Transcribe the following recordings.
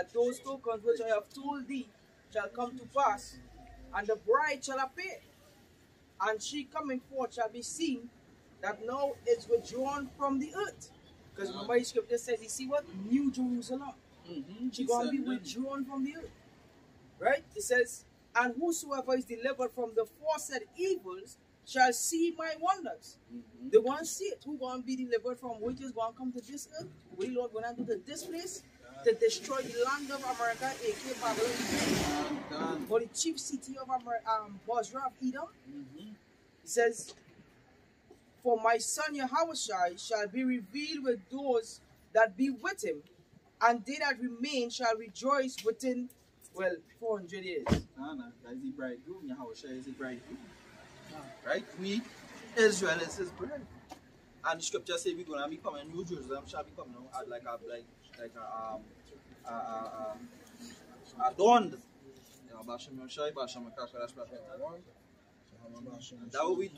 that those tokens which I have told thee shall come to pass, and the bride shall appear, and she coming forth shall be seen that now is withdrawn from the earth. Because remember the scripture says, you see what? New Jerusalem. She going to be withdrawn from the earth. Right? It says, and whosoever is delivered from the foresaid evils shall see my wonders. They want to see it. Who going to be delivered from which is going to come to this earth? We Lord going to do to this place to destroy the land of America, aka Babylon, or the chief city of Bosra of Edom. It says, for my son Yahushai shall be revealed with those that be with him, and they that remain shall rejoice within, well, 400 years. That's the bridegroom. Yahushua is the bridegroom. Right? We, Israel is his bride. And the scripture says we're going to be coming, New Jerusalem shall be coming out adorned. That's what we're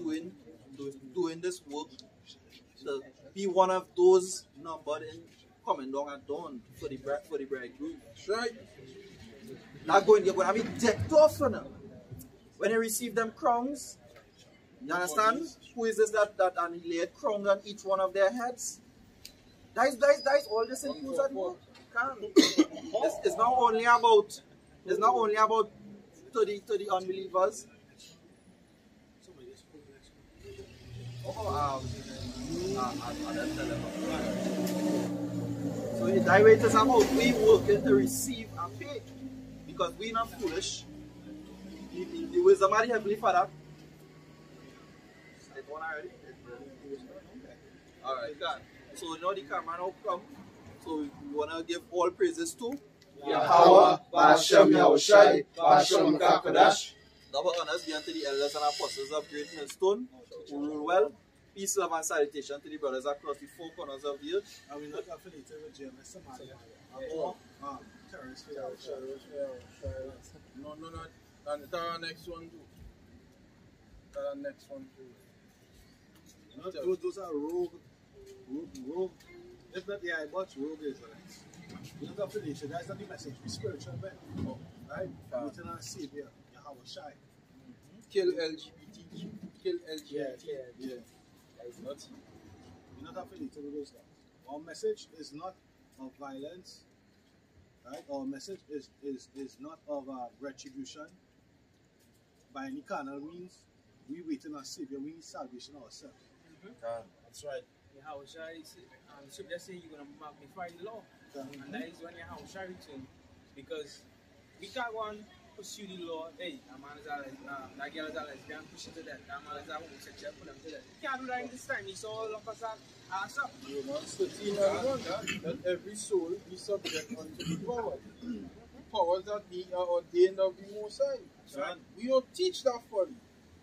doing this work to be one of those numbered in coming down adorned for the bridegroom. Right? You're going to be decked off for them. When they receive them crowns, you understand? Who is this that and he laid crowns on each one of their heads? That is all this includes at work. It's not only about to the unbelievers. So that way it is about we working to receive and pay. Because we not foolish. The wisdom of the Heavenly Father. That one already? Alright, God. So now the camera now come. So we want to give all praises to Yahweh, Ba'ashem Yahushai, Ba'ashem Kakadash. Double honors be unto the elders and apostles of Great Millstone, who rule well. Peace, love, and salutation to the brothers across the four corners of the earth. Are we not affiliated with Gms Trinidad? No. And the next one too. The next one too. Those are rogue. If not AI, but rogue Israelites. We're not affiliated. That's not the message. We're spiritual men. Right? We're telling our Savior, Yahushai. Kill LGBTQ. Kill LGBT. Yeah. We're not affiliated with those guys. Our message is not of violence. Right? Our message is not of retribution by any carnal means. We wait in our Savior. We need salvation ourselves. That's right. Yahushai, the scripture says you're going to magnify the law. And that is when Yahushai returns. Because we can't go and pursue the law. Hey, a man is a lesbian, that girl is a lesbian, push it to that. That man is a homosexual, put them to that. You can't do that in this time. It's all of us ass up. Romans 13:1, that every soul be subject unto the power. Powers that be are ordained of the Most High. So we don't teach that folly.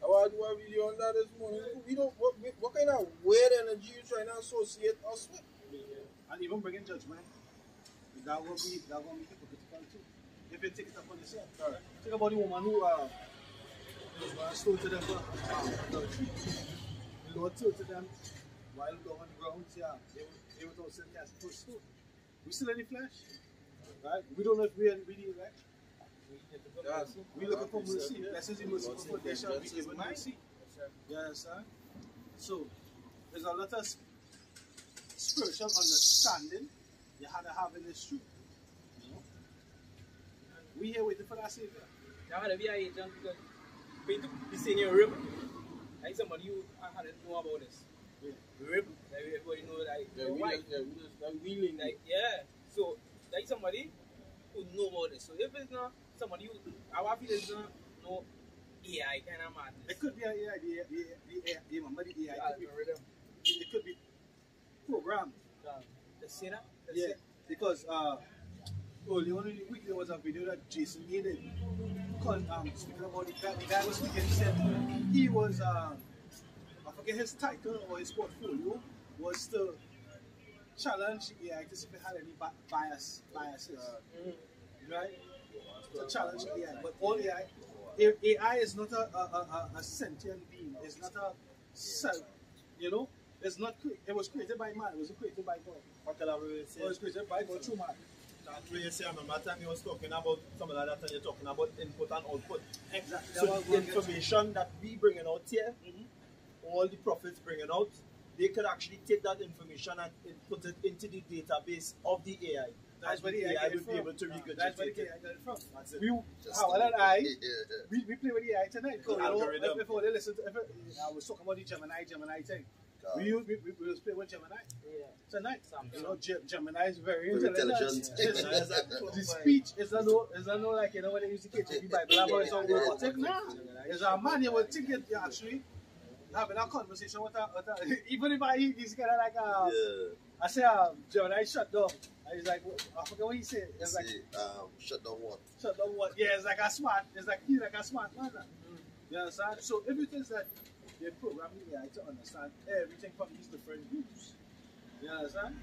I want to do a video on that this morning. We don't. What kind of weird energy you trying to associate us with? And even bringing judgment, that will be hypocritical too. If you take it upon yourself. Think about the woman who was stone to them for adultery. The Lord told to them while down on the ground, they were told to cast the first stone. We still in the flesh, right? We don't know if we are really elect. We looking for mercy. Blessings in mercy, for they shall be given mercy. You understand? So there's a lot of spiritual understanding you had to have in this truth. You know? We here waiting for that Savior. Now, how to be a agent because we took the senior rib. Like somebody who had to know about this. Rib, like everybody know that. Wheeling. Like, yeah. So, like somebody who know about this. So, if it's not somebody who, our feel is not no AI kind of madness. It could be an AI, remember the AI it could be programmed. Let's say that? Yeah, because early on in the week there was a video that Jason made it. Speaking about the guy was speaking, he said he was, I forget his title or his portfolio, was to challenge AI to see if it had any biases. Right? To challenge AI. But all AI is not a sentient being. It's not a self, you know? It's not. It was created by man. It wasn't created by God. It was created by God through man. That's where you say, I remember that time you was talking about some of that and you're talking about input and output. Exactly. So the information that we bringing out here, all the prophets bringing out, they could actually take that information and put it into the database of the AI. That's where the the AI will be able to regurgitate That's where the it. AI got it from. That's it. Howard and I, we play with the AI tonight. Because, you know, Algorithm. before they listen to, I was talking about the Gemini thing. We was playing with Gemini tonight. You know, Gemini is very intelligent. The speech is not like, you know, when they use the KJV Bible, about it's all robotic. Nah, it's a man, you would think it actually having a conversation with a even if he's kind of like I say Gemini shut down. And he's like, I forget what he said. It's like shut down what? Shut down what? Yeah, he's like a smart man. You understand? So everything that they program the AI to understand everything from these different groups. You understand?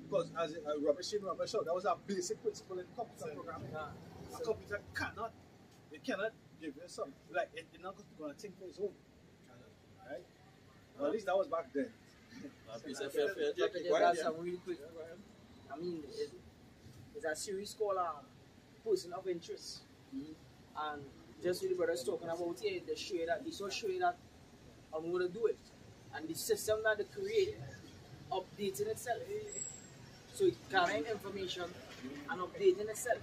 Because as Robert showed, that was a basic principle in computer programming. A computer cannot give you something. Like, it's not going to think for its own. Right? Well, at least that was back then. Really quick. I mean, it's a series called Person of Interest. And just what the brothers talking about here, they show you that I'm going to do it. And the system that they create, updating itself. So it's carrying information and updating itself.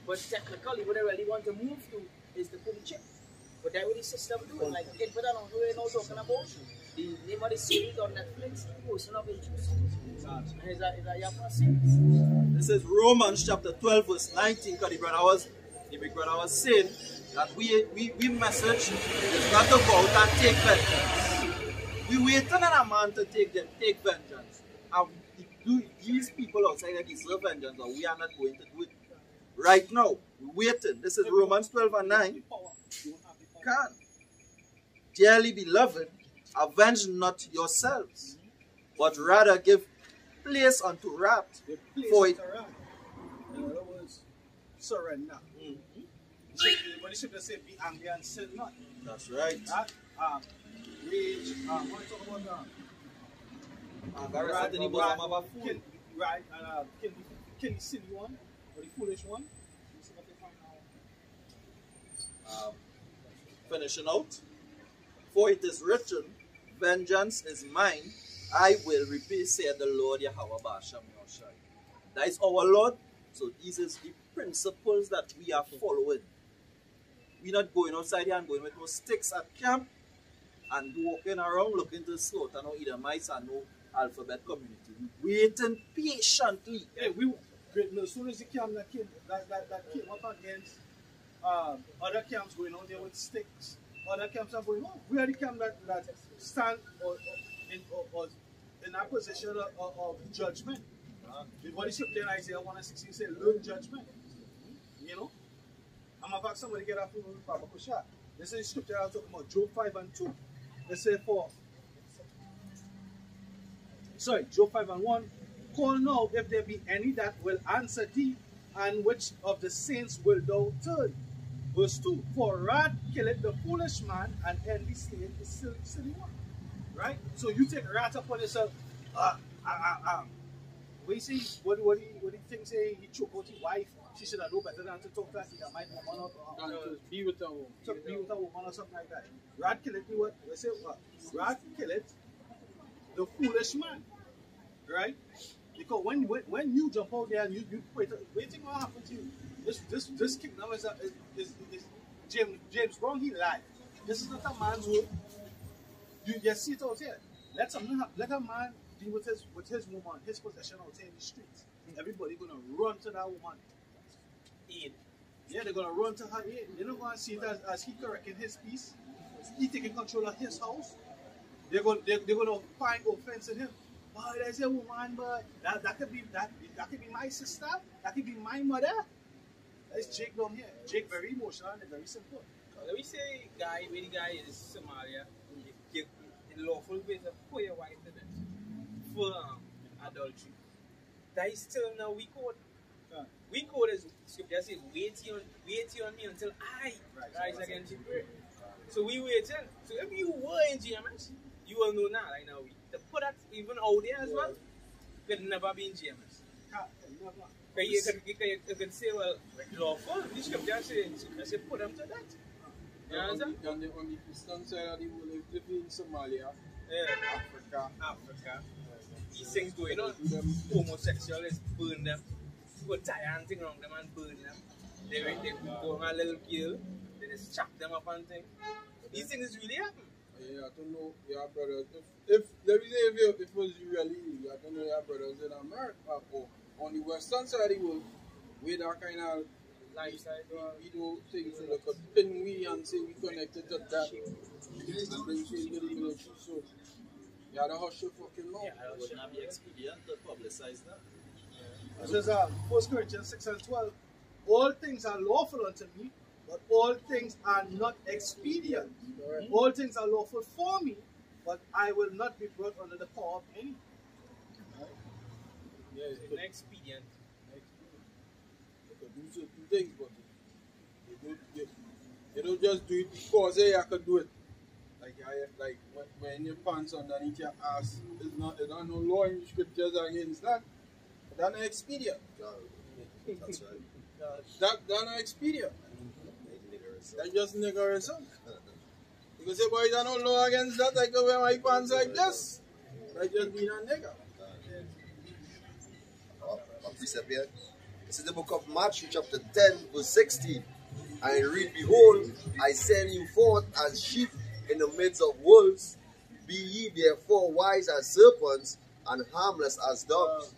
But technically, what they really want to move to is the put chip. But that's what the system doing. Like, input and output, we're not talking about. The name of the series on Netflix, Person of Interest. Is that your series? This is Romans chapter 12, verse 19. Because the big brother was saying that we message is not to go out and take vengeance. We waiting on a man to take vengeance. And these people outside that deserve vengeance, or we are not going to do it. Right now, we're waiting. This is Romans 12 and 9. Can. Dearly beloved, avenge not yourselves, but rather give place unto wrath. For it. In other words, surrender. But it should just say, be angry and sin not. That's right. Rage. What are you talking about right, and can the silly one or the foolish one? See what they find out. Finishing out. For it is written, vengeance is mine, I will repay, said the Lord Yahweh Basham Yoshai. That is our Lord. So these is the principles that we are following. We're not going outside here and going with no sticks at camp and walking around looking to slaughter no Edomites and no alphabet community. We waiting patiently. Yeah, as soon as the camp that came up against other camps going on there with sticks, other camps are going on. We are the camp that stand in that position of judgment. What is up there in Isaiah 1:16 say, learn judgment. You know? I'm about somebody get up from Baba Kusha. This is the scripture I was talking about, Job 5 and 2. They say Job 5 and 1. Call now if there be any that will answer thee, and which of the saints will thou turn? Verse 2. For wrath killeth the foolish man, and envy slayeth the silly one. Right? So you take wrath upon yourself. We see what do you think say he choked out his wife? She should have known better than to talk to that might woman or be with a woman. Be with a woman or something like that. Wrath killeth the what? They say what? Wrath killeth the foolish man. Right? Because when you jump out there and you wait what will happen to you? This kingdom is James Brown, he lied. This is not a man's work. You just see it out here. Let a man deal with his woman, his possession out here in the streets. Everybody gonna run to that woman. Aid. Yeah, they're gonna run to her aid. They're not gonna see it as he correcting his peace. He taking control of his house. They're gonna find offense in him. Oh, there's a woman, but that could be my sister. That could be my mother. That's Jake down here. Jake very emotional and very simple. Let me say, when the guy is Somalia, the lawful way to put your wife to death for adultery. That is still now we code. We code is scripture says, wait on me until I rise against you. So we waiting. So if you were in GMS, you will know now, right now. To put that even out there as well, could never be in GMS. You can say, well, lawful. The scripture says, put them to that. You understand? On the eastern side of the world, if in Somalia, Africa. These things going on. Homosexuals burn them. Put tie thing around them and burn them. They go on a little girl, they just chop them up and things. These things really happen. Yeah, I don't know your brothers. If let me say if it was really, I don't know your brothers in America or on the western side of the world, with that kind of Lifestyle. we do things like a pin we and say we connected to that and bring change to the village. So you gotta hush your fucking mouth. It would not be expedient to publicize that. It says 1 Corinthians 6 and 12. All things are lawful unto me, but all things are not expedient. Correct. All things are lawful for me, but I will not be brought under the power of any. Yeah, It's expedient. you could do certain things, but you don't just do it because hey, I could do it. Like when your pants underneath your ass, there's not no law in the scriptures against that. But that's not expedient. That's right. That's not expedient. That's just niggerism. Because say, boy, there's no law against that. I can wear my pants like this. Like just being a nigger. A precept here. This is the book of Matthew, chapter 10, verse 16. And read, behold, I send you forth as sheep in the midst of wolves. Be ye therefore wise as serpents and harmless as doves.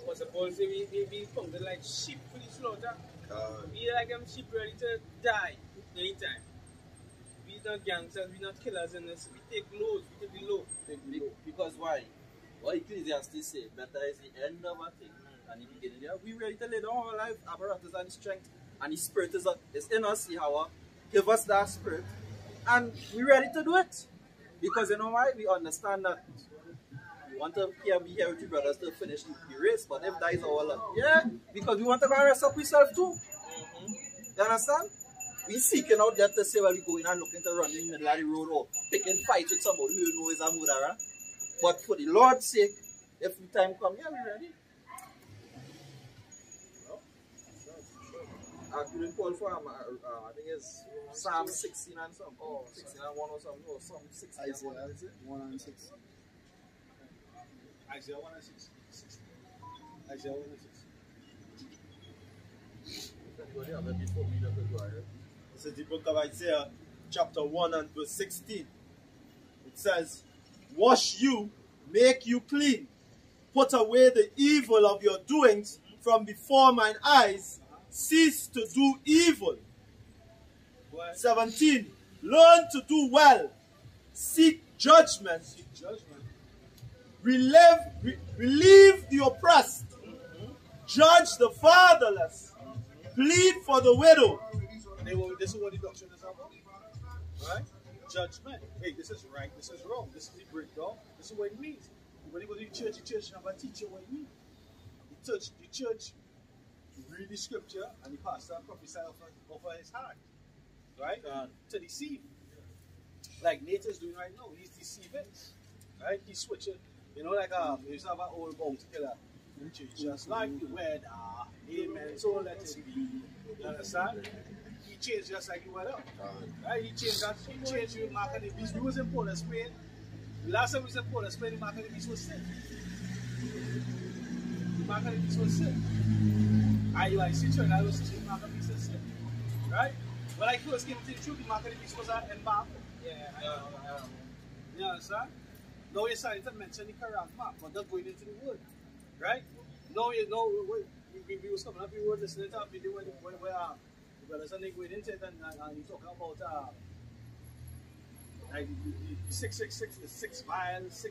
But suppose we come like sheep for the slaughter. We like them sheep ready to die anytime. We not gangsters, we not killers in this. We take loads, we take the load. Because why? What Ecclesiastes say, better is the end of a thing and the beginning. Yeah, we ready to lay down our life, apparatus and strength, and the spirit is in us, Yahweh. Give us that spirit, and we ready to do it. Because you know why? We understand that we want to be here with your brothers to finish the race, but if that is our luck, yeah, because we want to go and rest up ourselves too. You understand? We seeking out there to say, well, we going and looking to run in the middle of the road or picking fights with somebody who you know is a murderer. But for the Lord's sake, if the time comes, yeah, we're ready. I couldn't call for him, I think it's Psalm 16 and something. Oh, 16 and 1 or something. No, Psalm 16 and 1. Is it? 1 and 6. Isaiah 1 and 6. Isaiah 1 and 6. Anybody have it before me that will go ahead? This is the book of Isaiah, chapter 1 and verse 16. It says, wash you, make you clean. Put away the evil of your doings from before mine eyes. Cease to do evil. 17. Learn to do well. Seek judgment. Relieve the oppressed. Judge the fatherless. Plead for the widow. This is what the doctrine is about. Right? Judgment. Hey, this is right, this is wrong. This is the breakdown. This is what it means. When you go to the church have a teacher what it means. The church read the scripture and the pastor prophesy over his heart. Right? To deceive. Like Nate is doing right now. He's deceiving. Right? He's switching. You know, like you used to have an old bounty killer. Just like the weather. Amen. So let it be. You understand? He changed just like the weather. Right? He changed that. He changed the mark of the beast. We was in Port of Spain. The last time we was in Port of Spain, the mark of the beast was sin. The mark of the beast was sin. I see Trinidad, I was teaching the mark of the beast was sin. Right? When I first came to the truth, the mark of the beast was an embargo. You understand? Now you're starting to mention the Quran map, but not going into the word. Right? Now you know, we was coming up, we were listening to a video where the brothers and they going into it and he's talking about like the 666, the 6 vials,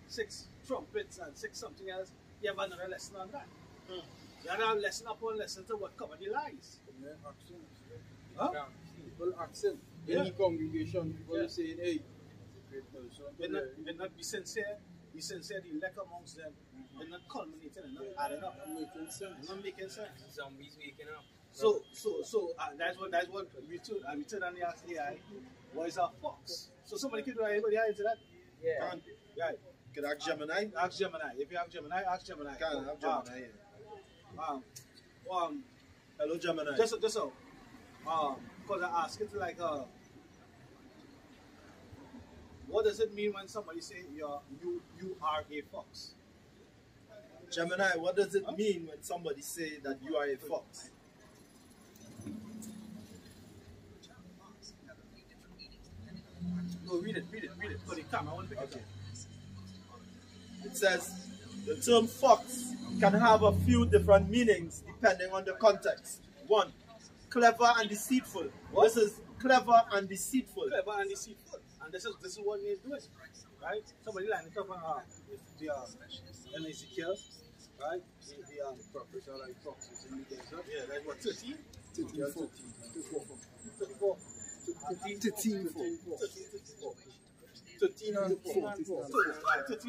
six trumpets and 6 something else. You have another lesson on that. You have a lesson upon lesson to what cover the lies. Huh? People accent. Any congregation, people saying, hey, they not be sincere, the elect amongst them, they're not culminating and not adding up. Not making sense. Zombies waking up. So that's what we told and they asked AI, what is a fox? So somebody could do anybody into that? Yeah. Yeah. Could ask Gemini. Ask Gemini. If you have Gemini, ask Gemini. Can't have Gemini. Hello, Gemini. Just so, because I ask it like, what does it mean when somebody say you are a fox? Gemini, what does it mean when somebody say that you are a fox? No, read it. For the camera, I want to pick it up. It says the term fox can have a few different meanings depending on the context. 1, clever and deceitful. This is clever and deceitful. Clever and deceitful. And this is what he's doing. Right? Somebody lined it up in Ezekiel, right? The prophets are like foxes in the desert. Yeah, that's what, 13? 34. 13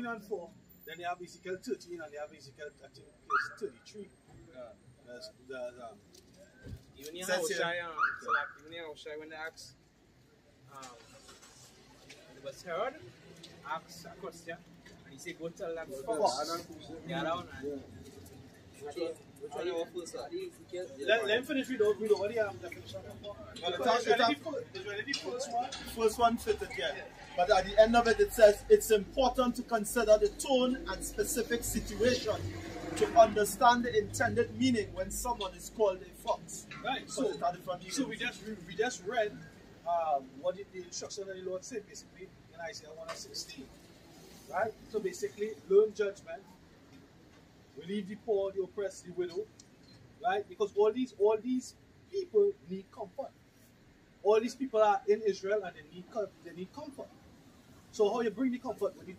and 4. Then they have Ezekiel 13 and they have Ezekiel, I think it's 33. Even in Hosea, when they ask, it was Herod asked a question, and he said, go tell that fox. Yeah, that one. Let him finish with what the definition of First one fitted, yeah. But at the end of it, it says it's important to consider the tone and specific situation to understand the intended meaning when someone is called a fox. Right. So we just read what the instruction that the Lord said basically in Isaiah 1:16. Right. So basically, learn judgment, relieve the poor, the oppressed, the widow. Right. Because all these people need comfort. All these people are in Israel and they need comfort. So how you bring the comfort with the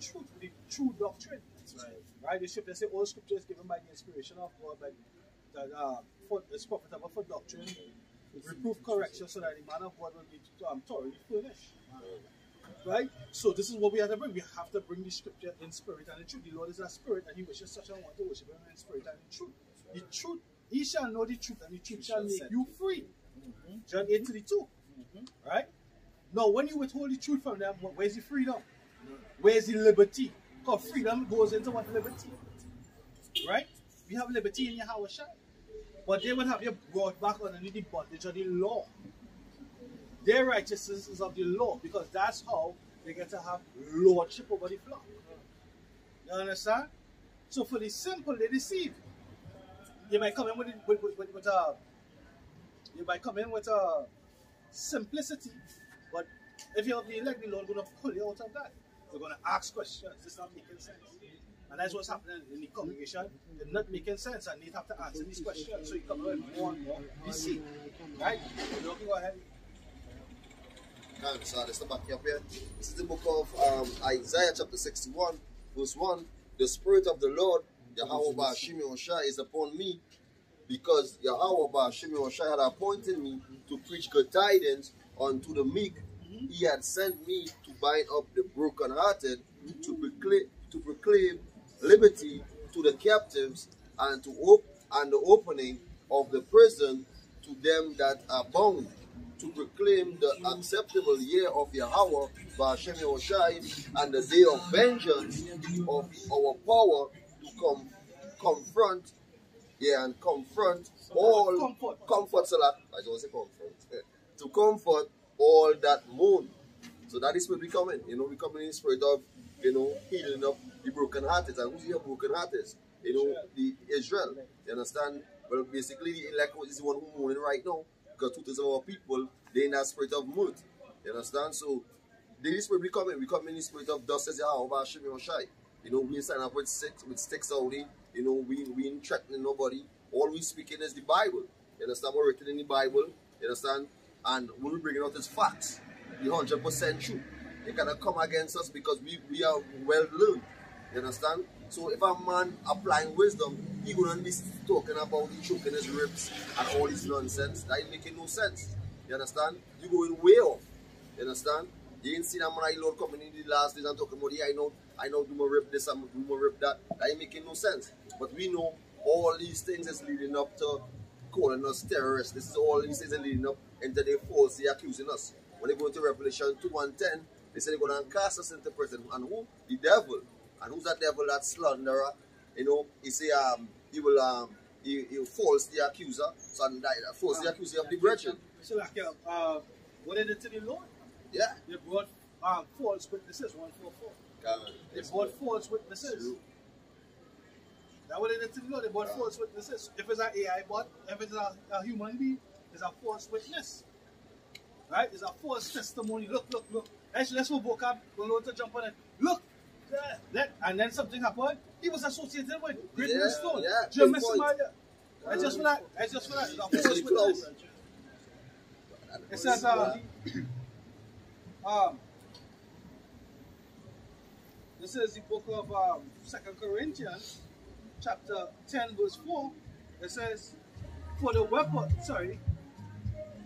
true doctrine. That's right. Right? The scripture say all scripture is given by the inspiration of God, it's profitable for doctrine, reproof, correction, so that the man of God will be thoroughly furnished. Right? So this is what we have to bring. We have to bring the scripture in spirit and in truth. The Lord is a spirit, and He wishes such a one to worship Him in spirit and in truth. The truth, He shall know the truth, and the truth shall make you free. John 8:32. Right? Now, when you withhold the truth from them, where's the freedom? Where's the liberty? Because freedom goes into what liberty? Right? We have liberty in Yahweh Shai. But they would have you brought back underneath the bondage of the law. Their righteousness is of the law, because that's how they get to have lordship over the flock. You understand? So for the simple, they deceive. You might come in with simplicity, but if you have the elect, the Lord is going to pull you out of that. You're going to ask questions. It's not making sense. And that's what's happening in the congregation. It's not making sense, and they have to answer these questions. So you come in more and more deceit. Right? You go ahead. So let's back up here. This is the book of Isaiah chapter 61, verse 1. The Spirit of the Lord, Yahweh Ba'ashim Yoshai, is upon me, because Yahweh Ba'ashim Yoshai had appointed me to preach good tidings unto the meek. He had sent me to bind up the brokenhearted, to proclaim liberty to the captives, and the opening of the prison to them that are bound, to proclaim the acceptable year of Yahweh Ba'ashem Yoshai, and the day of vengeance of our power, to confront all comfort. I don't say comfort. To comfort all that mourn. So that is where we come in. We come in the spirit of, healing up the brokenhearted. And who's the brokenhearted? The Israel. You understand? Well, basically, the elect is the one who's mourning right now, because 2/3 of our people, they're in that spirit of mirth. You understand? So, the spirit we come in the spirit of dust as Yahweh Ba'ashem Yoshai. We sign up with sticks out there. We ain't threatening nobody. All we speaking is the Bible. You understand? We're written in the Bible. You understand? And when we bring it out as facts, the 100% true. They cannot come against us because we are well learned. You understand? So if a man applying wisdom, he wouldn't be talking about the choking his ribs and all this nonsense. That ain't making no sense. You understand? You going way off. You understand? You ain't seen a man Lord coming in the last days and talking about, yeah, I know do more rip this and do more rip that. That ain't making no sense. But we know all these things is leading up to calling us terrorists. This is all these things are leading up into they falsely accusing us. When they go into Revelation 2:10, they say they're going to cast us into prison. And who? The devil. And who's that devil? That slanderer. He say he will he false the accuser, so that false the accuser of the brethren. So like, what did they tell the Lord? Yeah. They brought false witnesses, 144. They brought false witnesses. True. That what they did to the Lord, they brought false witnesses. If it's an AI bot, if it's a human being, it's a false witness. Right? It's a false testimony. Look. Let's go book up, the Lord to jump on it. Look! And then something happened. He was associated with Great Millstone. Gms Trinidad. I just for that. It's a false witness. It says, this is the book of 2 Corinthians, chapter 10, verse 4. It says,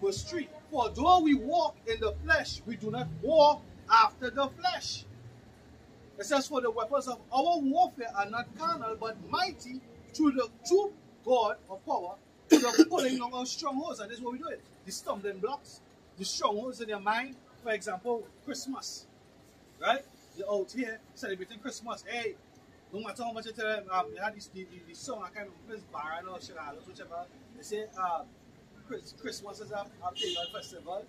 verse 3. For though we walk in the flesh, we do not war after the flesh. It says, for the weapons of our warfare are not carnal, but mighty through the true God of power, to the pulling down of strongholds. And this is what we do it. The stumbling blocks, the strongholds in your mind. For example, Christmas. Right? You're out here celebrating Christmas. Hey, no matter how much you tell them, they had this the song, I can't remember, Baran or Shiralos, whichever. They say Christmas is a pagan festival.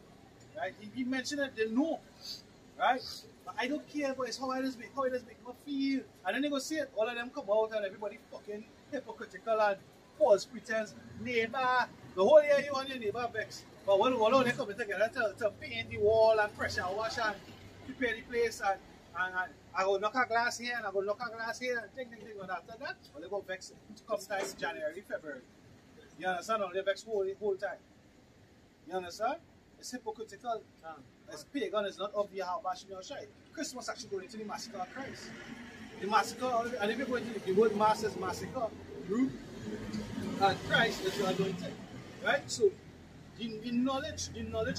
Right? He mentioned it, they know. Right? But I don't care, but it's how it does make me feel. And then they go say it, all of them come out and everybody fucking hypocritical and false pretense. Neighbor, the whole year you want your neighbor vex. But when all they come together to paint the wall and pressure wash and prepare the place and I go knock a glass here and I go knock a glass here and thing. And after that, well, they go vex come time January, February. You understand? They vex whole time. You understand? It's hypocritical. It's pagan, it's not of Yahweh Shai. Christmas actually going into the massacre of Christ. The massacre, and if you go into the word mass is massacre, root, and Christ is the anointed. Right? So the knowledge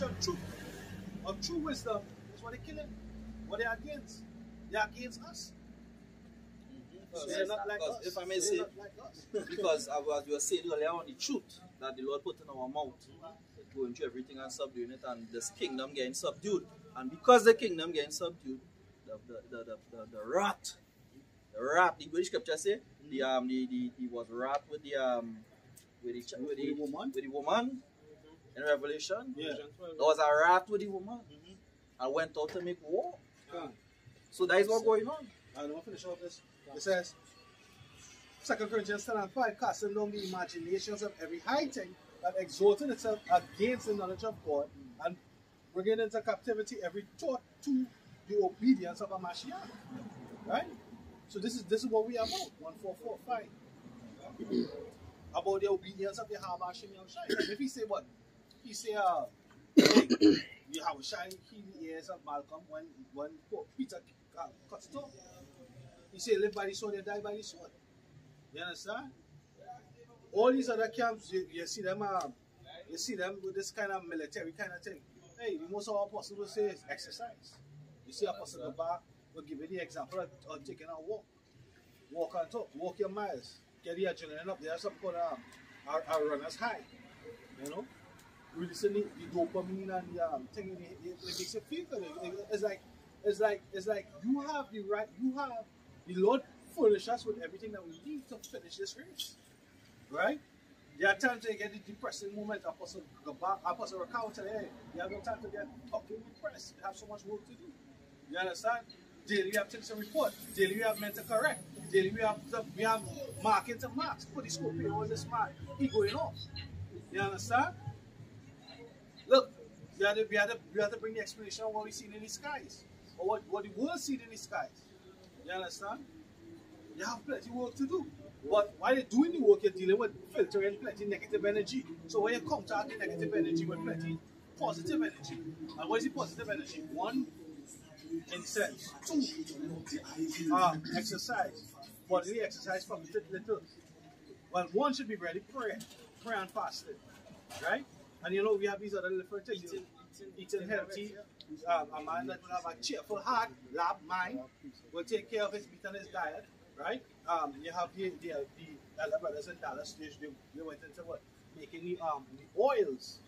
of true wisdom is what they're killing. What they're against. They're against us. So they're not like us. If I may say, because as we were saying earlier on, the truth that the Lord put in our mouth, going through everything and subduing it, and this kingdom getting subdued. And because the kingdom getting subdued, the wrath, the British scripture say, he was wrath with the woman in Revelation. Yeah. There was a wrath with the woman and went out to make war. So that is what's going on. I don't want to finish off this. It says, 2 Corinthians 10:5, casting down the imaginations of every high thing that exalted itself against the knowledge of God, and bringing into captivity every thought to the obedience of a Mashiach. Right? So this is what we are about. 1445. About the obedience of Yahweh Shem Yahushai. And if he say what? He say Yahushai healed the ears of Malcolm when Peter cut it off. He said live by the sword and die by the sword. You understand? All these other camps, you see them with this kind of military kind of thing. Hey, the most of our apostles will say is exercise. You see Apostle Gaba will give you the example of taking a walk. Walk on top, walk your miles, get the adrenaline up. There's something called a runner's high. You know? Releasing the dopamine and the thing, it makes you feel good. It's like you have the right, the Lord furnish us with everything that we need to finish this race. Right? There are times they get the depressing moment. Apostle Rakau tell you, hey, you have no time to get fucking depressed. You have so much work to do. You understand? Daily we have things to report. Daily we have men to correct. Daily we have marking to marks. Put the Scorpio on this mark. He going off. You understand? Look, we have to bring the explanation of what we see in the skies. Or what the world sees in the skies. You understand? You have plenty of work to do. But while you're doing the work, you're dealing with filtering plenty negative energy. So when you counteract the negative energy with plenty positive energy. And what is the positive energy? 1, incense. 2, exercise. Bodily exercise from little. Well, 1 should be ready, prayer and fasting. Right? And you know, we have these other different things. Eating healthy. A man that will have a cheerful heart, lab mind, will take care of his meat and his diet. Right? You have the elder brothers in Dallas, they went into what? Making the oils.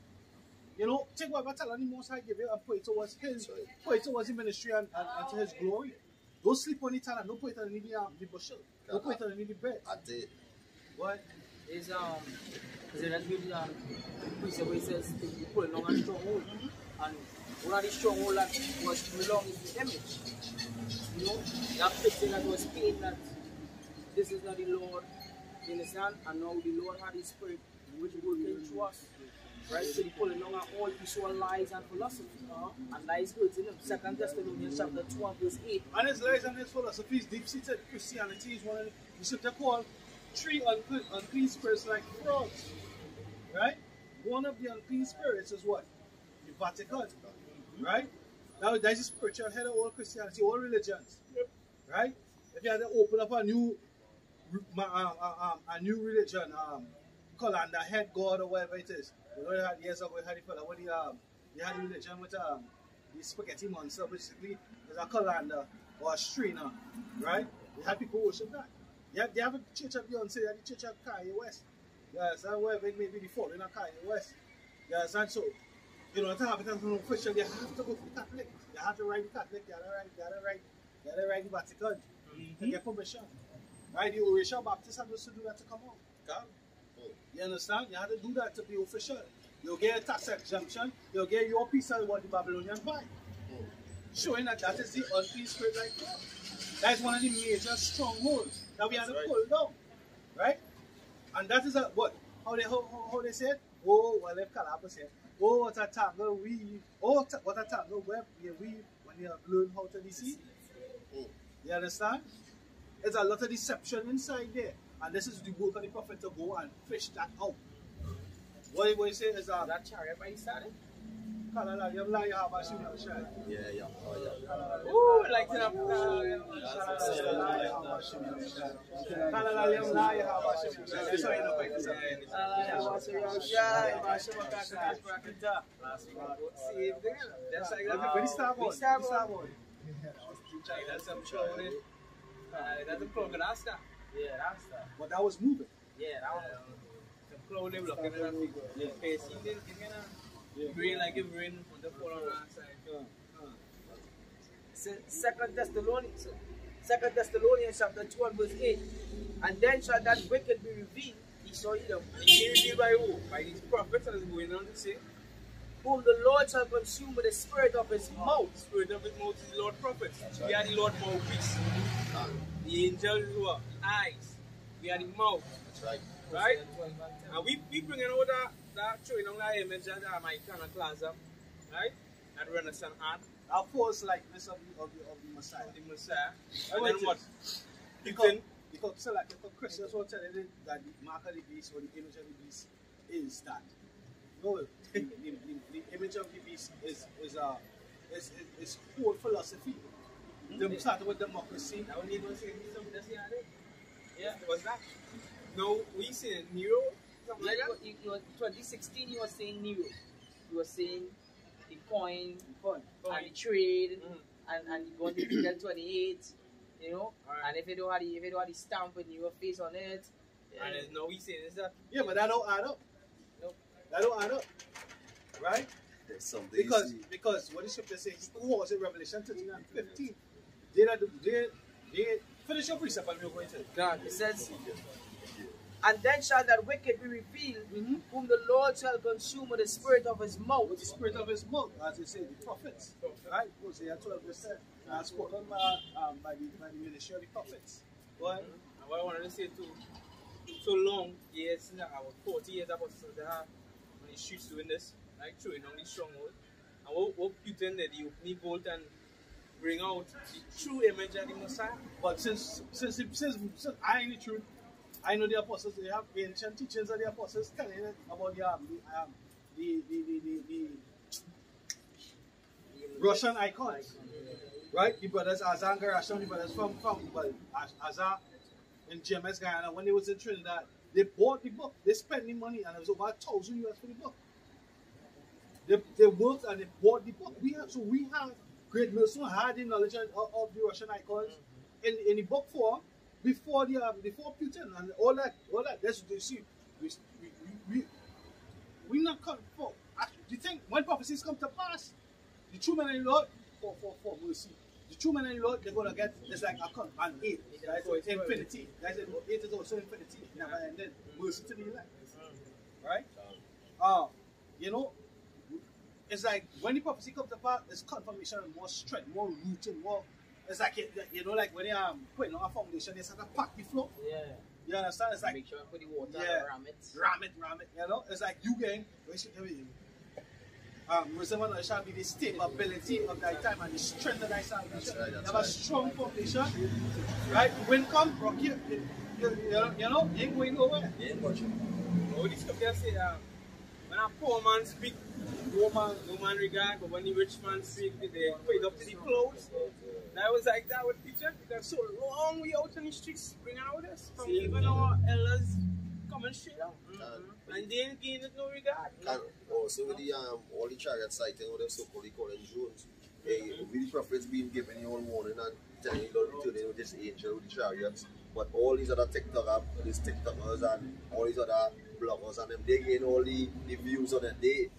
You know, take whatever talent the Most High give you and put it towards the ministry and to his glory. Don't sleep on the talent, don't put it on the bushel. Don't put it on the bread. I did. What? is that with precept where it says to pull along a stronghold. And one of the stronghold that was belong is the image. You know, that picture that was paid that this is not the Lord, you understand? And now the Lord had his spirit which working through us. Right? So they pull along all visual lies and philosophy. And lies goods in them. 2 Thessalonians chapter 2 and verse 8. And his lies and his philosophies, deep-seated Christianity is one of the scripture called three unclean spirits like frogs. Right? One of the unclean spirits is what? The Vatican. Right? Now that's the spiritual head of all Christianity, all religions. Right? If you had to open up a new religion, calendar, head god or whatever it is. You know, years ago, we had the fella with you had the religion with the spaghetti monster, basically, as a calendar or a strainer, right? You had people worship that. You have a church of Beyonce, you have the church of Kanye West. Yes, and wherever it may be the following of Kanye West. Yes, and so, you know, to have it as an official, you have to go to the Catholic. You have to write the Catholic, you have to write the Vatican to get permission. Right? The Orisha Baptist had to do that to come out. God. You understand? You have to do that to be official. You'll get a tax exemption, you'll get your piece of what the Babylonians buy. Showing that that is the unclean spirit like that. That is one of the major strongholds that we have to pull down. Right? And that is what? How they say it? Oh, well, if Kalapa said, oh, what a tangle weave. Oh, what a tangle web you weave when you have learned how to deceive. You understand? There's a lot of deception inside there. And this is the work of the prophet to go and fish that out. What you say is that chariot by his side? Yeah. Ooh, like that. That's a crocodile. Yeah, that's that. But that was moving. Yeah, that was the cloud level looking at that thing. Yeah, facing it, rain like it rain on the fall on that side. Second Thessalonians chapter 2 and verse 8. And then shall that wicked be revealed. He saw it revealed by who? By these prophets, as going on to say. Whom the Lord shall consume with the spirit of his mouth. The spirit of his mouth is the Lord prophets. Right. We are the Lord mouthpiece. The angels who are the eyes. We are the mouth. That's right. Right? And we bring out that showing on that image that my kind of class up. Right? That Renaissance art. Our false likeness of the Messiah. The Messiah. And then what? Because so like the Christians will tell you that the mark of the beast or the image of the beast is that. No, the image of the beast is whole philosophy. They started with democracy. Now we going to say something that's here. Yeah, what's that? No, we say Nero. Something like that. 2016 you were saying Nero. You were saying the coin and the trade and the going to be 28. You know, right. And if you don't have the stamp with your face on it, and there's no we saying is that. Yeah, but that don't add up. Nope. That don't add up, right? There's something because what the scripture says, who was in Revelation 13 and 15? They finish your precept and we're going to. God, it says, and then shall that wicked be revealed, whom the Lord shall consume with the spirit of his mouth. With the spirit of his mouth, as they say, the prophets, right? Hosea 12:7. Spoken by the ministry of the prophets. What? And what I wanted to say too, so long years, our 40 years apostles they have on the streets doing this, like throwing on the stronghold. And what Putin did, he opened the bolt and bring out the true image of the Messiah. But since I know the truth, I know the apostles, they have ancient teachings of the apostles telling about the Russian icons. Right? The brothers Azar and Garashon, the brothers from Azar in Gms Guyana, when they was in Trinidad, they bought the book. They spent the money and it was over $1,000 for the book. They worked and they bought the book. We have great Milson had the knowledge of the Russian icons in the book form before Putin and all that. That's what you see. We not come for. Do you think when prophecies come to pass, the true men of the Lord for mercy, the true men of the Lord, they're going to get, it's like an 8. That's infinity. That's it. 8 is also infinity. Never ending. Mercy to the elect. Right? You know, it's like when the prophecy comes apart, it's confirmation and more strength, more rooting, more. It's like, you know, like when you putting on a foundation, they start to pack the floor. Yeah. You understand? It's like, Make sure I put the water ram it. Ram it. You know? It's like you getting, remember, it shall be the stability of thy time and the strength of thy salvation. Right, You have a strong foundation, right? When come, rock you know, you ain't going nowhere. You ain't watching. Oh, this scripture say when a poor man speak, no man regard, but when the rich man speak, they put it up to the clothes. That was like that with teacher, because so long we out in the streets bringing out this from even our elders coming straight out. And they ain't giving it no regard. And also with the all the chariot sighting, whatever so-called calling drones, the prophets being given you all warning and telling you don't return with this angel with the chariots. But all these other these TikTokers and all these other bloggers and them, they gain all the views on it. They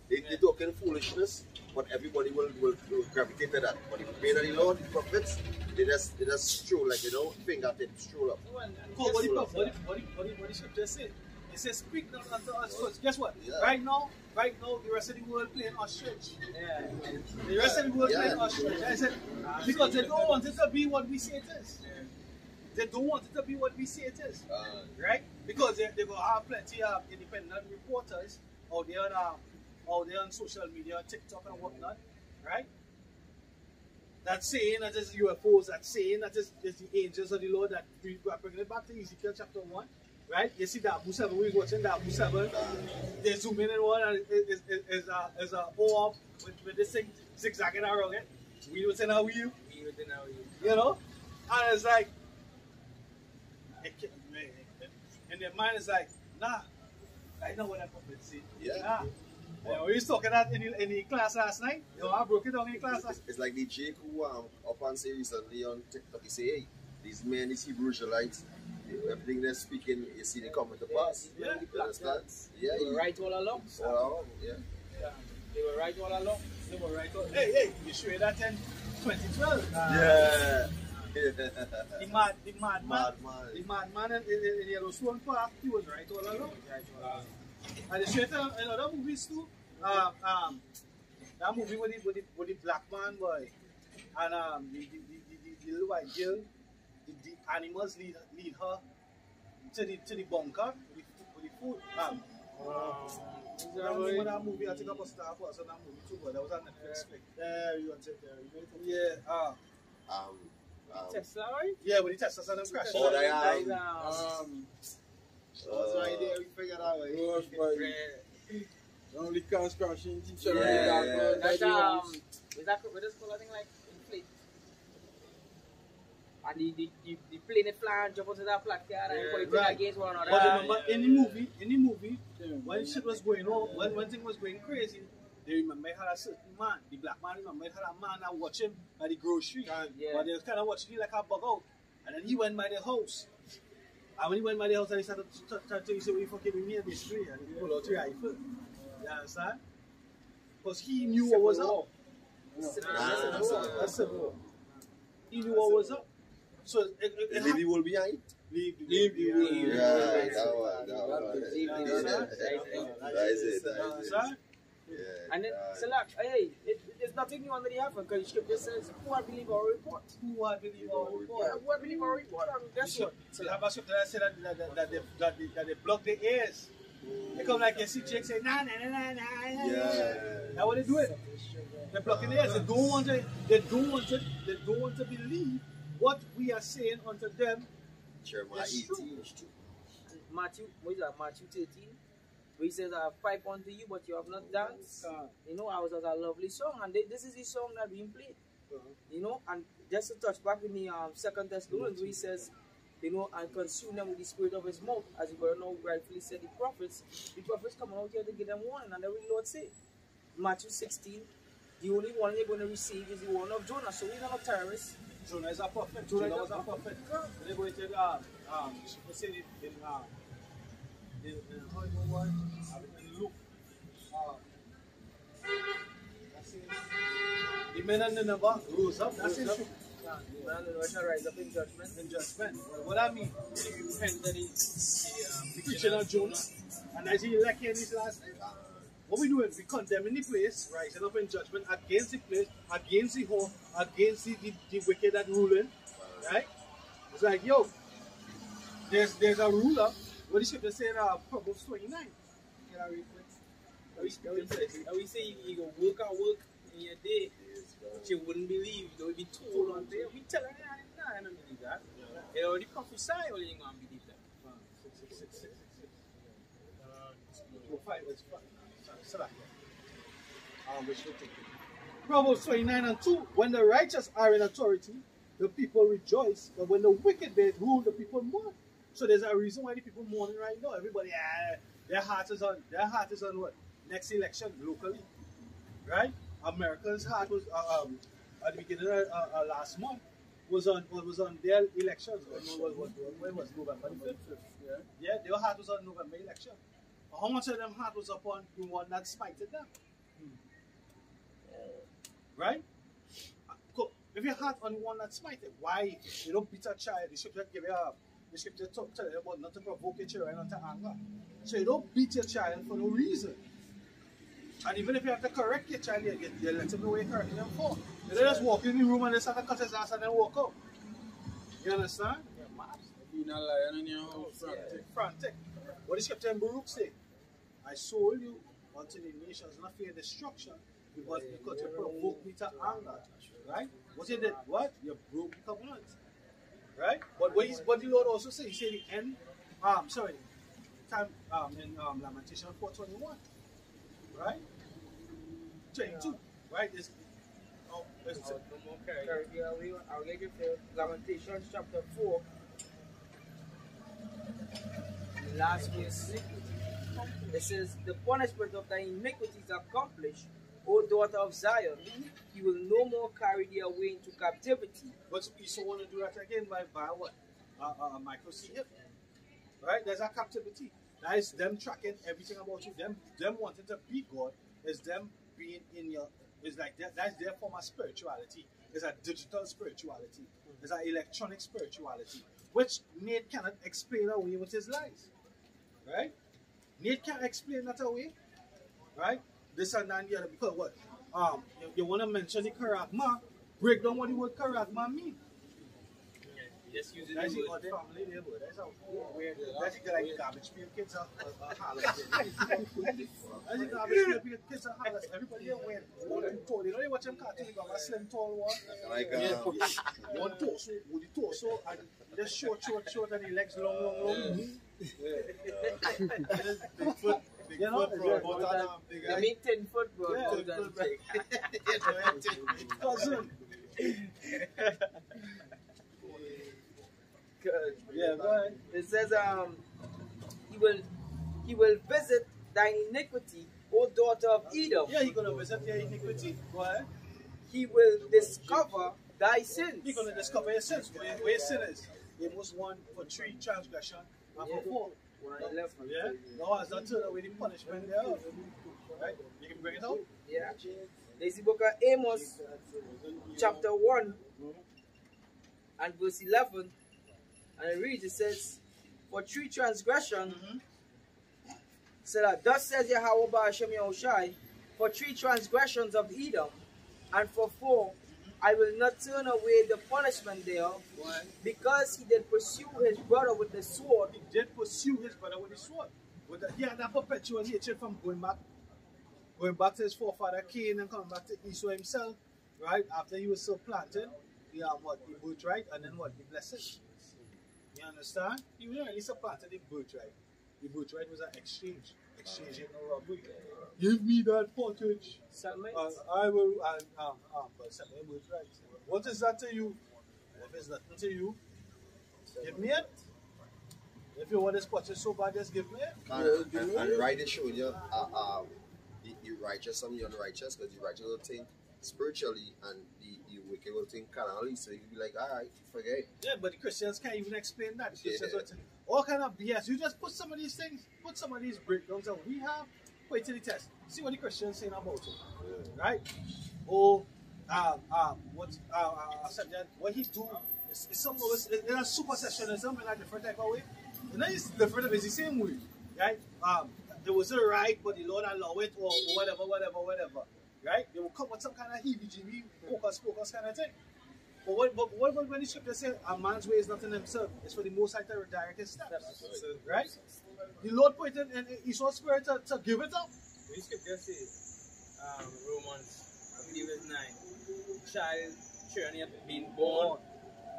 talking foolishness, but everybody will gravitate to that. But if you pay the Lord, the prophets, they just stroll like, you know, fingertips stroll up. What the scripture say? It says, speak not unto us first. Guess what? Yeah. Right now, the rest of the world playing ostrich. Yeah. The rest of the world playing ostrich. I said, because they don't want it to be what we say it is. They don't want it to be what we say it is. Right? Because they will have plenty of independent reporters out there on social media, TikTok and whatnot. Right? That's saying that is UFOs, that's saying that is the angels of the Lord, that we are bringing it back to Ezekiel chapter 1. Right? You see that Abu 7, we're watching that Abu 7. They zoom in and one and is a orb with this thing zigzagging around it. We within our wheel. You know? And it's like, in their mind it's like, nah, I know what that puppet see. Yeah. Nah. We was talking that in the class last night. You know, I broke it down in class last night. It's like the Jake who up and say recently on TikTok, he say, hey, these men, these Hebrew Israelites, everything they're speaking, you see they coming to pass. Yeah. You understand? Yeah. They were right all along. All along, yeah. They were right all along. They were right on. Hey, you sure that in 2012? Yeah. The madman in Yellowstone Park, he was right all along. And they showed in other movies too. That movie with the black man boy and the little white girl, the animals lead her to the bunker with the food. That movie, I think I was Star Wars on that movie too, but that was on Netflix. Yeah, you want to check there. Yeah. Tesla, right? Yeah, with the Teslas and them crashing. Oh, they are. That's right there, we figured out. Only cars crashing, teacher. Yeah. That's what is called, I think, like inflate. And the plane it fly and jump onto that platform and put it against one another. But remember, in the movie, when shit was going on, when things was going crazy, they remember he had a certain man, the black man, remember he had a man that watch him at the grocery. But they was kind of watching him like a bug out. And then he went by the house. And when he went by the house, and he started to tell you, say, we fucking with me in this tree. And he pulled out 3 rifles. You understand? Because he knew what was up. That's it. He knew what was up. So leave the world behind. Leave the world. Yeah, that is it. Yeah, and then, select, hey, there's nothing new under the heaven because the scripture says, who I believe our report? Who I believe our report? Who I believe our report? Guess what? So that was scripture that said that they block the ears. They come like you see Jake say, nah. yeah. That's what they do it. They're blocking the ears. They don't want to believe what we are saying unto them. Jeremiah 18. Matthew 13. He says, I pipe unto you, but you have not danced. You know, ours was a lovely song, and this is the song that we played. You know, and just to touch back in the 2 Thessalonians, where he says, you know, and consume them with the spirit of his mouth, as you got to know, rightfully said the prophets coming out here to give them warning, and the Lord say, Matthew 16, the only one you're going to receive is the one of Jonah. So we're not terrorists. Jonah is a prophet. Jonah was a prophet. They're going to say in Luke. The men and the Nineveh rose up. That's in truth. Man, you know, shall rise up in judgment. In judgment. What I mean? Repent that The preaching of Jonah. And as he elect in his last day. What we doing? We condemning the place, rising up in judgment against the place, against the whole, against the wicked that ruling. Right? It's like, yo, there's a ruler. What the scripture say in Proverbs 29? Can I read it? we say you go work in your day, but you wouldn't believe. You would be told on there. We tell her, nah, I don't believe that. You already prophesy, or you ain't gonna believe that. 6. We'll fight. Let's fight. Proverbs 29:2. When the righteous are in authority, the people rejoice, but when the wicked they rule, the people mourn. So there's a reason why the people mourning right now. Everybody, their heart is on what? Next election locally, right? America's heart was at the beginning of last month was on their elections. When was November 5th? Yeah, their heart was on November election. How much of them heart was upon the one that smited them? Right? If your heart on the one that smited, why you don't beat a child? The scripture give you the scripture tell you about not to provoke your children not to anger. So you don't beat your child for no reason. And even if you have to correct your child, you let him know what you're correcting him for. You don't just walk in the room and just have to cut his ass and then walk out. You understand? Being a lion in your house, Frantic. What the scripture in Baruch say? I sold you unto the nations, not fear destruction, because you provoked me to anger. Right? What you did? What? You broke the covenant. Right? But what the Lord also said, he said the end, in Lamentation 4:21. Right? 22. Right? I'll get you to Lamentations chapter 4. Last verse. It says, the punishment of thy iniquities accomplished, O daughter of Zion. He will no more carry thee away into captivity. But you still want to do that again by what? Microchip. Right? There's a captivity. That is them tracking everything about you. Them wanting to be God is them being in your. It's like that's their form of spirituality. It's a digital spirituality. It's an electronic spirituality, which Nate cannot explain away with his lies. Right? Nate can't explain that away. Right? This and that and the other. Because what? You want to mention the charagma, break down what the word charagma means. Just using That's the the word. family there, boy. That's how weird. That's the like garbage pail kids are hollers. That's the garbage pail kids are hollers. Everybody here wearing one too tall. You know they watch them cartoon, they got a slim tall one. Like One torso, with the torso, and just short, and the legs long. Big foot, You know, I mean 10 foot, bro. cousin. Yeah, right. It says, he will visit thine iniquity, O daughter of Edom. Yeah, he's gonna visit your iniquity. Go ahead. He will discover thy sins. He's gonna discover your sins. Where your sin is. Amos 1 for 3 transgression and for 4. Yeah? No, it's not turn away the punishment there. Right? You can bring it out? Yeah. There's the book of Amos, chapter 1, and verse 11. And it reads, it says, for 3 transgression, so that thus says Yahweh Ba'ashem Yahushai, for 3 transgressions of Edom, and for 4, I will not turn away the punishment thereof, because he did pursue his brother with the sword. He did pursue his brother with the sword. He had that perpetual hatred from going back to his forefather Cain and coming back to Esau himself, right? After he was still planted, he had what? The birthright, and then what? The blessing. You understand? He was really supplanted the birthright. The birthright was an exchange. Exchanging no robbery. Give me that pottage. Settlement. I will, but settlement birthright. What is that to you? If it's nothing to you, give me it. If you want this pottage so bad, just give me it. And right is showing you the righteous and the unrighteous, because the righteous will think spiritually and the wicked will think carnally. So you can be like, alright, forget it. Yeah, but the Christians can't even explain that. The Christians will think, all kind of BS. You just put some of these things, put some of these breakdowns that we have, put it to the test. See what the Christians saying about it. Right? Oh, what he do is it's a supersessionism in a different type of way. You know, it's different, but it's the same way, right? There was a right, but the Lord allow it, or whatever, right? They will come with some kind of heebie-jeebie, focus kind of thing. But what when the scripture says a man's way is not in himself, it's for the Most High to direct his steps, right? The Lord put it in Esau's spirit to give it up. The scripture says, Romans, I believe it's 9, child children yet being born,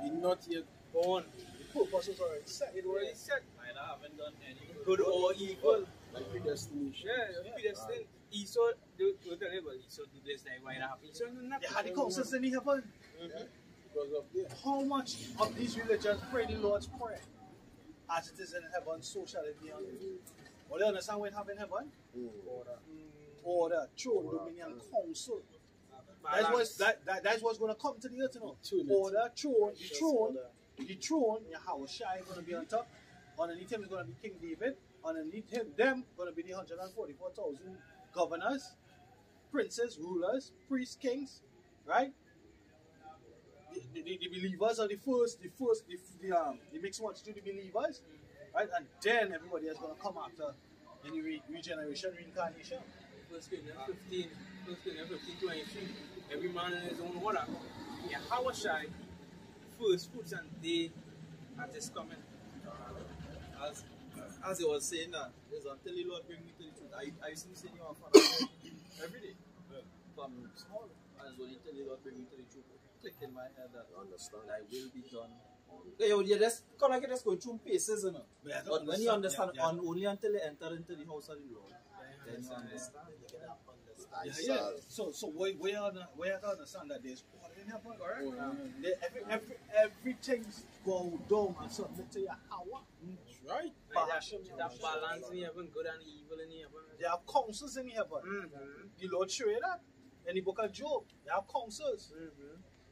Be not yet born. The purpose was already set. It already set. I haven't done anything. Good or evil. like predestination. Yeah, predestined. Esau, do tell you about Esau do this, like why that happened. Esau did not. They had the counsels in heaven. Because of this. How much of these religions pray the Lord's Prayer? As it is in heaven, so shall it be on earth. What do you understand what have in heaven? Order, throne, dominion, counsel. That's what's going to come to the earth, you know. Order, throne, the throne, Yahweh Shai is going to be on top. Underneath him is going to be King David. Underneath him, them going to be the 144,000 governors, princes, rulers, priests, kings, right? The believers are the mixed ones to the believers, right? And then everybody is going to come after in the regeneration, reincarnation. 1 Corinthians 15:23. Every man in his own order. Yahweh Shai, first fruits and day at his coming. As I was saying that, is until the Lord bring me to the truth. I used to say you are father every day. From small. And it's only until the Lord bring me to the truth. Click in my head that Understand. I will be done. You just kind of just going through paces, you know. But when you understand, only until you enter into the house of the Lord, then you understand. So we are to understand that there's order in heaven, correct? Everything's go down and submit to Yahweh. Right. That balance in heaven, good and evil in heaven. There are counsels in heaven. The Lord show you that. In the book of Job, there are counsels.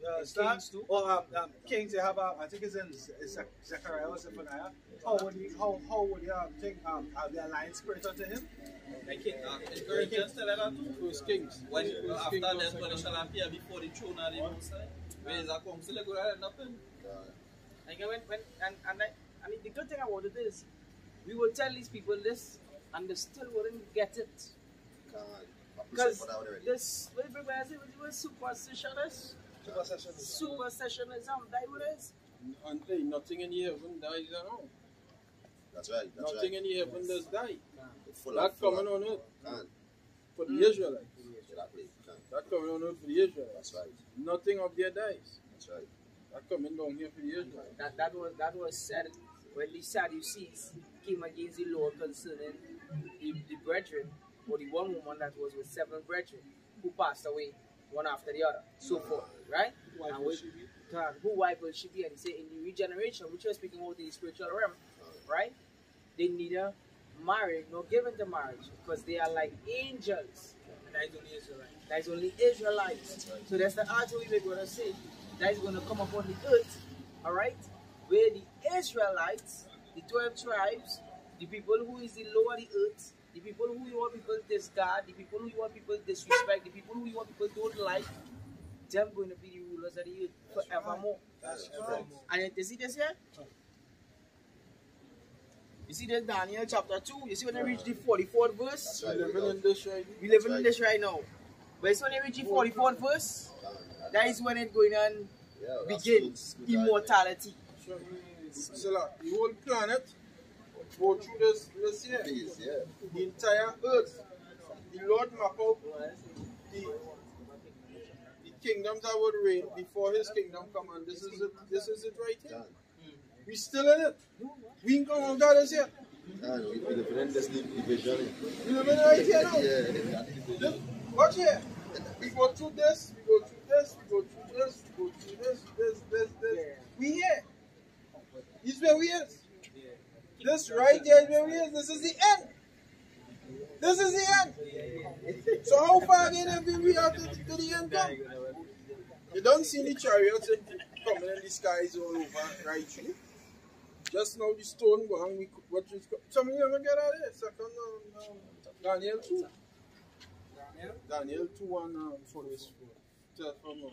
You understand? Kings too. Or kings, they have I think it's in Zechariah or Zephaniah. How would you think have the alliance spirit unto him? Like just tell that First Kings. when after death, when it shall appear before the throne of the Most High, where is that council going to end up in? Like and the good thing about it is, we will tell these people this, and they still wouldn't get it. Because this, what did I say? It was superstitionist. Supersessionism, that what it is. Until nothing in heaven dies at all. That's right. Nothing in heaven does die. Full That coming on earth for the Israelites. That coming on earth for the Israelites. That's right. Nothing up there dies. That's right. That coming down here for the Israelites. That was said when the Sadducees came against the Lord concerning the brethren, or the one woman that was with 7 brethren who passed away one after the other, so forth, right? And who wife will she be? And he said in the regeneration, which we're speaking about the spiritual realm, right? They neither marry nor give into marriage because they are like angels. And that is only Israelite. That is only Israelites. So that's the answer we're going to say. That is going to come upon the earth, all right? Where the Israelites, the 12 tribes, the people who is the lower the earth, the people who you want people discard, the people who you want people disrespect, the people who you want people don't like, them going to be the rulers of the earth forevermore. That's right. And you see this here? You see this Daniel chapter 2? You see when they reach the 44th verse? We living in this right We living in this right now. But it's when they reach the 44th verse, that is when it's going to begin immortality. So like, the whole planet go through this year. The entire earth. The Lord map out the kingdoms that would reign before his kingdom come, and this is it right here. We still in it. We ain't come out of this yet. We live in this division. We live in it right here now. Look, watch here. We go through this, we go through this, we go through this, we go through this. We here. This is where we is. This right here is where we is. This is the end. This is the end. So how far again have we have to the end come? You don't see the chariots coming in the skies all over right through. Just now the stone going, some of you ever get out of it. Second Daniel 2. Daniel 2 and 4. from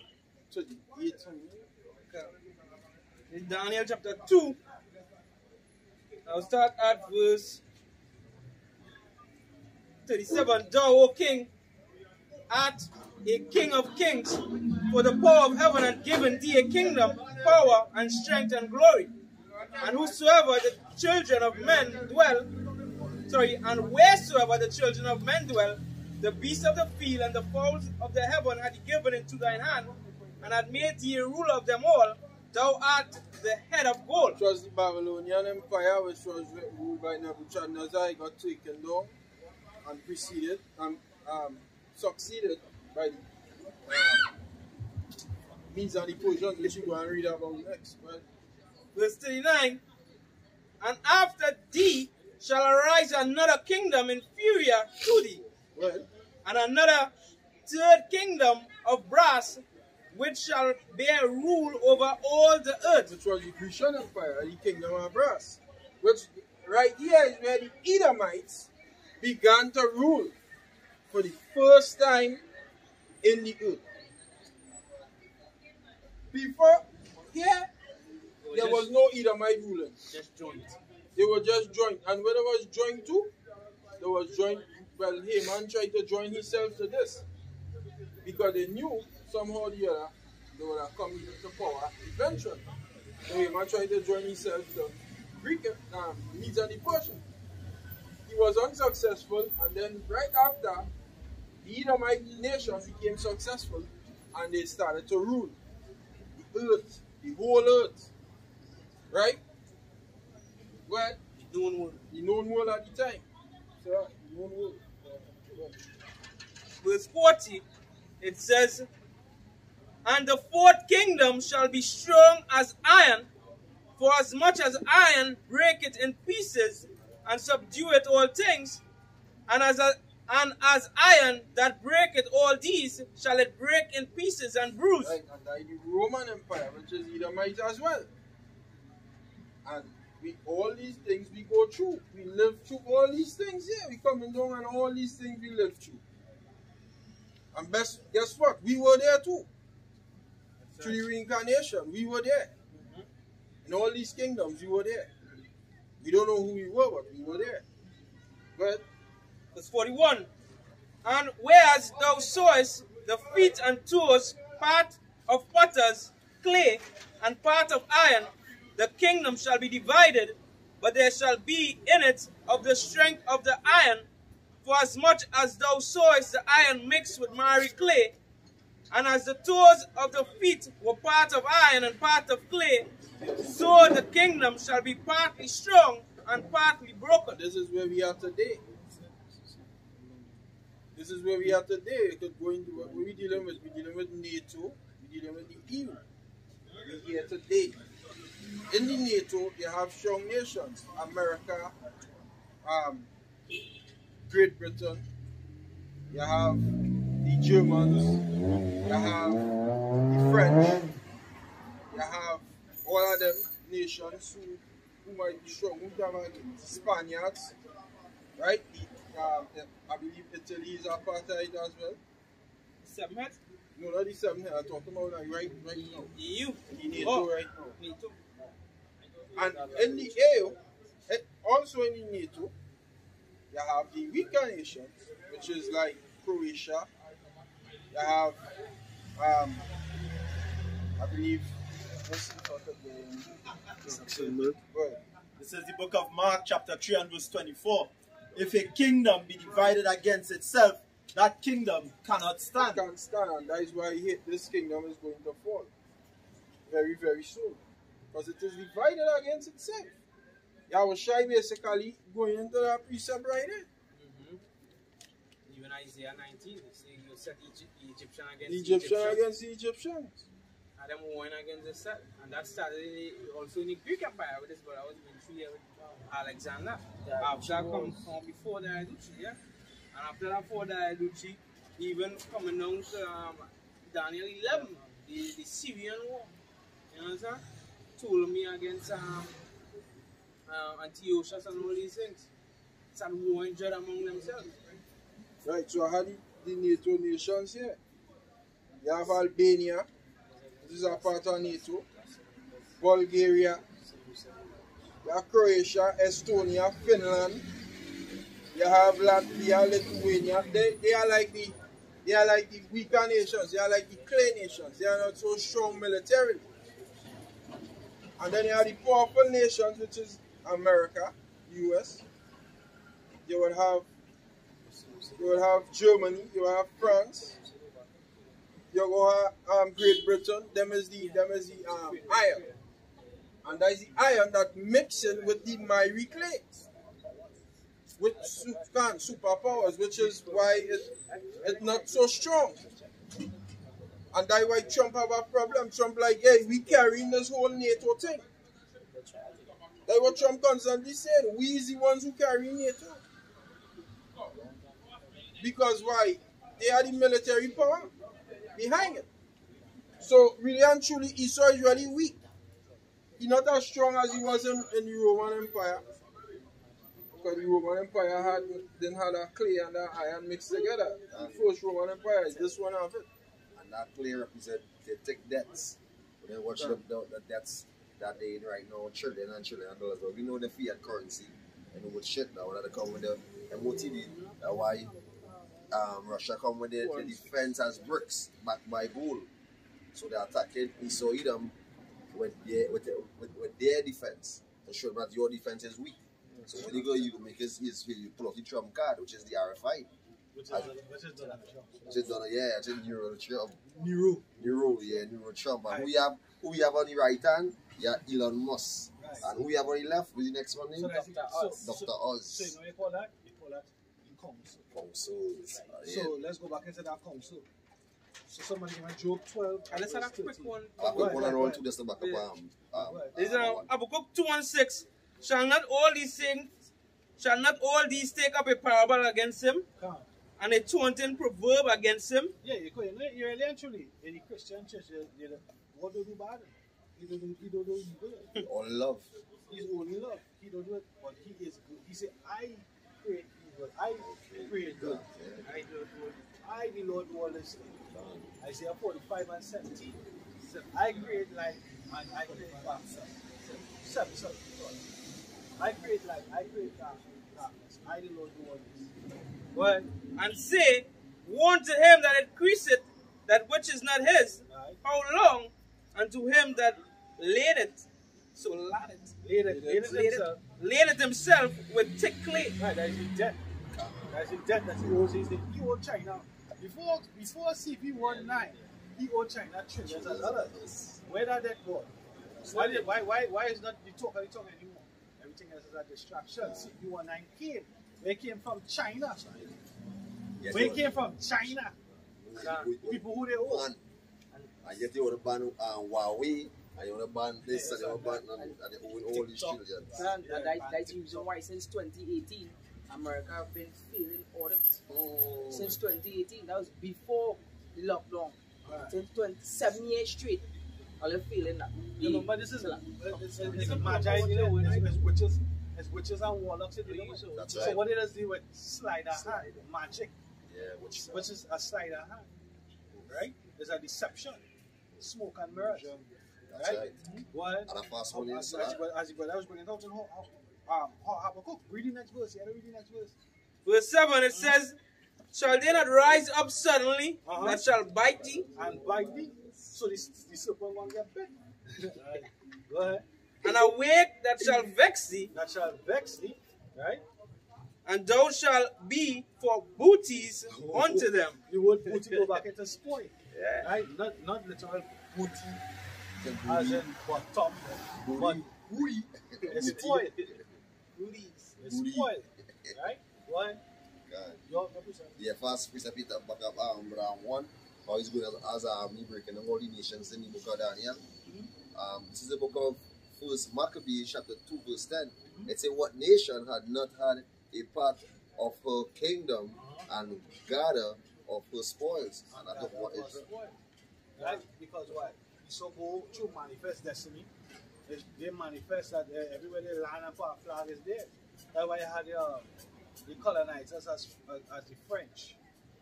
38. In Daniel chapter 2, I'll start at verse 37. Thou, O king, art a king of kings, for the power of heaven hath given thee a kingdom, power, and strength, and glory. And whosoever the children of men dwell, and wheresoever the children of men dwell, the beasts of the field and the fowls of the heaven hath he given into thine hand, and hath made thee a ruler of them all. Thou art the head of gold. It was the Babylonian Empire which was ruled by Nebuchadnezzar. It got taken down and preceded and succeeded by the Medes and the Persians, which you go and read about next. Right? Verse 39. And after thee shall arise another kingdom inferior to thee, Well, and another third kingdom of brass, which shall bear rule over all the earth. which was the Grecian Empire, the kingdom of brass. Which right here is where the Edomites began to rule for the first time in the earth. Before here, there was no Edomite ruling. Just joint. They were just joined. And when it was joined to, there was joined, well, Haman tried to join himself to this. Because they knew somehow or the other they would have come into power eventually. So Haman tried to join himself to Greek, Medes and the Persians. He was unsuccessful, and then right after, the Edomite nation became successful, and they started to rule the earth, the whole earth. Right? Well, the known world at the time. So, the known world. Verse 40, it says, And the fourth kingdom shall be strong as iron, for as much as iron breaketh in pieces, and subdueth all things, and as iron that breaketh all these, shall it break in pieces and bruise. Right, and the Roman Empire, which is Edomite as well. And all these things we go through. We live through all these things here. We coming down and all these things we live through. And guess what? We were there too. Through the reincarnation, we were there. In all these kingdoms, we were there. We don't know who we were, but we were there. But Verse 41. And whereas thou sawest the feet and toes, part of potter's clay and part of iron, the kingdom shall be divided, but there shall be in it of the strength of the iron, for as much as thou sawest the iron mixed with miry clay, and as the toes of the feet were part of iron and part of clay, so the kingdom shall be partly strong and partly broken. this is where we are today. This is where we are today. Because going to what we're dealing with, NATO, we're dealing with the EU. We're here today. In the NATO, you have strong nations. America, Great Britain, you have the Germans, you have the French, you have all of them nations who might be strong, who have Spaniards, right? I believe Italy is a part of it as well. Seven head? No, not the seven head. I'm talking about like right now. EU. The NATO right now. NATO. And in the EU, also in the NATO, you have the weaker nations, which is like Croatia. You have, I believe, what's the thought of the This is the book of Mark, chapter 3 and verse 24. If a kingdom be divided against itself, that kingdom cannot stand. Can't stand, and that is why this kingdom is going to fall very, very soon. Because it is divided against itself. Yahushua basically going into that precept right there. Even Isaiah 19, they say you set Egyptian against Egyptian against the Egyptians. And them warring against the set. And that started also in the Greek Empire with this, but I was been through here with Alexander. After that come before the Iduchi, yeah? And after that, for the Iduchi, even coming down to Daniel 11, the Syrian war. You understand? Told me against Antiochus and all these things. It's a war injured among themselves. Right, so I had the NATO nations here. You have Albania. This is a part of NATO. Bulgaria. You have Croatia, Estonia, Finland. You have Latvia, Lithuania. They are like the weaker nations. They are like the clay nations. They are not so strong militarily. And then you have the powerful nations, which is America, US. You would have Germany. You will have France. You go have Great Britain. Them is the iron, and that is the iron that mixing with the miry clay, with superpowers, which is why it's not so strong. And that's why Trump have a problem. Trump like, hey, we carrying this whole NATO thing. That's what Trump constantly saying. We is the ones who carry NATO. Because why? They are the military power behind it. So really and truly, Esau is really weak. He's not as strong as he was in the Roman Empire. Because the Roman Empire didn't have a clay and a iron mixed together. The first Roman Empire is this one of it. And that clay represents the thick debts. But then watch the debts that they in right now, trillion and dollars. But we know the fiat currency. And with shit now, that come with the MOTD. That's why Russia come with the defense as bricks backed by gold. So they're attacking Esau Edom with their defense to show that your defense is weak. So when you go, you make you pull off the Trump card, which is the RFI. Which is Donald, yeah, I think Neuro Trump. Neuro Trump. And who we have on the right hand? Yeah, Elon Musk. Right. And who we have on the left? Who's the next one? So Dr. Oz. Dr. Oz. So you know you call that? You call that council. Councils. Yeah. So let's go back into that council. So somebody give a Job 12. And let's have a quick one. A quick one and roll to just the back There's Habakkuk 2:6. Shall not all these take up a parable against him? Come. And a taunting proverb against him? Yeah, you really actually in the Christian church, what do you do bad? He don't do evil. All love. He's only love. He don't do it, but he is good. He said, I create evil. I create good. Yeah. I do good. I, the Lord, do all this thing. Isaiah 45 and 17. I create light and I create darkness. 7. I create light, I create darkness. I, the Lord, do all this. Well, and say, warn to him that increaseth that which is not his. Right. How long? And to him that laid it. So laid it. Laid it himself with thick clay. Right, that is his debt. That is his debt that he owes. He owed China. Before CP19, he owed China trillions of dollars. Where did that go? Why is not the talk anymore? Everything else is a distraction. CP19 came. They came from China. Yes, Where came from China. People who they owe. And yet they want to ban Huawei, and you want to ban this, and they want to ban and they own all these children. And that's the reason why since 2018, America have been failing audits. Since 2018, that was before the lockdown. Right. Since 27 years straight, all are failing that. But this is it's a magi, you know, it's witches and warlocks. That's so right. what it does do with sleight of hand, magic, Yeah, which is a sleight of hand, right? There's a deception, smoke and mirrors. That's right. What? And a fast one is As I was bringing out in Habakkuk, read the next verse. Read the next verse. Verse 7, it says, shall they not rise up suddenly that shall bite thee? And bite thee? So the serpent won't get bit. Right. Go ahead. And awake that shall vex thee? That shall vex thee, right? And thou shalt be for booties unto them. The word booty go back into spoil. Yeah. Right? Not literal booty as in top, but booty. It's spoil. It's spoil. Right? Why? Yeah, first Peter back up round 1. How he's going as me breaking the all the nations in the book of Daniel. This is the book of First Maccabees chapter 2 verse 10. It says, what nation had not had a part of her kingdom and gather of her spoils? And I don't know what is right? Because what? So go to manifest destiny. They manifest that everywhere they land and put a flag is there. That's why you had the colonizers as the French.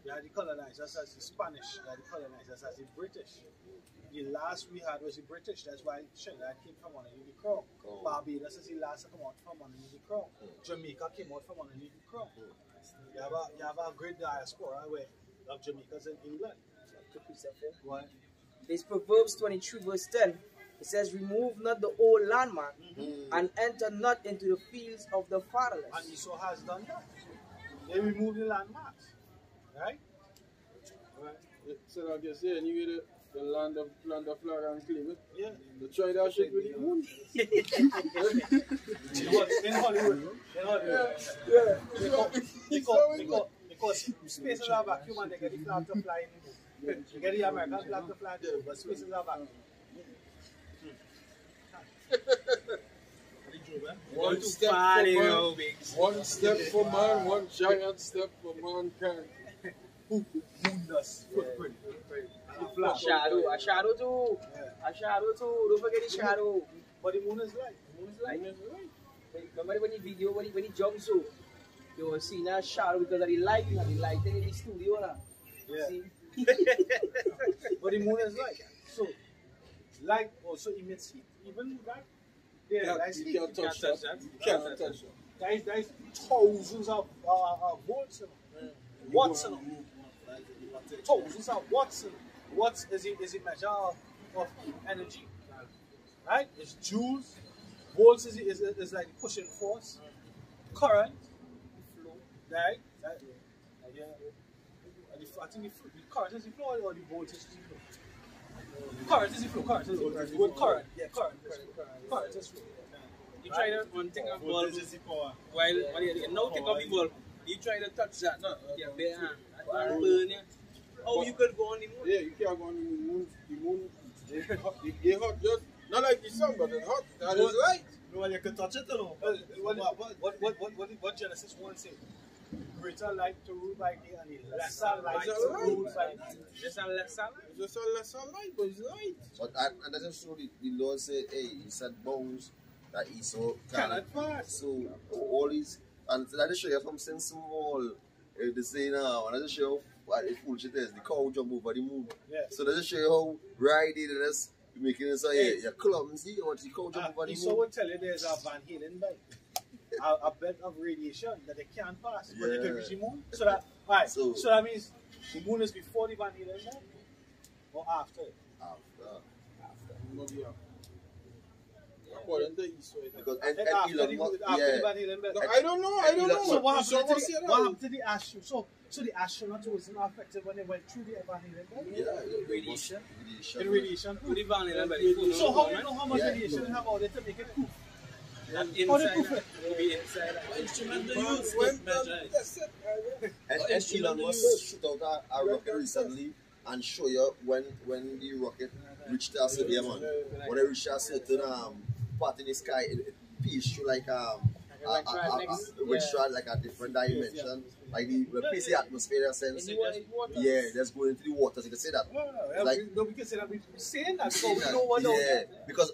You had the colonizers as the Spanish, you had the colonizers as the British. The last we had was the British, that's why Trinidad came from underneath the crown. Barbados is the last to come out from underneath the crown. Jamaica came out from underneath the crown. You have a great diaspora of Jamaicans in England. Why? This Proverbs 23 verse 10. It says, remove not the old landmark and enter not into the fields of the fatherless. And Esau has done that. They removed the landmarks. Right? So like you say, anyway, the land of plant the flag and claim it. Yeah. They try that shit with the moon. In Hollywood. Yeah. Because spaces are vacuum and they get the flag to fly in the moon. You get the American flag to fly there, but spaces are vacuum. One step for man, one giant step for mankind. Moon dust footprint. A shadow too. A shadow too. Don't forget the shadow. But the moon is light. Remember when the video, when he jumps so, you will see that shadow because of the lighting and the lighting in the studio. Yeah. See? But the moon is light. So, light also emits heat. Even that, that's heat. You can't touch that. You cannot touch that. There is thousands of volts in it. Watts in it. Thousands of watts in it. Watts is a measure of energy. Right? It's joules. Volts is like pushing force. Current. Flow. Right? I think the current is the flow or the voltage is the flow. Current is the flow. Current is the flow. Current. Yeah, current. Current is flow. You try to think of bulb while you now think of the bulb. You try to touch that. Yeah, bare hand. That burn you. How you could go on the moon? Yeah, you can't go on the moon. The moon, they hot just not like the sun, but it's hot. That is light. Well, you can touch it, you know. What Genesis 1 say? Greater light to rule by day and the lesser light to rule by night. Just a lesser light. It's just a lesser light, but it's light. But and that's just so the Lord said, hey, he said bones that Esau Cannot pass. So all these, and that just show you something small. They say now, and that just show you what foolish it is. The cow jump over the moon. Yeah. So that just show you how right it is. Making it so you're clumsy, or the cow jump over the Esau moon. will tell you there's a Van Halen belt. A belt of radiation that they can't pass, but they can reach the moon. So that means the moon is before the Van Halen belt or after it? After. According to Esau. Because After Elon the Musk, Van Halen belt. No, I don't know. So what Esau happened was here what happened to the astronaut? So the astronauts wasn't affected when they went through the Van Halen belt? yeah, Radiation. In radiation. Put the van in a So how do you know how much radiation they have out there to make it proof? That How do inside you prove it? will be inside. Instrument they use When to measure it. And Elon Musk shoot out a rocket recently and show you when the rocket reached a certain amount. When it reached a certain part in the sky, it pierced through like which shot like a different dimension, like the PC atmosphere in a sense. Yeah, that's going into the waters. You can say that. Like, we can say that we're saying that, so we know what because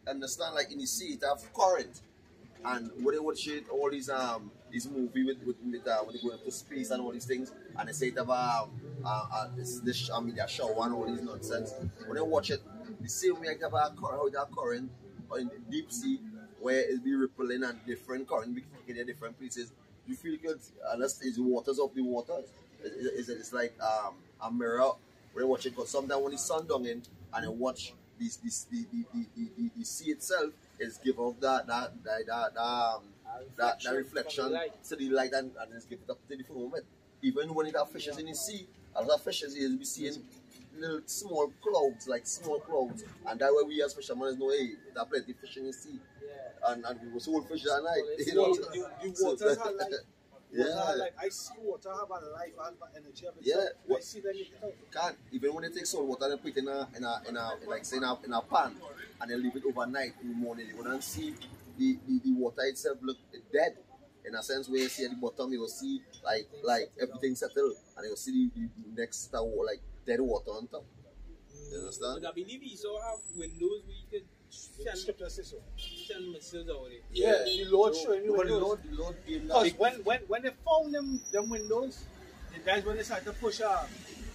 understand like in the sea it have current, and when they watch it, all these movie with when they go into space and all these things, and they say it have their shower and all these nonsense. When they watch it, the same way they have a current in the deep sea where it be rippling and different current be kicking in different places. You feel good, unless it's the waters of the waters. It's like a mirror when you watch it. Because sometimes when the sun down in and you watch the sea itself, is give off that reflection to the light and it's give it up to the firmament. Even when it have fishes in the sea, a lot of fishes you'll be seeing little small clouds, and that way we as fishermen know, hey, there are plenty of fish in the sea. And we was whole fish at night. The waters are like, yeah. I see water have a life, have an energy of Yeah. itself. I see that you Can't even when they take salt water and put it in a pan and they leave it overnight in the morning, you wouldn't see the water itself look dead. In a sense where you see at the bottom you will see like everything settled, and you'll see the next like dead water on top. You understand? But I believe he saw have windows where you could Scripture says so. send missiles out there. Yeah, the Lord showing you windows. The Lord gave Because that. when they found them windows, That's when they started to push a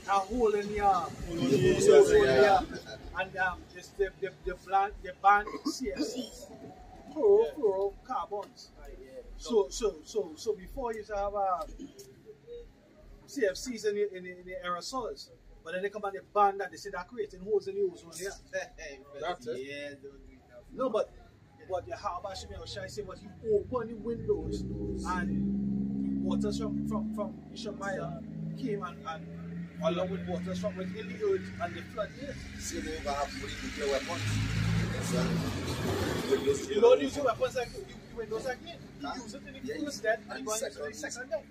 hole in your and they ban CFCs, chlorofluorocarbons. So before you used to have CFCs in the aerosols, but then they come and they ban that. They say that creating holes in the ozone layer. That's it. Yeah, don't do it now. No, but what you have about Shimmy, I say, but you open the windows and waters from Ishmael came and along with waters from within the earth and they flood the earth. Same way we have nuclear weapons. You don't use your weapons like you windows again. You use it in the first death and you go into the second death.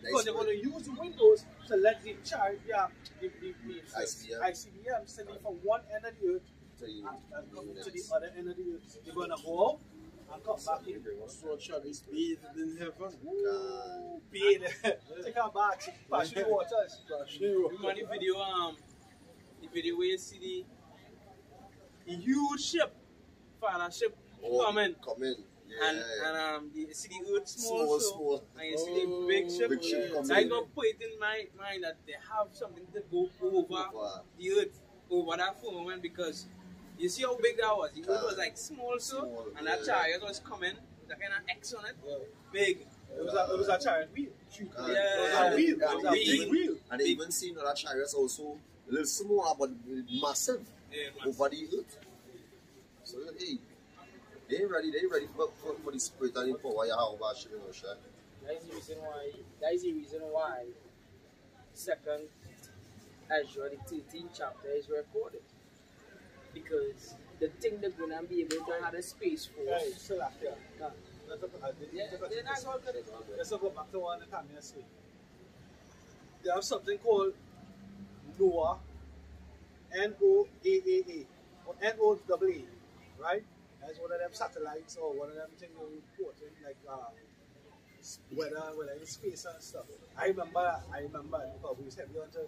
Because they're going to use the windows to let the charge, the ICBM send it from one end of the earth and come to the other end of the earth. They're going to go out and come back in. So shall we bathe in heaven? Bathe. Take a bath, splash the waters. Remember the video where you see the huge ship, final ship coming. Yeah. And you see the earth small. And you see the big ship. Coming. I got put it in my mind that they have something to go over the earth, over that firmament, because you see how big that was. The earth was like small, and that chariot was coming with a kind of X on it. Big. It was a chariot wheel. It was a big wheel. And they even seen that chariots also a little smaller but massive over the earth. So hey, they ready for the spirit and the power you have over Shimmy Ocean. That is the reason why second Ezra, the 13th chapter is recorded. Because the thing they're gonna be able to have a space for. Yeah, still after. They're not going to Let's go back to one time yesterday. They have something called NOAA, NOAA, or NOAA, right? That's one of them satellites or one of them things reporting like weather in space and stuff. I remember because we was heavy onto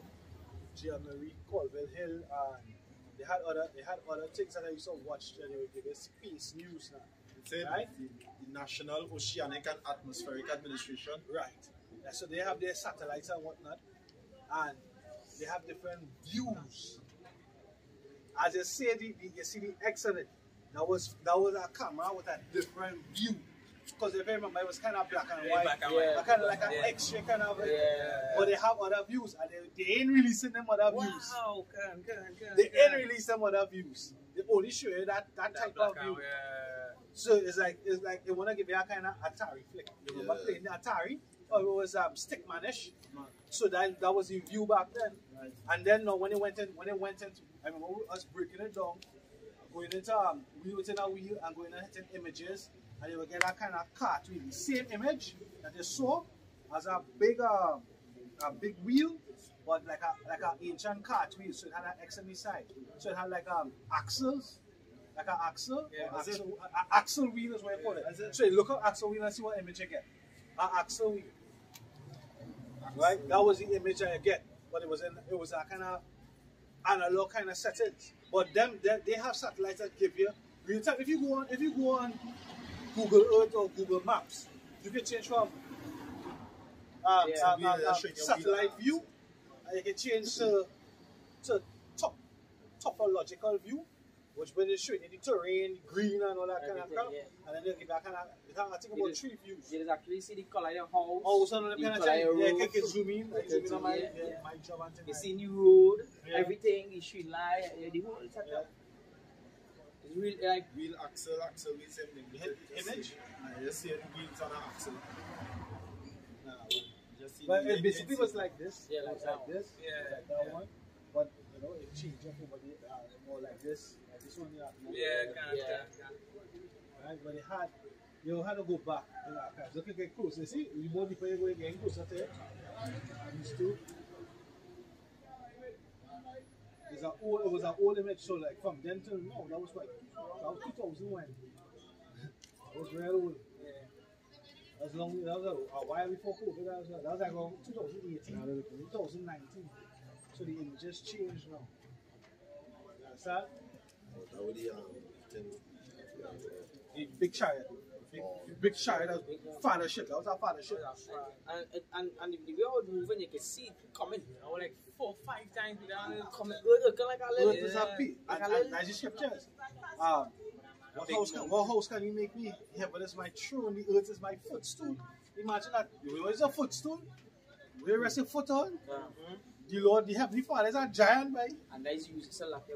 Marie Colville Hill and they had other things that I used to watch and they would give us space news now. Right? The National Oceanic and Atmospheric Administration. Right. Yeah, so they have their satellites and whatnot, and they have different views. As you say, you see the X on it. That was a camera with a different view. Because if you remember, it was kind of black and white, kind of like an X-ray kind of. But they have other views, and they ain't releasing them other views. Wow, They ain't releasing them other views. They only show you that type of view. So it's like they want to give you a kind of Atari flick. You remember playing the Atari? Or it was Stickmanish. So that was the view back then. Right. And then when it went into, I remember us breaking it down, going into we were in a wheel and going and hitting images, and they would get that kind of cartoon, the same image that they saw as a big wheel, but like an ancient cart wheel. So it had an X on the side. So it had like axles. Like an axle, axle wheel is what you call it. So you look at axle wheel and see what image you get. An axle wheel, right? That was the image I get, but it was a kind of analog kind of settings. But they have satellites that give you real time. If you go on Google Earth or Google Maps, you can change from satellite view, and you can change to topological view. Which when they show you the terrain, green and all that kind of stuff, and then they give that kind of, I think about 3 views. You can actually see the color of your house. Oh, so kind of thing. Yeah, you can zoom in on my job and things. You see new road, everything, the street light, the whole setup. It's really like wheel axle, wheel same thing. Image? You see the wheels on an axle. But it basically was like this. Yeah, like this. Yeah. Like that one. But you know, it changed up over more like this. This one, right, but you had to go back. Look at get closer. See, you more deeper you go, getting closer to it. These two. It was an old image, so like from then till now, that was 2001. That was very old. That was a while before COVID. That was like 2018, 2019. So the images changed now. You understand? That was the The big chariot. big child, father shit. That was our father shit. And the way I was moving, you could see it coming. I was like 4 or 5 times without it. Coming, looking like a little. Earth is happy. And that's the scriptures. What house can you make me? Heaven is my throne, the earth is my footstool. Imagine that. What is a footstool? Where you rest your foot on? The Lord, the Heavenly Father is a giant, man. And that is used to like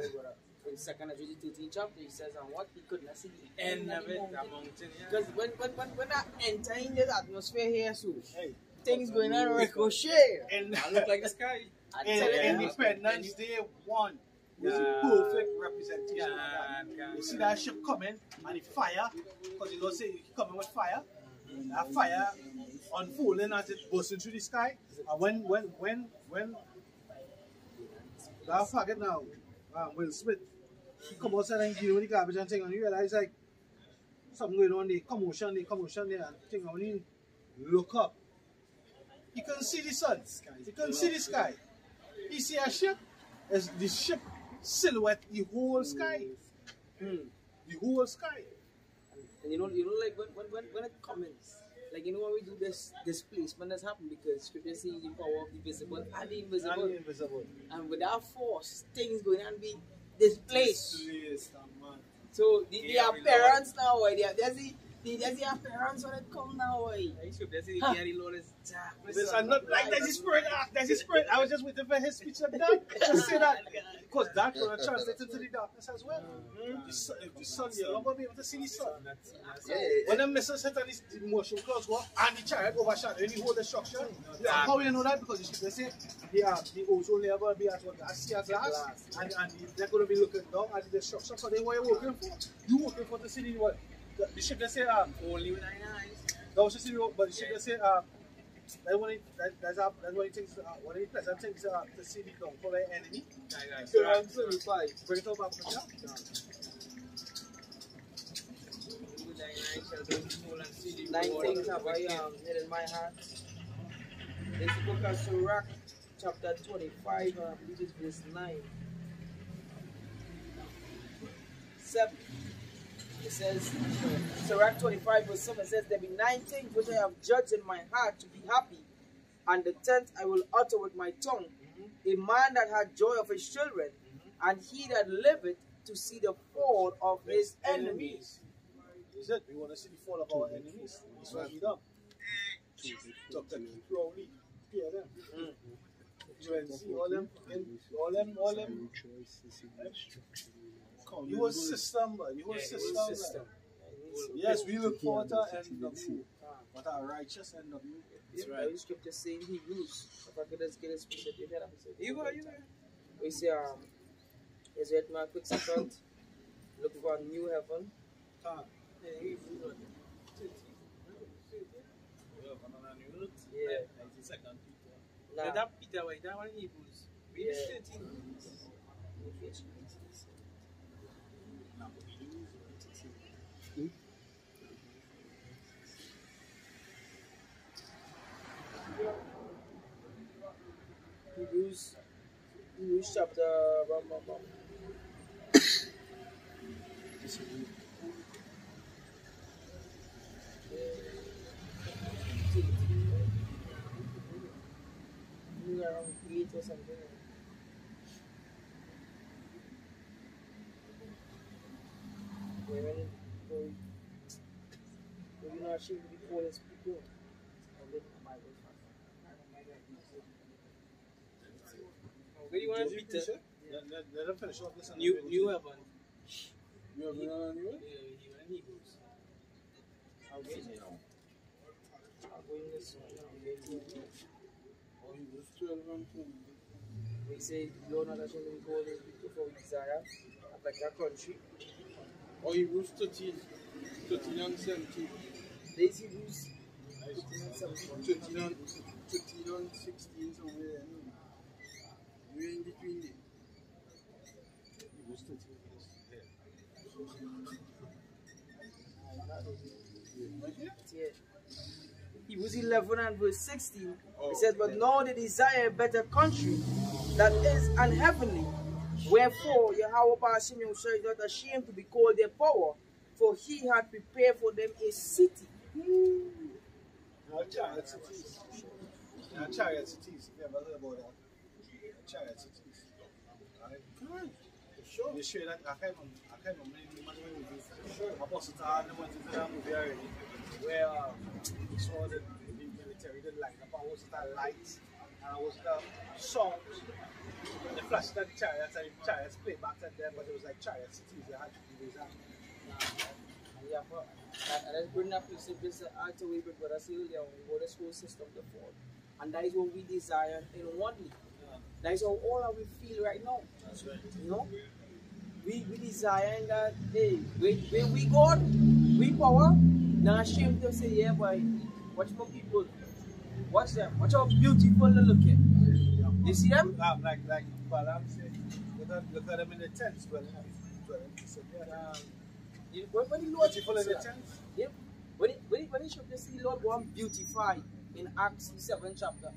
in 2 Esdras 13 chapter, he says, and what he could not see the End of it, the mountain. because when I enter in this atmosphere here, so Hey. things going on ricochet. And I look like the sky. Independence Day 1 was a perfect representation of that. You see that ship coming and the fire, because you don't say it's coming with fire. That fire unfolding as it bursts into the sky. And when that faggot now, Will Smith, he come outside and deal with the garbage and thing, and you realize like something going on there, commotion there, and thing. And when you look up, you can see the sun, you can see the sky. You see a ship, as the ship silhouette the whole sky. The whole sky. And you know, like when it comes, like you know when we do this displacement has happened because scripture says the power of the visible and the invisible. And without force, things going to be displaced. So the appearance now, there's the appearance when it comes now. I'm not like there's a spirit. I was just waiting for his speech like that to say that. Because that will translate into the darkness as well. The sun, you're not going to be able to see the sun. When the missiles hit and the motion clouds go up and the chariot overshadowing the whole destruction, how you know that? Because they say the ozone layer going to be at what glass, and they're going to be looking down at the destruction. So they what you're working for. You're working for to see the what? The ship they say only with 9 eyes. no, she see but the ship they say that's one of the things one of the pleasant things to see the downfall of the enemy. Bring it up back to that. 9 things have I hid in my heart. This book of Sirach, chapter 25, I believe it's verse 9. 7. It says, Sirach 25 verse 7 says, there be 9 things which I have judged in my heart to be happy, and the 10th I will utter with my tongue. A man that had joy of his children, and he that liveth to see the fall of his enemies. Is it? We want to see the fall of our enemies. That's what we done. Dr. Crowley, fear them. All them. You whole system, but you whole system. Yes, we look forward to end of you, but our righteous end of you. That's right. The scripture saying Hebrews. If I could just get a scripture, you go. We say, is it my quick second? Look for a new heaven. Yeah. Nah. That Peter, that one Hebrews. Read 13. Hebrews chapter around 8 or something. You know, she will be calling people. Where do you want to beat it? Let them finish off this. New heaven. You have another new one? Yeah, Hebrews. I'll go in this one. Oh, he was 12 and 20. We say, Lord, not actually call those people for desire, like a country. Oh, he was 13 and 17. These Hebrews, 13 and 16 somewhere there. You're in between there. He was 13. Yeah. Hebrews 11 and verse 16. It says, but now they desire a better country that is unheavenly. Wherefore, Yahweh Hashem is not ashamed to be called their power, for he had prepared for them a city. Now, chariot cities. Now, chariot cities. You ever heard about that? Chariot cities. Right? Sure. They show that I can't remember many movies. Sure. Apostle Tahar went into that movie already, where we saw the military, the light, the power was the lights, and it was the songs. The flash that the chariots and the chariots played back then, but it was like chariot cities. They had to do this. Yeah, but let's bring up this after we but I see earlier on the school system to fall. And that is what we desire inwardly. That is how all that we feel right now. That's right. You know? We desire that, hey, when we God, we power, not ashamed to say, yeah, boy, watch my people. Watch them. Watch how beautiful they look at. You see them? Like Balaam said, look at them in the tents, but when the Lord beautiful in the tents. Yeah. When he showed to see the Lord go and beautify in Acts the 7th chapter,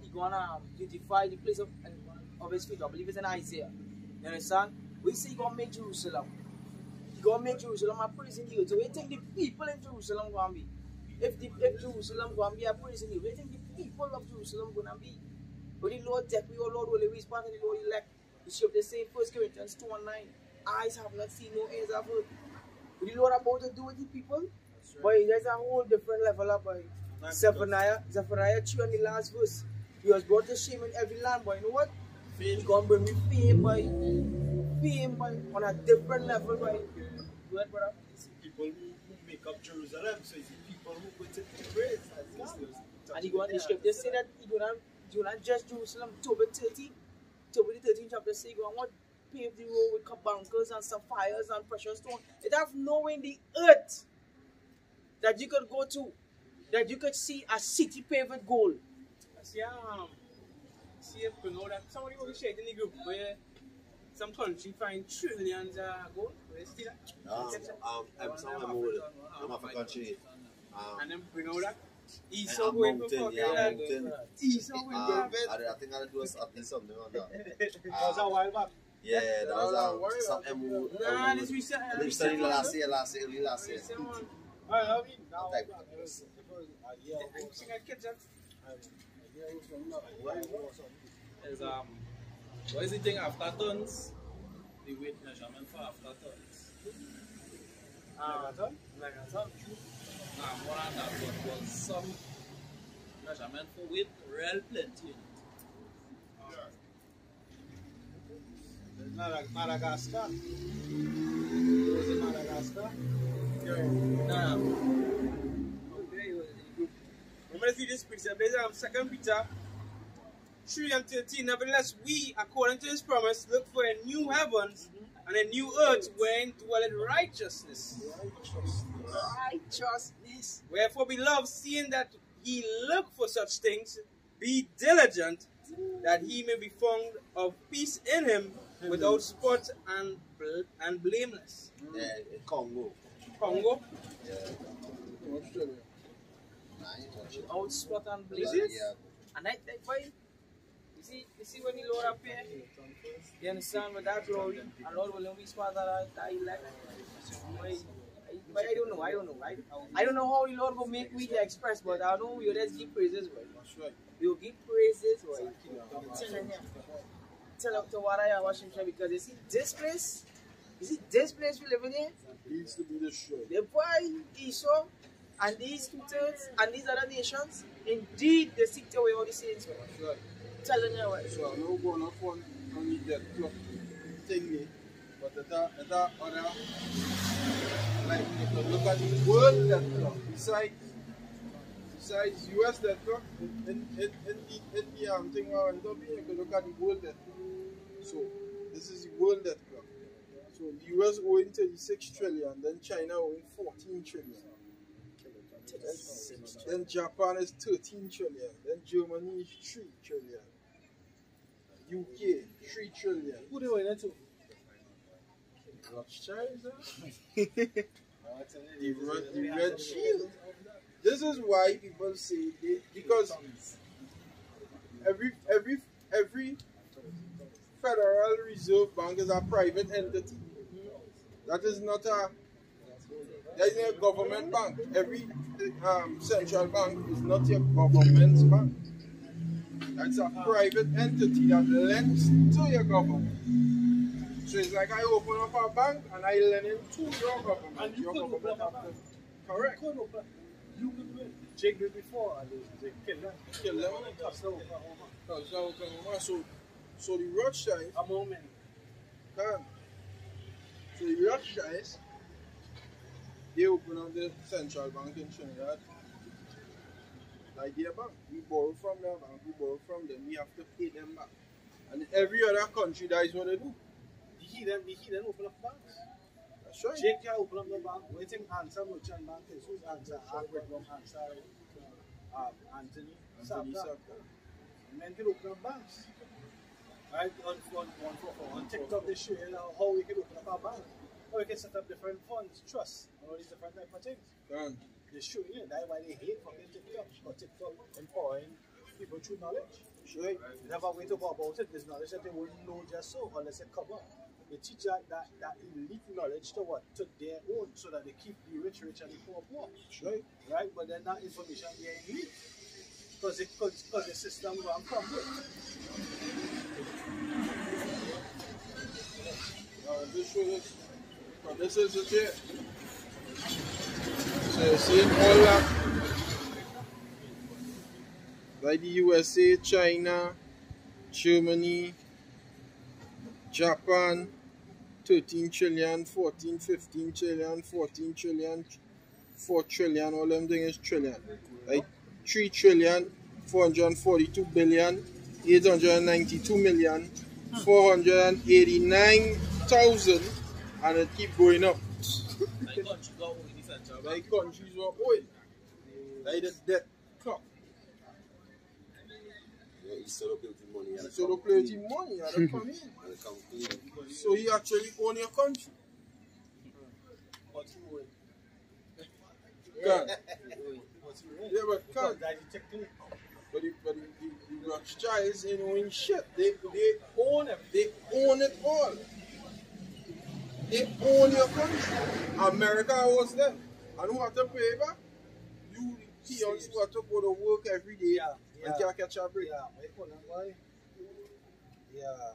he gonna beautify the place of his feet. I believe it's in Isaiah. You understand? We see he gonna make Jerusalem. He gonna make Jerusalem a prison hill. So we think the people in Jerusalem gonna be. If Jerusalem gonna be a prison hill, we think the people of Jerusalem gonna be. But the Lord take we, oh Lord, will we part of the Lord elect. The ship they say in 1 Corinthians 2:9. Eyes have not seen, no ears have heard. What the Lord about to do with the people? Right. But there's a whole different level of Zephaniah 3 on the last verse. He was brought to shame in every land, but you know what? He's gonna bring me fame on a different level, boy. Go ahead, brother. It's people who make up Jerusalem, so it's the people who put it in praise. And he go on the scripture say that he do not judge Jerusalem. October the 13th chapter say go on what pave the road with carbuncles and sapphires and precious stone. It have nowhere in the earth that you could go to, that you could see a city paved with gold. See you know that somebody will be sharing in the group where some country find trillions of gold. Where is that? I'm a country. And then bring out that. Esau going for fucking like Esau going for I think I'll do something on that. That was a while back. Yeah, that was something. Nah, this recent. Last year. I mean, now. What is the thing after tons? The weight measurement for after tons. Megaton? Nah, more than that, but was some measurement for weight real plenty in it. Madagascar. Was it Madagascar? Nah. Remember see this picture, there's 2 Peter 3:13. Nevertheless, we, according to his promise, look for a new heavens and a new earth wherein dwelleth righteousness. Righteousness. Wherefore, beloved, seeing that ye look for such things, be diligent that he may be found of peace in him, without spot and blameless. Yeah, Congo. Congo? Yeah. Australia. Without spot and blameless. Yeah. And that boy, you see when the Lord appear, you understand with that glory, and Lord will be smart that elect. But I don't know. I don't know how the Lord will make me to express, but I know you just give praises, boy. That's right. You give praises, boy. Tell up to what I am watching, because you see this place we live in here, Needs to be destroyed. the boy Esau and these two-thirds and these other nations, indeed they seek away all the saints, boy. That's right. Telling you what. So I'm not going up on the death clock thingy, but that other, like if you look at the world death clock, besides US death clock, in the thing where I went up here, you can look at the world death clock. So this is the world death clock. So the US owing 36 trillion, then China owing 14 trillion. Then Japan is 13 trillion, then Germany is 3 trillion. UK, 3 trillion. Who do you to? Rothschild, the red shield. This is why people say because every Federal Reserve Bank is a private entity. That is not There is a government bank. Every central bank is not your government's bank. That's a private entity that lends to your government. So it's like I open up a bank and I lend it to your government. And you your could open government up a have bank. to- Correct. You could open. You could do it. Jake did it before and they killed them. Kill them. That's the Oklahoma. That's how Oklahoma. So the Rothschilds A moment. can. So the Rothschilds, they open up the central bank in Trinidad. Like their bank. We borrow from their bank, we borrow from them, we have to pay them back. And every other country, that is what they do. He then open up banks. That's right. Jake can open up the bank. Waiting answer merchant bank is who's answer? Abraham answer. Anthony. Anthony Sabda. Sabda. Men can open up banks. Right? On TikTok they show you how we can open up our bank. How we can set up different funds, trusts, and all these different type of things. They show you that's why they hate fucking TikTok. Because TikTok empowering people through knowledge. Right. They have a way to go about it. There's knowledge that they wouldn't know just so unless they cover. They teach that elite knowledge to what? To their own, so that they keep the rich rich and the poor poor. Right. Right? But then that information they elite. Because the system will come with. Just show this. This is it here. So you see all that. Like the USA, China, Germany, Japan, 13 trillion, 14, 15 trillion, 14 trillion, 4 trillion, all them things is trillion. Like 3 trillion, 442 billion, 892 million, 489,000, and it keep going up. Like countries were oil. Like the debt clock. Yeah, he set up plenty money. He set up plenty money and they come in. And they come clean. So he actually own your country. What's the way? Can. What's the way? Yeah, but can. That's the technique. But the Rothschilds ain't owning shit. They own it. They own it all. They own your country. America owns them. And who have to pay back? You peons who have to go to work every day and can't catch a break. Yeah, wait for them, boy. Yeah.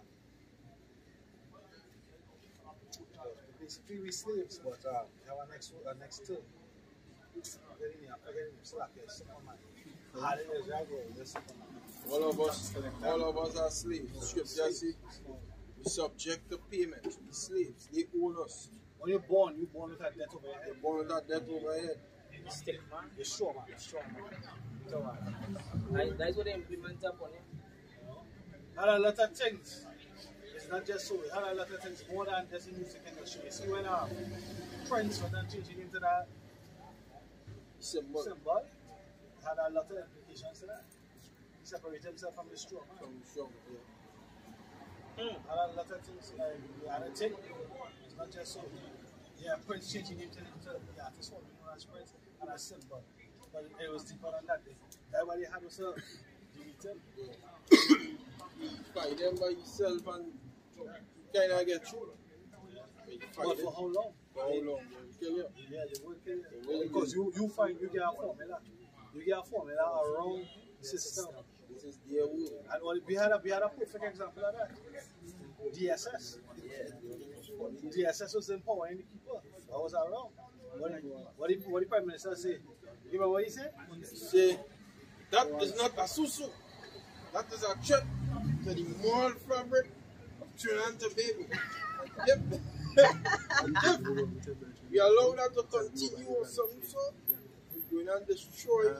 Basically, we slaves, but we have a next term. Getting slack, yes, All of us are slaves. Scripture says we subject to payment. We slaves. They own us. When you're born with that debt over your head. They're born with that debt over your head. Stick, man. You're strong, man. You're strong, man. So, That's what they implement upon it. had a lot of things. It's not just so. Had a lot of things more than just the music industry. You see when Prince was then changing into that symbol, had a lot of implications to that. He separated himself from the strong man. From the strong, Had a lot of things. Had a thing. It's not just so. Yeah, Prince changing into the artist form, you know, as Prince and as symbol. But it was deeper than that. That's why they had was deleted. Fight them by yourself and kind of get through. But for how long? For how long? They will kill you. Yeah, they will kill you. Because you find you get a formula. You get a formula around the system. This is their will. And we had a perfect example of that. DSS. DSS was empowering the people. I was around. What did the Prime Minister say? You remember what he said? He said, that is not a susu. That is a threat to the moral fabric of Trinidad and Tobago. If we allow that to continue or some sort, we're going to destroy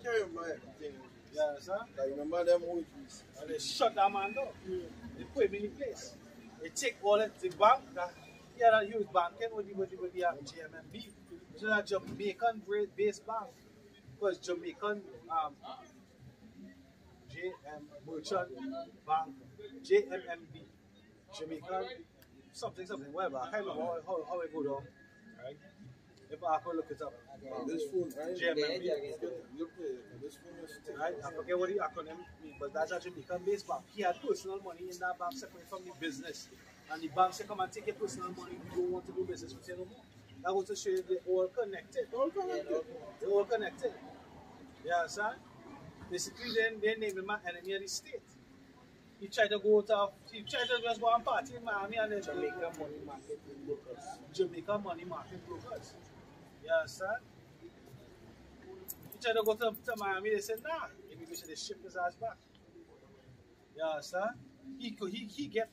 carry on by everything. Yeah, sir. I remember them movies. And they shut that man down. They put him in the place. They take all the bank that he had a huge banking with the GMMB. So that Jamaican based bank. Because Jamaican Merchant Bank, JMMB, Jamaican something, whatever. I can't remember how it go down. Right? If I could look it up. This phone, right? JMMB. Look at this phone is Right? I forget what the acronym means, but that's a Jamaican based bank. He had personal money in that bank separate from the business. And the bank said, come and take your personal money. We don't want to do business with you no more. That was to show you they're all connected. They're all connected. You understand? Basically, they name him an enemy of the state. He tried to just go and party in Miami and then Jamaica money market brokers. Jamaica money market brokers. You understand? He tried to go to Miami, they said, nah, immigration, they ship his ass back. You understand? He get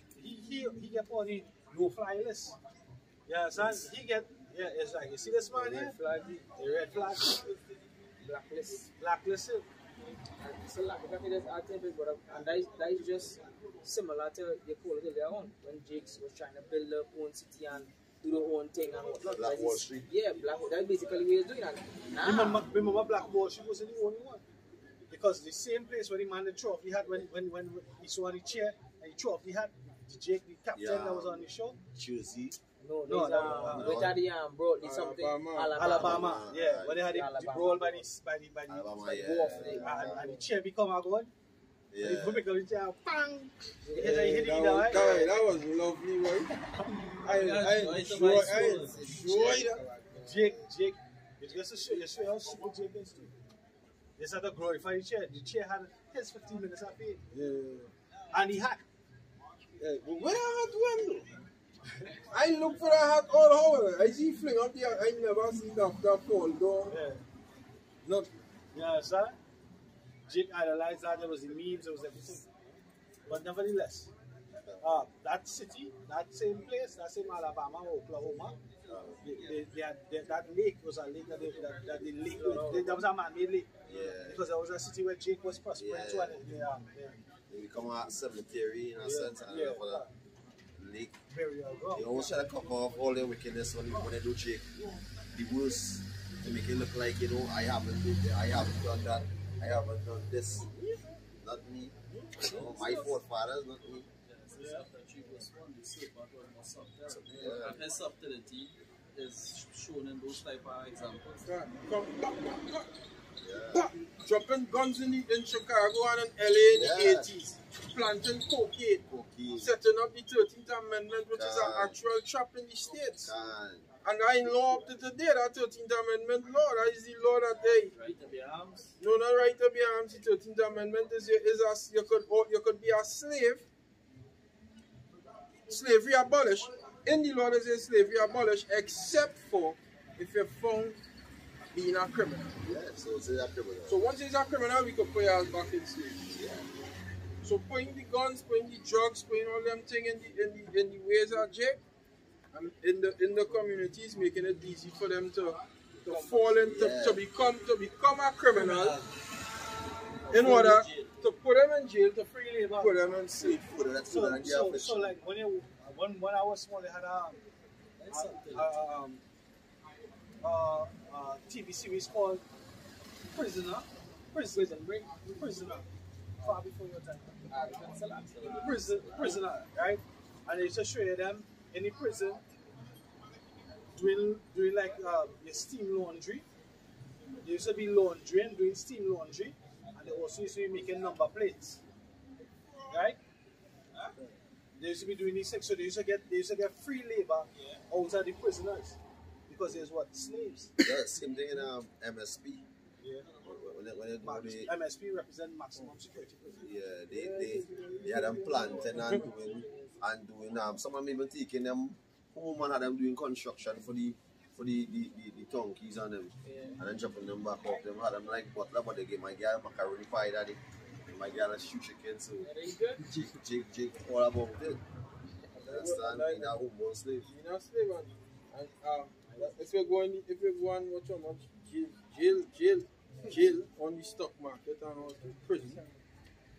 on the no-fly list. You understand? It's like, you see this man here? The red flag. Blacklisted. And so like I think and that is just similar to the call earlier on when Jakes was trying to build their own city and do their own thing and whatnot. Black Wall Street. Yeah, that's basically what he's doing. And Remember Black Wall Street wasn't the only one. Because the same place where the man the trophy had when he saw the chair and the trophy had the Jake, the captain that was on the show. Chelsea. no, bro, there's something Alabama. Yeah, when they had the brawl by the Alabama, wharf, and the chair become a gun. Yeah. The chair, bang! That was lovely, right? I enjoyed that. Jake, it's just to show you how super Jake is too. They had to glorify the chair. The chair had his 15 minutes of fame. Yeah. And he had. Yeah, but when I had one though, I look for that hat all over. I see fling up there. I never see that fall down. Yeah. Not. Yeah, sir. Jake idolized that. There was the memes, there was everything. But nevertheless, that city, that same place, that same Alabama or Oklahoma, that lake was a lake that was a man-made lake. Yeah. Because there was a city where Jake was prospering to. They become a cemetery in a sense, and for the lake. They always try to cover up all their wickedness when they do Jake. The worst, to make it look like, I haven't done that, I haven't done this. Not me. My forefathers, not me. And his subtlety is shown in those type of examples. Dropping guns in Chicago and in LA in the 80s. Planting cocaine. Setting up the 13th Amendment, which is an actual trap in the States. And I law up to today, that 13th Amendment law, that is the law that they... Right to bear arms? No, not right to bear arms. The 13th Amendment is you could be a slave. Slavery abolished. In the law, they say slavery abolished, except for if you're found being a criminal. Yeah, so it's a criminal. So once he's a criminal, we could put your ass back in slavery. Yeah. So putting the guns, putting the drugs, putting all them things in the ways of Jake, and in the communities, making it easy for them to fall into to become a criminal in order to put them in jail, to free labor, put them in slavery. So like when I was small, they had a TV series called Prisoner, far before your time. Prisoner, right? And they used to show you them in the prison doing like your steam laundry. They used to be laundering, doing steam laundry, and they also used to be making number plates, right? They used to be doing these things, so they used to get free labor out of the prisoners because there's what slaves. Yeah, same thing in MSP. Yeah. When they MSP represent maximum security. Yeah, they had them planting and doing some of them even taking them home and had them doing construction for the donkeys on them, and then dropping them back off them. Had them like butler, but they gave my girl macaroni pie daddy, and my girl a shoe chicken. So Jake all about it. Understand? Being a homeborn slave. Being a slave, and if you go and watch how much jail on the stock market and all the prison.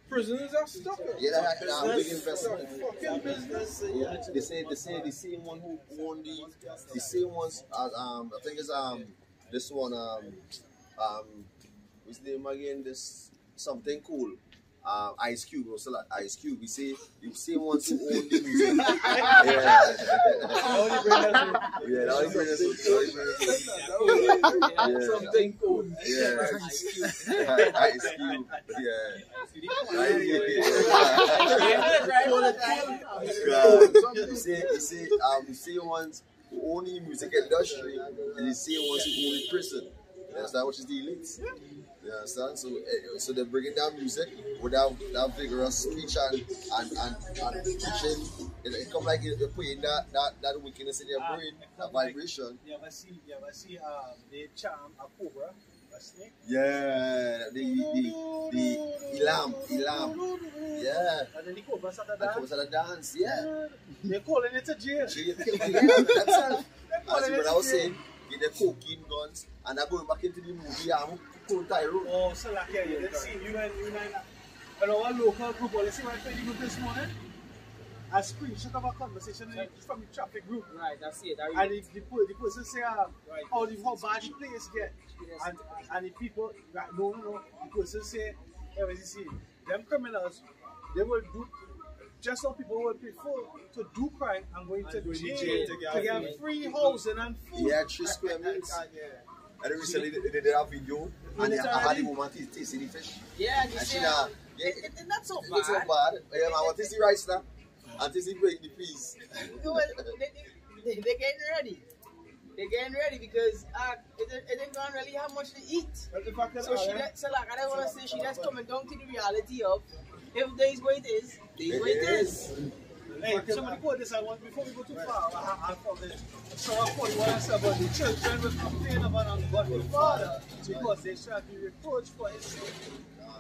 Prisoners are stuck. Yeah, that's a big investment. Fucking business. Yeah, they say the same one who own the same ones as I think it's this one what's the name again? This something cool. Ice Cube, also like Ice Cube. We say the same ones who own the music. Yeah, only bring us something cool. Yeah, Ice Cube. You see ones who own the music industry is the same ones who own the prison. You understand? Which is the elites. You understand? So they're bringing down music with that vigorous speech and teaching. It come like you're putting that wickedness in your brain, that vibration. You ever see they charm a cobra, a snake? Yeah, the Elam. Yeah. And then the cobra started And comes at a dance, yeah. They're calling it a jail. That's it. As what I was saying, get the cocaine guns and I'm going back into the movie Tyrone. Oh, so like yeah, let's see, you and our local group, let's see what I played the group this morning. A screenshot of a conversation from the traffic group. Right, that's it. And the person say, how bad the place get. And the people, right, no. The person say, hey, you see, them criminals, they will do, just some people will prefer to do crime and go into jail to get free housing and food. Yeah, 3 square meters. And recently they did a video and I had the woman tasting the fish. Yeah, and she it's not so bad. It's not bad. Yeah, man, what is the rice now? And this is breaking the peas. Well, they're getting ready. They're getting ready because it didn't gonna really have much to eat. So like I don't want to say she just coming down to the reality of if there's what it is, there's what it is. Hey, somebody put this, before we go too far, I found this. So I put what I said about the children was complaining about ungodly father because they shall be reproached for his sin.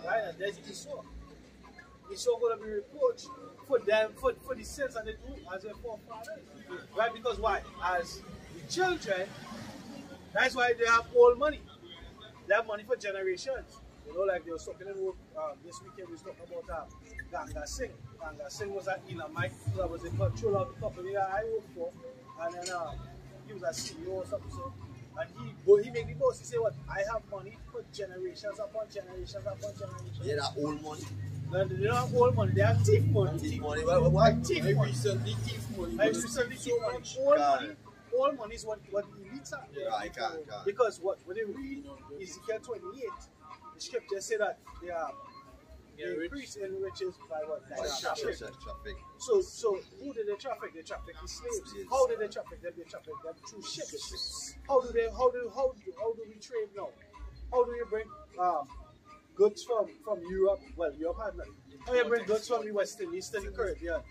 Right? And there's Esau. Esau going to be reproached for them, for the sins that they do as their forefathers. Right? Because why? As the children, that's why they have all money. They have money for generations. You know, like they were talking about this weekend, we was talking about Ganga Singh. Ganga Singh was at Elamite, that was in control of the company that I worked for. And then he was a CEO or something. So, and he made the boss, he said, what? I have money for generations upon generations upon generations. Yeah, that old money. No, they don't have old money, they have thief money. Thief money, what? Thief money. Recently thief money. I recently thief money. All money is what the elites are. Yeah, I can't. Because what they read, Ezekiel 28, the scripture say that they are increase in riches by what? Traffic. So who did they traffic? They traffic the slaves. Yes. How did they traffic them? They traffic them through ships. How do we trade now? How do you bring goods from Europe? Well, Europe had nothing. How do you bring goods from the Western, Eastern Caribbean?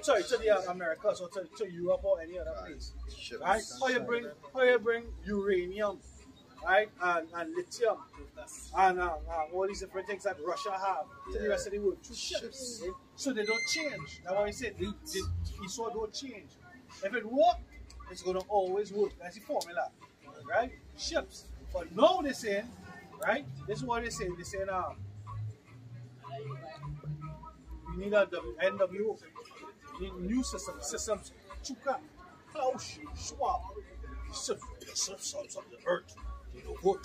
Sorry, to the Americas or to Europe or any other place. Right? How you bring uranium, right? And lithium and all these different things that Russia have to the rest of the world through ships. So they don't change. That's why I said Esau don't change. If it works, it's gonna always work. That's the formula. Right? Ships. But now they're saying, right? This is what they say. They're saying we need a NWO. We need new systems. Chuka, Klaus, Schwab, the sons of the earth. You know what?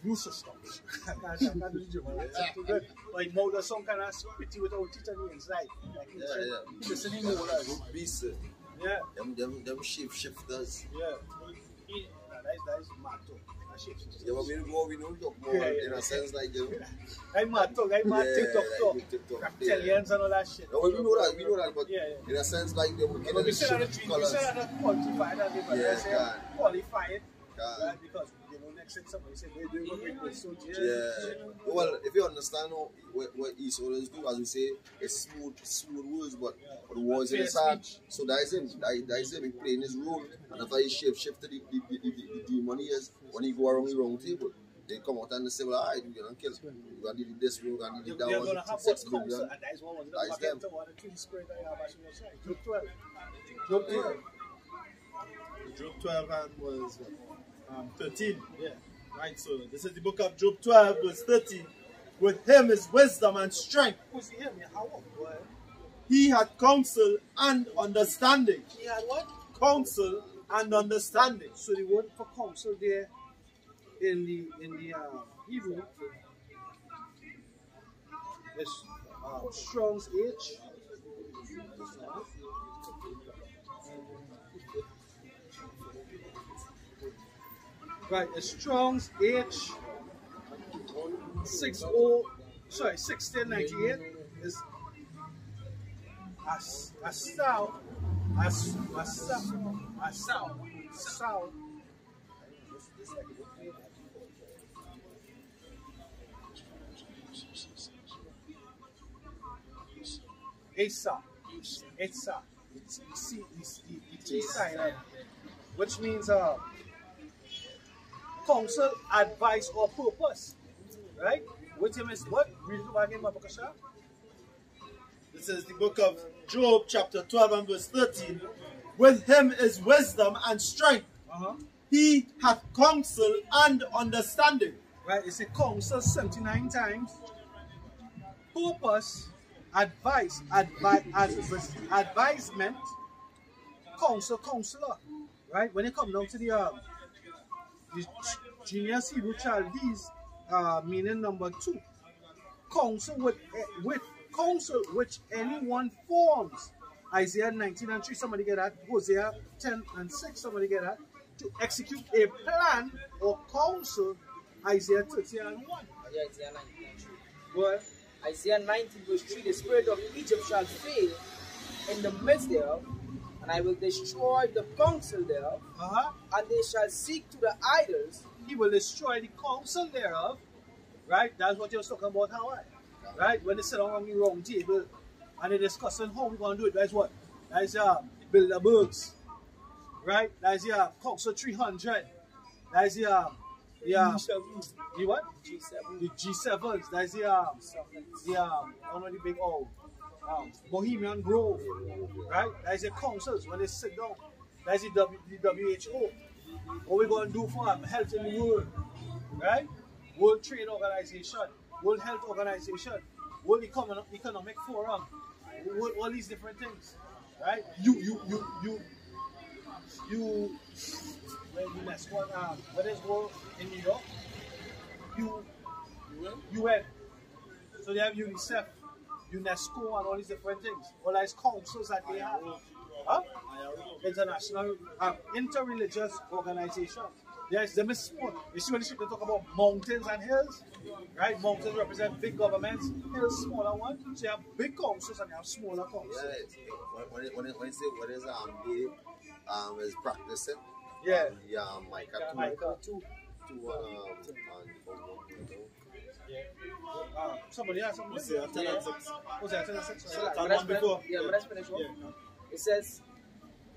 New systems. Like Mulder, some kind of spitty without titanium inside. Like listening to yeah. Them shifters. Yeah. That is mad too. Yeah, but we don't talk more in a sense like them. I'm mad talk, TikTok talk. Reptilians and all that shit. No, we know that, but in a sense like them, we can say that quantify that, but I say qualify it. Right? Because you know, next thing somebody said they're doing great so well, if you understand what Esauers do, as we say, it's smooth words, but the words in his heart. So that is him. That is him playing his role. And after he shifted the demon is when he go around the round table, they come out and they say, well, all right, we're going to kill him. We're going to do this, we're going to do that one. They're going to have what's counsel, and that is one of them. The spirit that you have as your side. Job 12. Job 12. Job 12 was 13. Yeah. Right, so this is the book of Job 12, verse 13. With him is wisdom and strength. Who's him? How? He had counsel and understanding. He had what? Counsel and understanding. So the word for counsel there in the Hebrew is Strong's H. Right, a Strong's H 1698 is a stout Asa. Which means counsel, advice, or purpose. Right? Which means what? Read it again, Mabakasha. This is the book of Job, chapter 12 and verse 13. With him is wisdom and strength. He hath counsel and understanding. Right? It's a counsel 79 times. Purpose, advice, advisement, counsel, counselor. Right? When it comes down to the Genius Hebrew Chaldees, meaning number 2. Counsel with counsel which anyone forms. Isaiah 19:3, somebody get that. Hosea 10:6, somebody get that. To execute a plan or counsel. Isaiah 30:1. Yeah, Isaiah 19:3. Go ahead. Isaiah 19:3, the spirit of Egypt shall fail in the midst thereof, and I will destroy the counsel thereof, and they shall seek to the idols. He will destroy the counsel thereof. Right? That's what you're talking about, Hawaii. Right? When they sit on the round table and they're discussing how we're going to do it, that's what? That's Bilderbergs. Right? That's Council 300. That's the what? G7. The G7s. That's one of the big old Bohemian Grove. Right? That's the councils when they sit down. That's the WHO. What we're going to do for health in the world. Right? World Trade Organization. World Health Organization, World Economic Forum, all these different things, right? You when UNESCO, what is go in New York? UN. So they have UNICEF, UNESCO, and all these different things. All these councils that they have. International, interreligious organizations. Yes, them is small. You see when they talk about mountains and hills, right? Mountains represent big governments, hills smaller ones. So you have big councils and you have smaller councils. Yeah, when you say what is is practicing. Yeah. Micah too. Somebody has something. Was that 10 and 6? Yeah, but let's finish off. It says,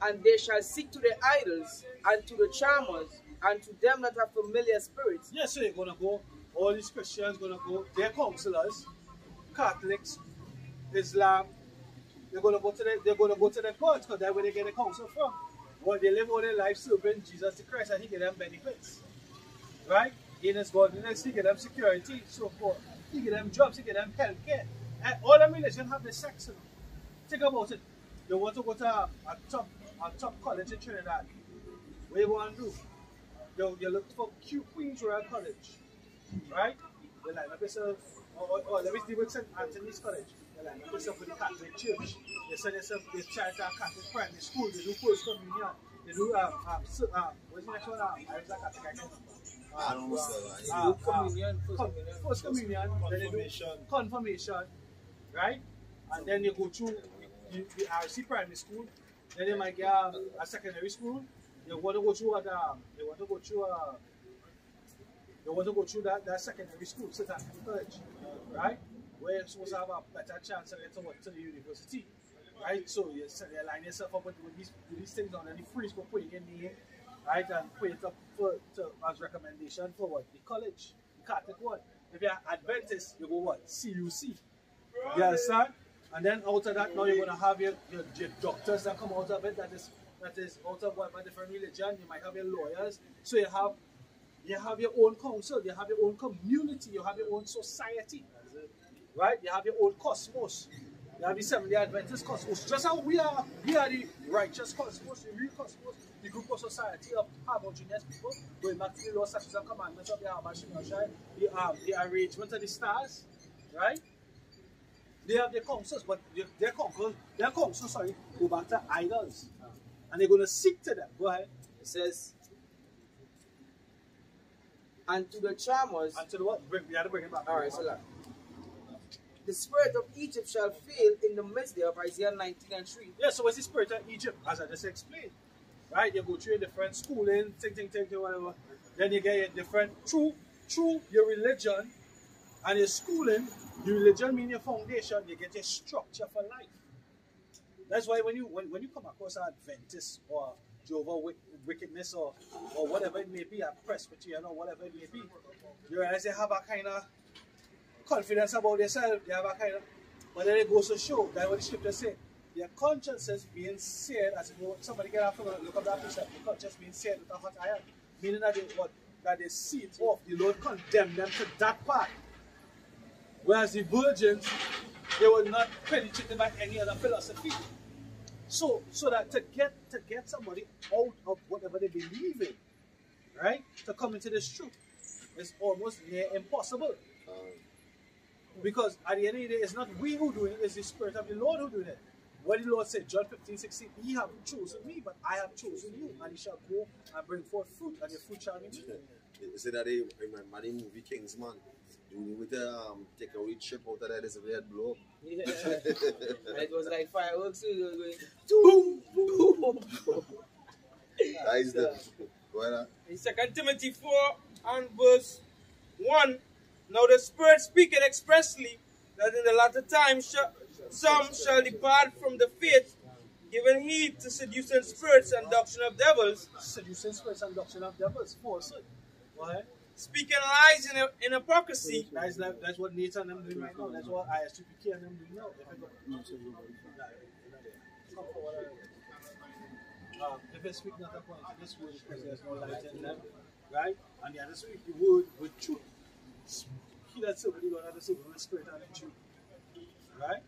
and they shall seek to the idols and to the charmers and to them that have familiar spirits. Yes, so you're gonna go. All these Christians gonna go. They're counselors, Catholics, Islam. They're gonna go to the gods because that's where they get the counsel from. Well, they live all their life serving Jesus the Christ and he get them benefits, right? In his godliness, he get them security, so forth. He get them jobs, he get them health care. And all the religions have the sex in them. Think about it. You want to go to a top college in Trinidad. What you want to do? You look for Queen's Royal College, right? You line up yourself, or let me deal with St. Anthony's College. You line up yourself with the Catholic Church. You send yourself to the Charity Catholic Primary School. They do First Communion. They do what's the next one? I don't know. First Communion. Then they do Confirmation, right? And then you go through the RC Primary School. Then you might get a secondary school. You want to go through that secondary school, St. Anthony College, right? Where you're supposed to have a better chance of getting to the university, right? So you line yourself up with these things on, and the freeze for putting your name, right, and put it up as recommendation for what? The college, the Catholic one. If you're Adventist, you go what? CUC. You understand? And then out of that, now you're going to have your doctors that come out of it. That is out of whatever different religion. You might have your lawyers. So you have your own council. You have your own community. You have your own society, right? You have your own cosmos. You have the Seventh-day Adventist cosmos. Just how we are the righteous cosmos, the real cosmos, the group of society of homogeneous people, going back to the law, statutes, and commandments of the Habashim, the arrangement of the stars, right? They have their councils, but their councils, go back to idols. And they're going to seek to them. Go ahead. It says, and to the charmers. And to the what? We have to bring it back. Alright, so that. the spirit of Egypt shall fail in the midst thereof. Isaiah 19:3. Yeah, so what's the spirit of Egypt? As I just explained. Right? You go through a different schooling, whatever. Then you get a different, through your religion and your schooling, your religion means your foundation, you get a structure for life. That's why when you come across an Adventist or Jehovah wickedness or whatever it may be, a Presbyterian or whatever it may be, you realize they have a kind of confidence about themselves, they have a kind of, but then it goes to show that what the scripture says, their consciences being seared, as if somebody get up from look up that precept, the conscience being seared with a hot iron, meaning that they see it off, the Lord condemned them to that part. Whereas the virgins, they were not penetrated by any other philosophy. So that to get somebody out of whatever they believe in, right, to come into this truth, is almost near impossible. Because at the end of the day, it's not we who do it, it's the Spirit of the Lord who doing it. What the Lord said, John 15:16, Ye have chosen me, but I have chosen you, and you shall go and bring forth fruit, and your fruit shall be meat. You see that they remember the movie Kingsman? With take a weed chip out of that, it's a weird blow up. Yeah. And it was like fireworks, so it was Boom! Boom! That is the. In 2 Timothy 4 and verse 1, now the Spirit speaketh expressly that in the latter time some shall depart from the faith, giving heed to seducing spirits and doctrine of devils. Seducing spirits and doctrine of devils, falsehood. Why? Speaking lies in hypocrisy. That's what Nathan and them doing right now. That's what ISTPK and them doing now. If they speak not according to this word, because there's no light in them, right? And the other speak the word with truth. He that somebody got to say with spirit and in truth. Right?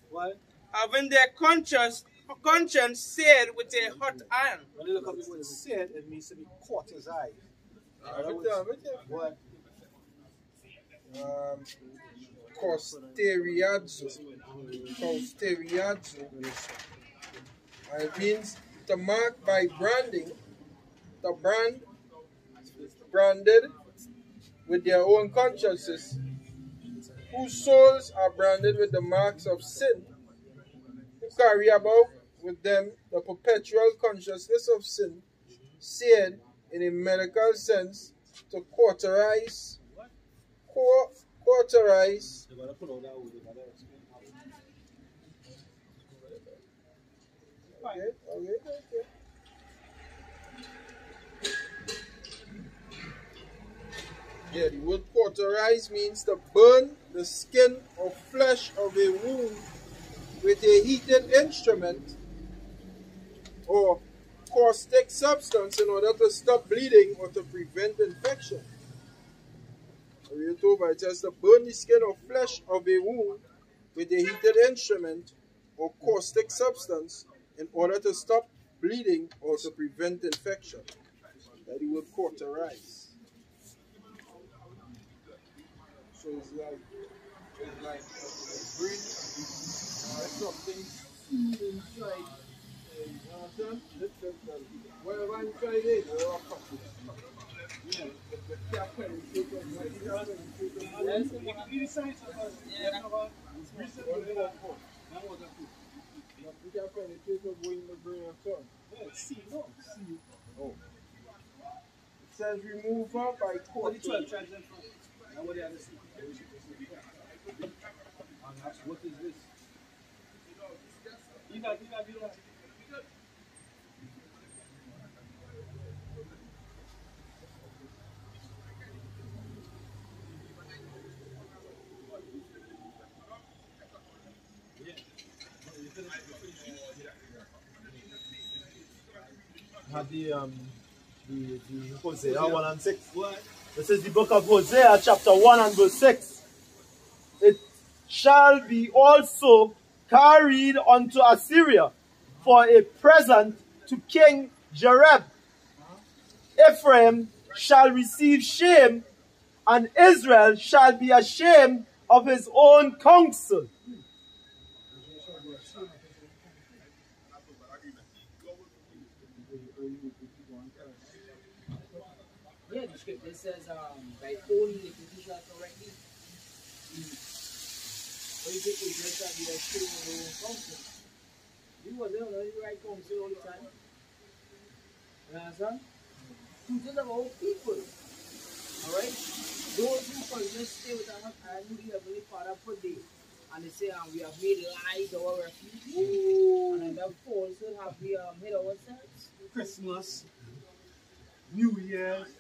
What? Having their conscience seared with a hot iron. When you look up the word seared, it means to be caught as eye. What? Costeriazo. And it means to mark by branding, the branded with their own consciences, whose souls are branded with the marks of sin, who carry about with them the perpetual consciousness of sin, seared in a medical sense to cauterize. Okay. Yeah, the word cauterize means to burn the skin or flesh of a wound with a heated instrument or caustic substance in order to stop bleeding or to prevent infection. We are told by just to burn the skin or flesh of a wound with a heated instrument or caustic substance in order to stop bleeding or to prevent infection. That he would cauterize. So it's like a bridge or something inside. Whatever inside it, or a couple. Yeah, the cap penetrates going in the brain and tongue. Yeah, see, no. See. Oh. It says remover by court. What is this? Have the Hosea 1 and 6. This is the book of Hosea, chapter 1 and verse 6. It shall be also carried unto Assyria for a present to King Jareb. Ephraim shall receive shame, and Israel shall be ashamed of his own counsel. yeah, the scripture says, by all iniquity shall correct thee. When you take agents that they are staying on their own council. You wasn't on the right council all the time. You understand? Truth is about people. Alright? Those who can just stay with us and who the Heavenly Father per day. And they say, we have made lies our refuge. And in that falsehood have we made ourselves. Christmas, New Year's,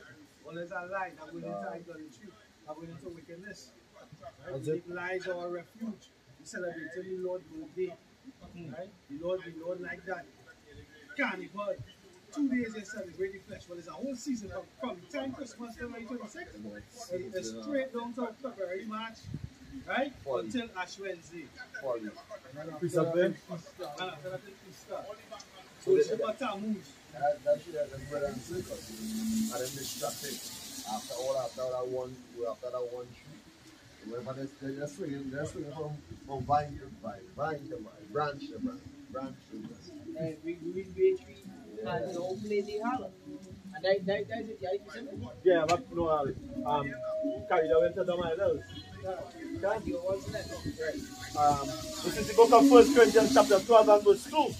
well, there's a lie that going into idolatry, that going into wickedness. Right? We make lies our refuge. We celebrate the Lord birthday. Right? The Lord like that. Carnival. 2 days they celebrate the flesh. Well, it's a whole season from the time Christmas to May 26th. It's straight down to February, March. Right? Until Ash Wednesday. Piece of bread. So it's about Tammuz. That should have been bread and circus. And then distracted. After that one shoot. Whenever they're swinging from vine to vine to branch to branch to branch. And we tree and no play the holler. And that's it, yeah. Yeah, but no, carried away to the idols. This is the book of 1 Corinthians chapter 12 and verse 2.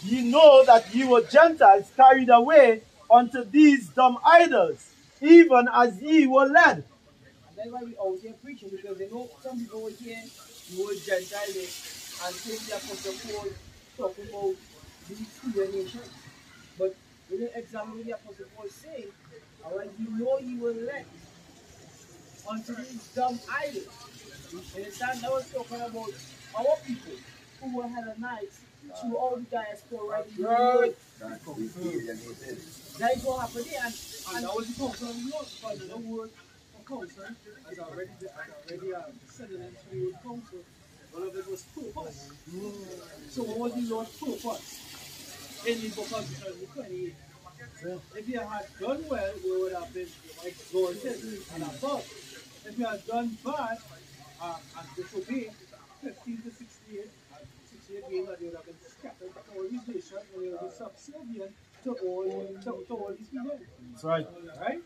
Ye know that ye were Gentiles carried away unto these dumb idols, even as ye were led. And that's why we out here preaching, because they know some people out here, you were Gentiles, and think the Apostle Paul talking about these two nations. But when you examine what the Apostle Paul is saying, alright, you know you were led unto these dumb idols. You understand? That was talking about our people who were Hellenites throughout the diaspora right in the world. That is what happened there. And that was the council of the Lord, because the word for council has already descended into the word council. One of it was purpose. So what was the Lord's purpose in the book of Deuteronomy 28? If you had done well, we would have been exalted and above. If you had done bad and disobeyed, 15 to 68, and 68 being that they would have been scattered to all these nations and they would be subservient to all these people. That's right. Right?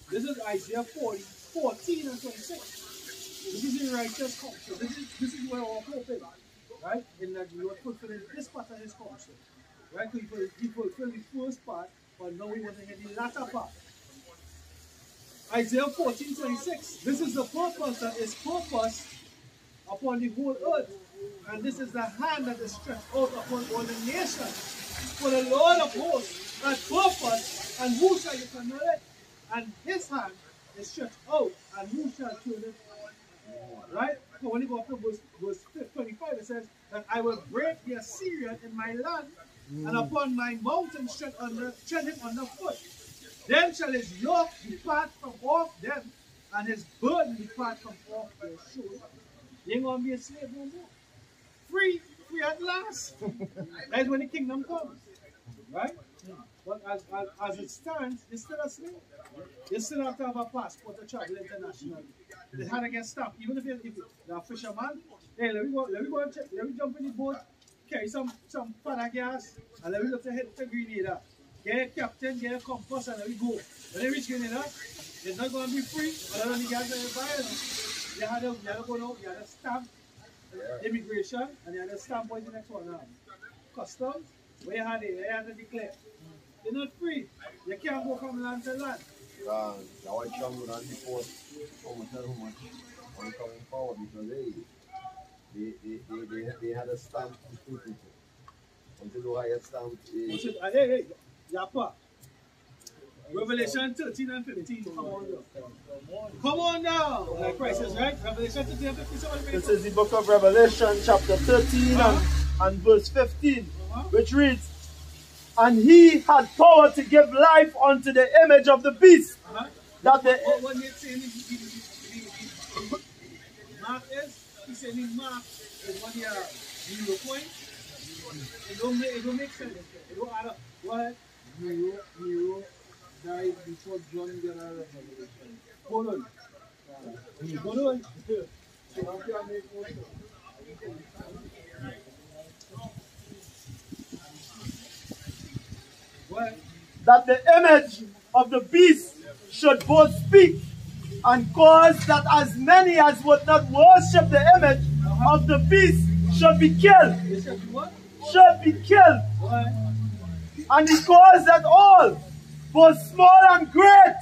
This is Isaiah 14 and 26. This is the righteous counsel. This is where our hope is. Right? In that the Lord fulfilling this part of his counsel. Right? He fulfilled the first part, but now we want to hear the latter part. Isaiah 14:26. This is the purpose that is purpose upon the whole earth. And this is the hand that is stretched out upon all the nations. For the Lord of hosts hath purpose, and who shall discern it? And his hand is stretched out, and who shall turn it? Right? So when you go up to verse 25, it says that I will break the Assyrian in my land, and upon my mountain tread him underfoot. Then shall his yoke depart from off them, and his burden depart from off their shoulders. They ain't going to be a slave no more. Free at last. That's when the kingdom comes. Right? But as it stands, it's still a slave. You still have to have a passport to travel internationally. They had to get stopped. Even if you're a fisherman, hey, let me jump in the boat, carry some fat gas, and let me look to head to Grenada. Get a captain, get a compass, and let me go. When they reach Grenada, it's not going to be free, but I don't need gas to buy it. You had to go out, you had to stamp immigration, and you had to stamp what the next one now. Customs, where you had it, you had to declare. You're not free. You can't go from land to land. That white chum would not be forced how much on coming forward because they had a stamp to two people. Until the higher stamp is. Hey, Yapa. Revelation 13 and 15. Come on now. Like Christ says, right? Revelation 13 and 15. This is the book of Revelation, chapter 13 and verse 15, which reads, and he had power to give life unto the image of the beast. That the what he's saying is mark is, he's saying his mark is what your euro point. It don't make sense. It don't add up. What? Nero died before John got a revelation. Hold on. So how can I make more sense? that the image of the beast should both speak and caused that as many as would not worship the image of the beast should be killed. Should be killed. And he caused that all, both small and great,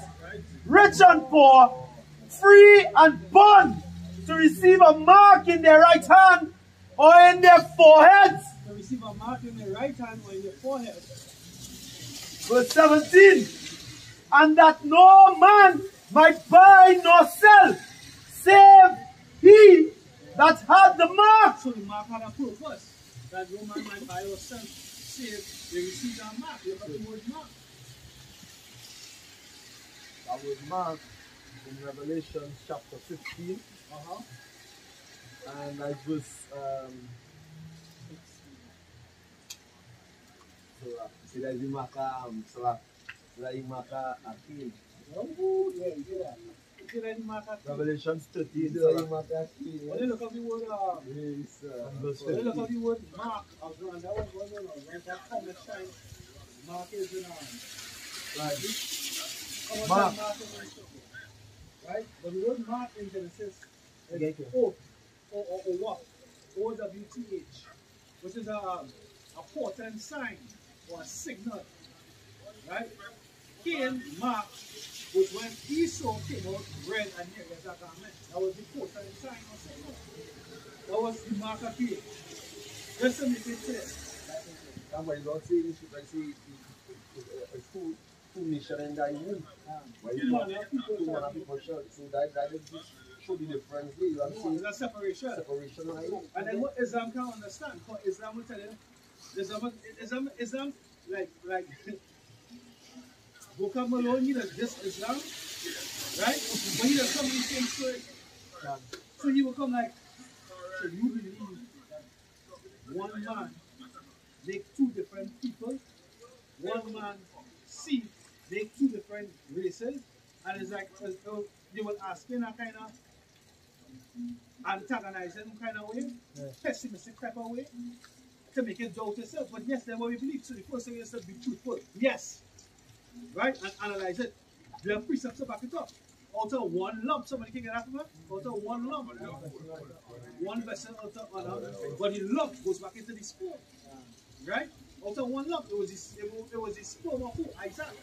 rich and poor, free and bond, to receive a mark in their right hand or in their foreheads. To receive a mark in their right hand or in their forehead. Verse 17. And that no man might buy nor sell, save he that had the mark. So the mark had a purpose. That no man might buy or sell, save they receive that mark. Look at the word mark. That was marked in Revelation chapter 15. And I was sila yung maka akin. Oh, yeah, you hear that? You hear that mark? Revelations 13. When you look at the word, when you look at the word mark, and that was one of them, that comment sign, mark is in Mark. Right? But the word mark in Genesis is O, or what? O-W-T-H, which is a portent sign or a signal. Right? Cain mark was when Esau came out red and here as a garment. That was the portent sign or signal. That was the mark of Cain. Just to make it clear. Somebody don't say this, you can say it's two nations in that room. Two people shot. So that is show the difference there. You have to see There's a separation. separation right? And then what Islam can understand, because Islam will tell you, Islam like Boko Malone, he does this Islam, right? But he does some of the same story. So he will come like, so you believe that one man make two different people, one man seed make two different races, and it's like, they will ask in a kind of antagonizing kind of way, pessimistic type of way, to make it doubt yourself. But yes, then what we believe. So the first thing is to be truthful. Yes. Right? And analyze it. There are precepts to back it up. Out of one lump, somebody can get after me? Out of one lump. One vessel out of another. But the lump goes back into the sperm. Right? Out of one lump, it was the sperm of who? Isaac.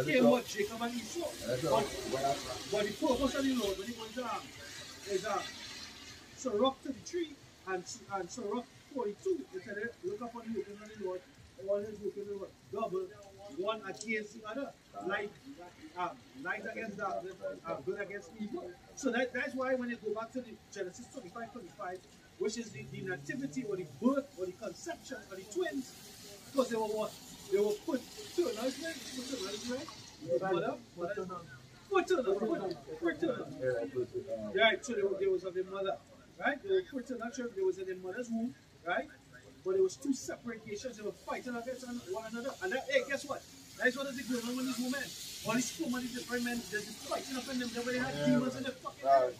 Came what Jacob and Esau. But the purpose of the Lord, when he went down, is Sirach to the tree and Sirach 42. It said, look upon the working of the Lord, all his working of the Lord, double, one against the other. Light against good against evil. So that's why when you go back to the Genesis 25, which is the nativity or the birth or the conception or the twins, because they were what? They were paternal, right? So they was of their mother, right? They were paternal, they was in their mother's womb, right? But there was two separate nations. They were fighting against one another. And that, hey, guess what? That's what is going on with these women. All these women, these different men, they're fighting up in them. They had demons in their fucking head.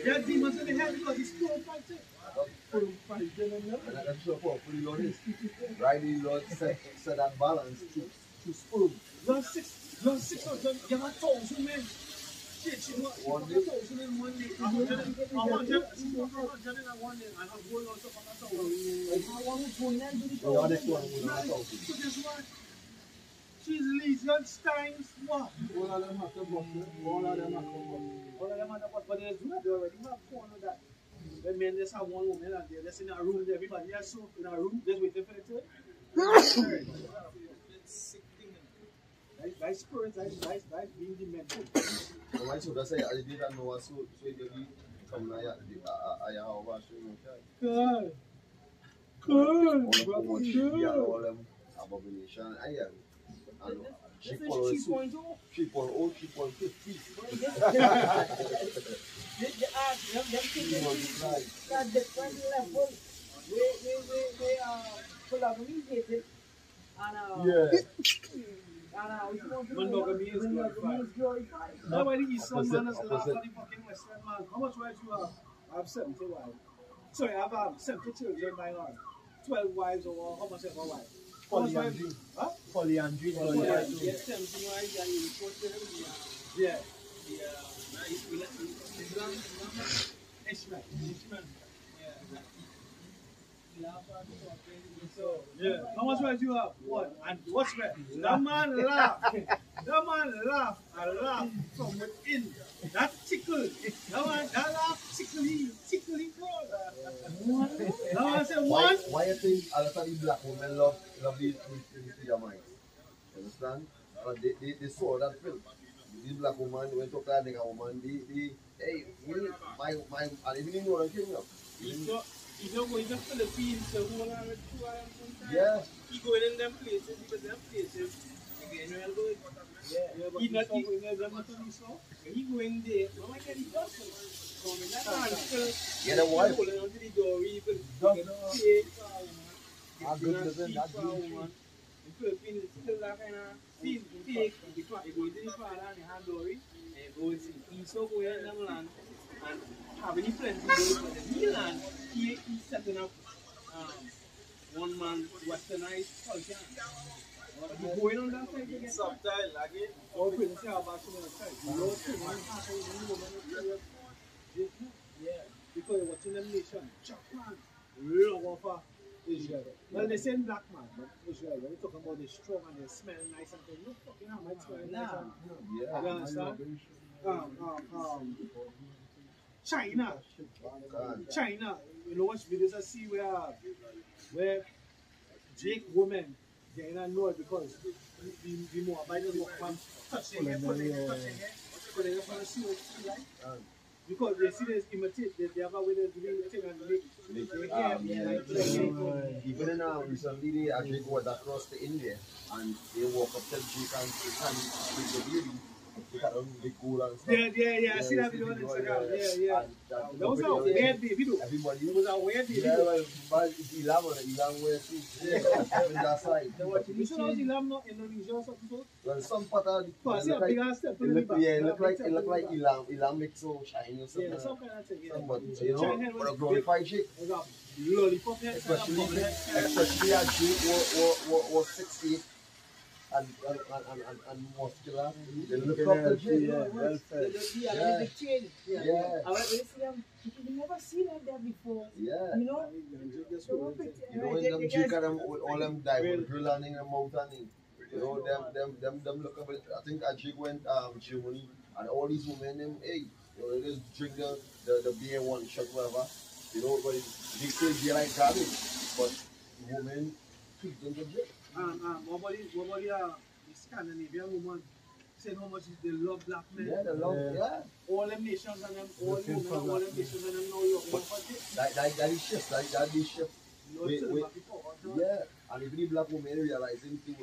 They had demons in their head because these two fighting. And that's so for the Lord is right. The Lord set that balance to sperm. Lord 6 of them, you have 1,000 men. Shit, she was 1,000 in 1 day. 100 in 1 day. And her goal also for that. So guess what? She's Liechtenstein's what? All of them have to bust it. All of them have to bust it. All of them have to bust, but they already have fun with that. The men just have one woman and they're just in a room, everybody else so in a room, just waiting for the turn. That's spirit, that's being demented. Why should I say I didn't know what so it be come I have Good. all them abomination and she follows 3.0, 3.50. That different level. We polygamy hated and Monogamy is glorified. Nobody is some man is laugh at the fucking Western man. How much wives you have? I have 70 wives. Sorry, I have 70 children by now. 12 wives or how much ever wives? Polyandry. Huh? Polyandry. Yes, 70 wives and 4 children. Yeah. Yeah. How much right you have? What? And what's right? That man laugh. That man laugh and laugh from within. That tickle. That laugh tickly, bro. That man say one. Why you think a lot of the black women love these mites? Understand? They saw that film. This black woman, when talk to a nigga woman, hey, and even you know what I'm saying. You don't go in the Philippines, so who are the two sometimes? Yeah. He going in them places because them places, again, you'll go. Yeah, but He not he going there, them not only so. He going there, no one can eat dust. So in that time, Get a wife. holding onto the door, you can Dust. pay for a woman. How If good you're is it? not That cheap for a good. woman, in Philippines, it's still that kind of feel fake. You go into the father and you have dory, and you go and see. He's so going in them land and having plenty of dory, but the new land, he's setting up one man westernized culture. He's going on that side to get Subtile, again. All people say about some of the time. You know, yeah, because you're watching them nation, Japan, love over Israel. Well, they say black man, but Israel, when you talk about the strong and they smell nice and things, look fucking how much smell nice and Yeah. you understand? China, you know what videos I see where Jake women they don't know it because the more by the one touch their hair, put their hair, touch their hair, so they don't want to see what it's like. Because they see this imitate, they have a way to do the thing and make their hair Even in recently they actually go across to India and they walk up to Jake and with the baby. They got on the cool and stuff. Yeah, I see that video on Instagram. Yeah. That was a weird baby though. Everybody It was a weird baby. yeah, well, but it's Ilam wears too. Yeah, that side. You saw those Ilam not Indonesia or something so? Well, some part of So I see a big ass step it look, yeah, it look like Ilam. Ilam makes so shiny or something. Yeah, some kind of thing, yeah. But you know, China for a was glorified chick, big. Was a lollipop head, especially a chick was 60 and muscular. They look up the chick. Yeah. You never seen like that before. Yeah. You know? You know, when them chick and them all them diamond drill and in them mouth and in. You know, them look up. I think a chick went Germany and all these women them hey, you know, they just drink the beer one shot whatever. You know, but they still be like garbage. But women treat them to drink. What about the Scandinavian woman saying how much they love black men? Yeah, they love All them nations and them, all them women, all them nations and them know you're going for this. That is shift. That is shift. Yeah, and even the black women realizing too.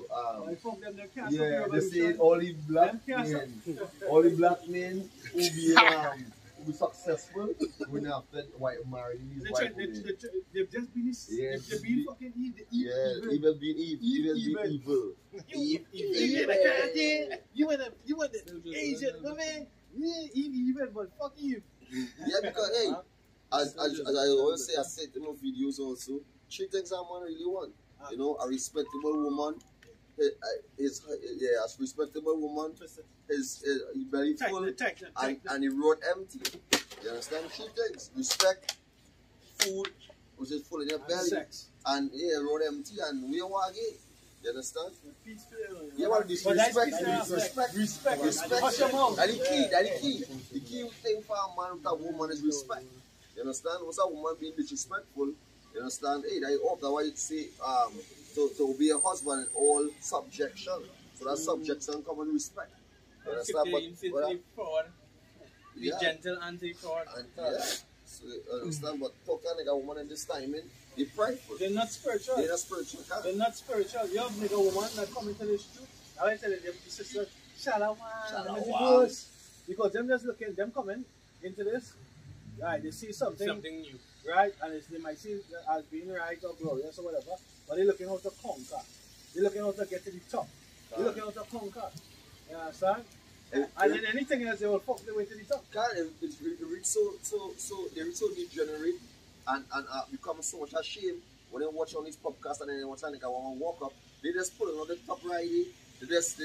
Yeah, they say all the black men who be successful when after white marrying these white women. They've just been they've been fucking evil being evil. You want the Asian woman? Yeah, evil, but fuck you. Yeah, because hey, as I always say, I said in my videos also, 3 things a man really want. You know, a respectable woman. A respectable woman is very full and he road empty. You understand? 3 things: respect, food, which is full in your belly, sex. And road empty and we are gay. You understand? Yeah, what is respect? Respect. That's the key. The key thing for a man with a woman is respect. You understand? What's a woman being disrespectful? You understand? Hey, I hope that why you say to be a husband in all subjection. So that subjection come and respect. You understand? Be gentle anti-fraud. Yeah. So you understand? But talk to a nigga woman in this timing, they prideful. They're not spiritual. They're not spiritual. They're not spiritual. You have nigga woman that come into this truth. I will tell them, sister, shalom. Because them just looking, them coming into this, right? They see something new. Right, and they might see it as being right or glorious or whatever, but they're looking how to conquer. They're looking how to get to the top. They're looking how to conquer. You understand? And then anything else, they will fuck their way to the top. God, it's they're so degenerate and become so much ashamed when they watch on these podcasts and then they watch and they want to walk up. They just put it on the top right They just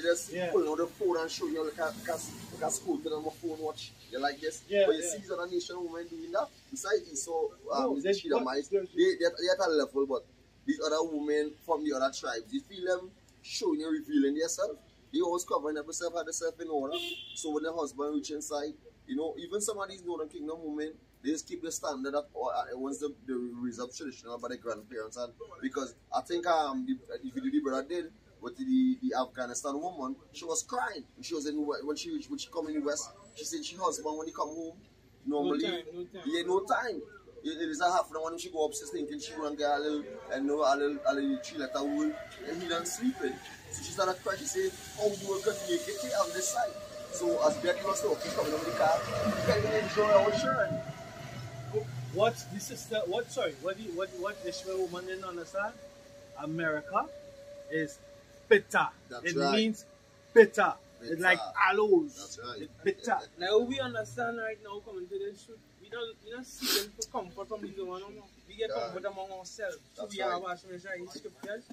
pull out the phone and show you like a school to them a phone watch. You like this? Yeah, but you see other nation women doing that. Besides, so they- they're at a level, but these other women from the other tribes, you feel them showing and revealing themselves. They always covering themselves, have themselves in order. So when the husband reach inside, you know, even some of these Northern Kingdom women, they just keep the standard of once the reserved traditional by the grandparents, and because I think if you do the brother did with the Afghanistan woman, she was crying. She was when she come in the West, she said she husband when he come home, normally no time. It is a half an hour when she go upstairs thinking she want to get a little 3-letter wool, and he done sleeping. So she started crying. She said, how do we continue to get on this side? So as Becky was talking, coming over the car, we can enjoy our sharing. What the sister? What? Sorry. What Ishmael woman didn't understand? America is bitter. That's it right. means bitter. It's Bitter. like aloes. That's right. It's bitter. Now we understand right now coming to this truth. We don't seeking for comfort from the woman no more. We get comfort among ourselves. So That's we right. have our scriptures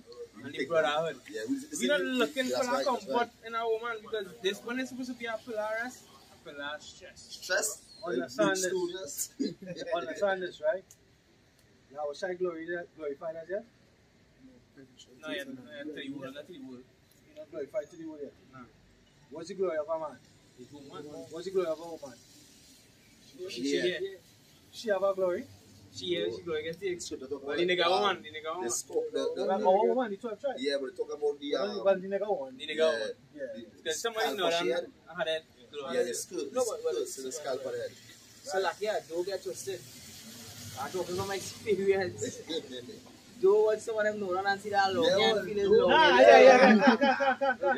and the brotherhood. Yeah, We're not looking for that's that right, that's comfort right. in our woman because this one is supposed to be a pillar rest, a pillar stress. Stress. Understand Big this. stools. Understand this, right? Now, was I glorified as yet? No, yeah, not the word, not the word. You're not glorified to the word yet. No. What's the glory of a man? It's woman. What's the glory of a woman? Yeah. She have a glory. She go against the So they talk But about, the nigga woman, the scope, Our woman, the 12 tribes. yeah, but they talk about the Well, the nigga one. the nigga yeah, woman. Yeah. Because somebody know that I had that. yeah, the skirt, No, the but skirts and the scalp of the head. So like, yeah, don't get twisted. I'm talking from experience. Don't watch someone them know and see that long Yeah, and feeling long. Nah, You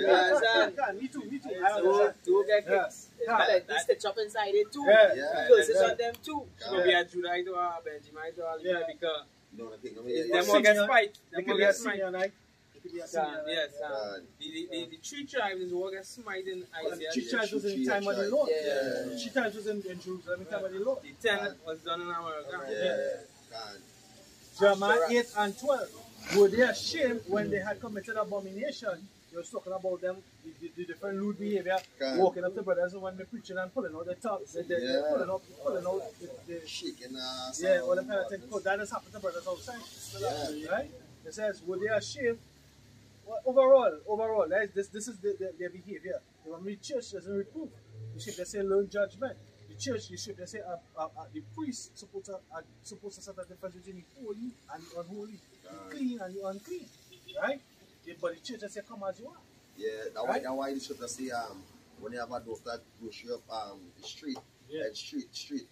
yeah. understand? Me too. So don't get Yeah. kicked. It's like this stitch up inside it too. Yeah. Yeah. Because it's on them too. She go be a Judite or a Benjamite or a Yeah. Levite because No, I think, them all get spite. They Them could all be a get smite. senior night. They could be a senior night. Yes, Yeah. the three tribes is what get smite in Isaiah. She times was in the time of the Lord. Yeah. She times was in Jerusalem in the time of the Lord. The 10 was done in America. Yeah. God. Jeremiah 8 and 12. Were they ashamed when they had committed abomination? They was talking about them, the different lewd behavior, God. walking up to brothers when they're preaching and pulling out the tongues. They're Yeah. pulling out the Shaking yeah, all the kind of things. Because that has happened to brothers outside. Yeah. Right? It says, were they ashamed? Well, overall, this is their behavior. When the church doesn't reprove, you should just say learn judgment. The church, you should just say the priest supposed to set a difference between the holy and the unholy, the clean and the unclean, right? But the church just say come as you are. Yeah, that's Right? why they should just say when you have a doctor grocery up the street, Yeah. and street,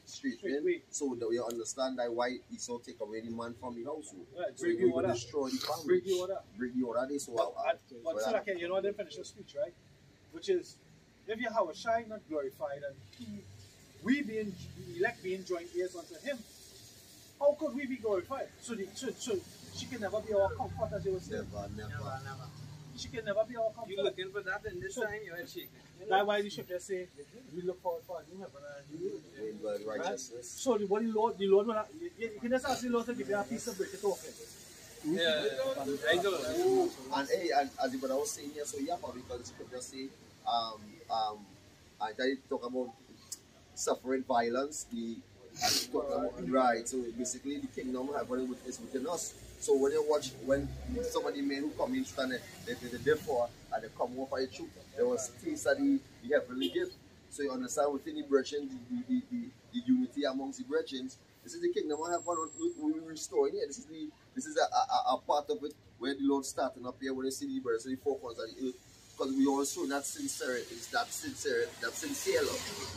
Street man. way. So that you understand that why he so take away the man from the household. Right, So bring you you will order. destroy the family. Bring you order. Bring you order this. So But so like, you know, I didn't finish your speech, right? Which is, if you have a shine not glorified, and we elect being joint heirs unto him, how could we be glorified? So she can never be our comfort, as you were saying. never. She can never be our comfort. You looking for that in this time, you're shaking. That's why the scripture say, we look forward for a new heaven and a new earth. Win by righteousness. So the Lord will not, you can just ask the Lord to give you a piece of bread to talk in. Yeah, I know. And hey, and as the brother was saying here, so yeah, because the scripture say, and I talk about suffering violence, right. So basically, the kingdom of heaven is within us. So when you watch, when somebody men who come in stand they therefore and they come over the truth, there was things that the heavenly gift. So you understand within the brethren, the unity amongst the brethren. This is the kingdom of heaven on earth we will restore here. This is a part of it where the Lord starting up here when you see the brothers and the four corners of the earth. Because we always show that sincerity,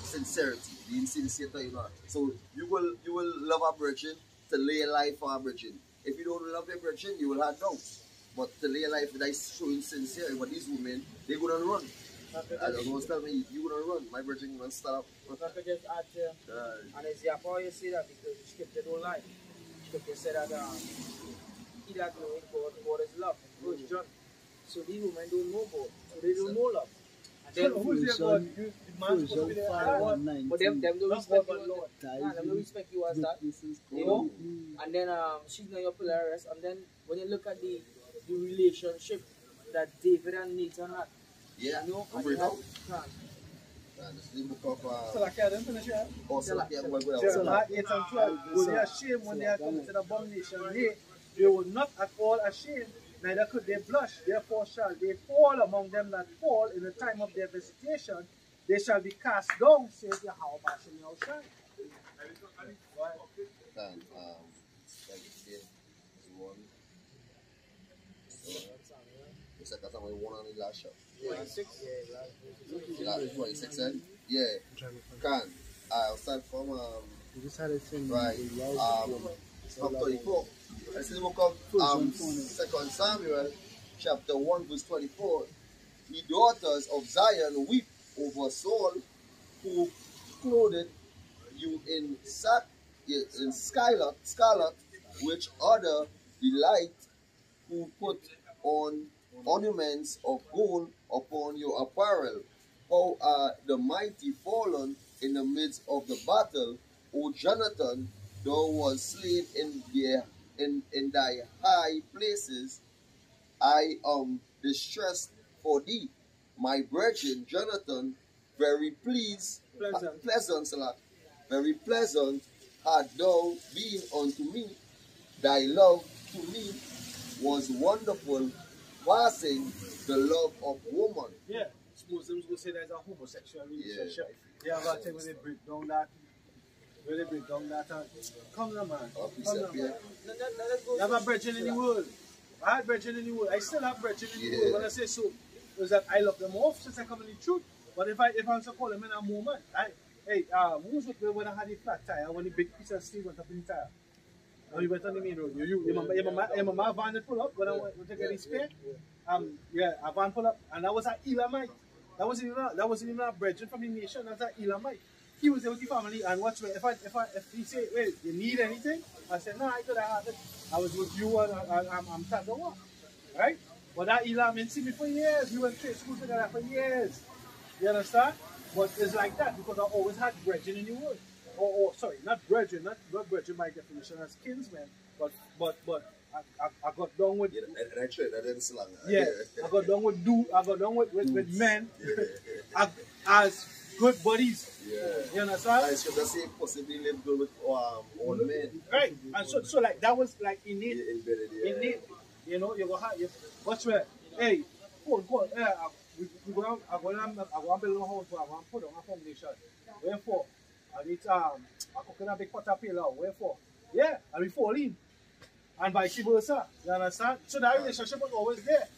sincerity, being sincere to you know. So you will love our brethren to lay life for our brethren. If you don't love your brethren, you will have doubts. But to lay life that is showing sincerity. But these women, they're gonna run. I don't know, tell me you're gonna run. My brethren gonna start up. If I could just add to, and it's the how you say that because the scripture don't lie. The scripture said that he that knoweth God, God is love. First John. So these women don't know God, so they don't know love. And then, Who's their God? The man's supposed to be their God. but them don't Not respect God, you. but Lord. Them don't respect you as that. You know? And then she's not your Polaris. And then when you look at the relationship that David and Nathan had, Yeah, You know, I'm bring out. Can. This is the book of Salakia, don't finish it. Salakia, Jeremiah 8 and 12. Were they ashamed when they had committed abomination? Nay, they were not at all ashamed, neither could they blush. Therefore shall they fall among them that fall in the time of their visitation. They shall be cast down, says Yahweh Bashem Yahushai. And like this one. The second time we won on the last shot. 26. 26 and yeah. Can I'll start from right from 34. This is the book of 2 Samuel chapter 1 verse 24. The daughters of Zion weep over Saul, who clothed you in scarlet, which other delight, who put on ornaments of gold upon your apparel. How are the mighty fallen in the midst of the battle, O Jonathan, thou was slain in thy high places. I am distressed for thee, my brethren. Jonathan, very very pleasant had thou been unto me. Thy love to me was wonderful, passing the love of woman. Yeah, Muslims will say there's a homosexual relationship. They have a thing where they break down that. Come on, man. Come on, man. You have a brethren in the world. I had brethren in the world. I still have brethren in the world. When I say so, is that I love them off since I come in the truth. But if I'm to call them in a moment, who's with me when I had the flat tire, when the big piece of steel went up in the tire? When you went on the main road, your mama van that pull up when I went to get his spare? Yeah, a van pull up, and that was an Elamite. That wasn't even a brethren from the nation. That's an Elamite. He was there with the family, and watch me. If he say, "Wait, you need anything?" I said, "No, I could have had it. I was with you, and I'm tired of work, right?" But that Elam didn't see me for years. We went to school together for years. You understand? But it's like that because I always had brethren in the world. Or sorry, not brethren, not brethren by definition as kinsmen, but I got done with. Yeah, and I tried that in slang. Yeah, I got done with men as good buddies. Yeah. You understand? I should say possibly live good with old men. Right, and so like that was like innate. Yeah. Innate. You know, you go have what's where? Hey, go on. I go and build a house. I want to put on a foundation. Wherefore? I need I cook in a big pot of pillow. Wherefore? Yeah, and we fall in. And vice versa. You understand? So that relationship was always there.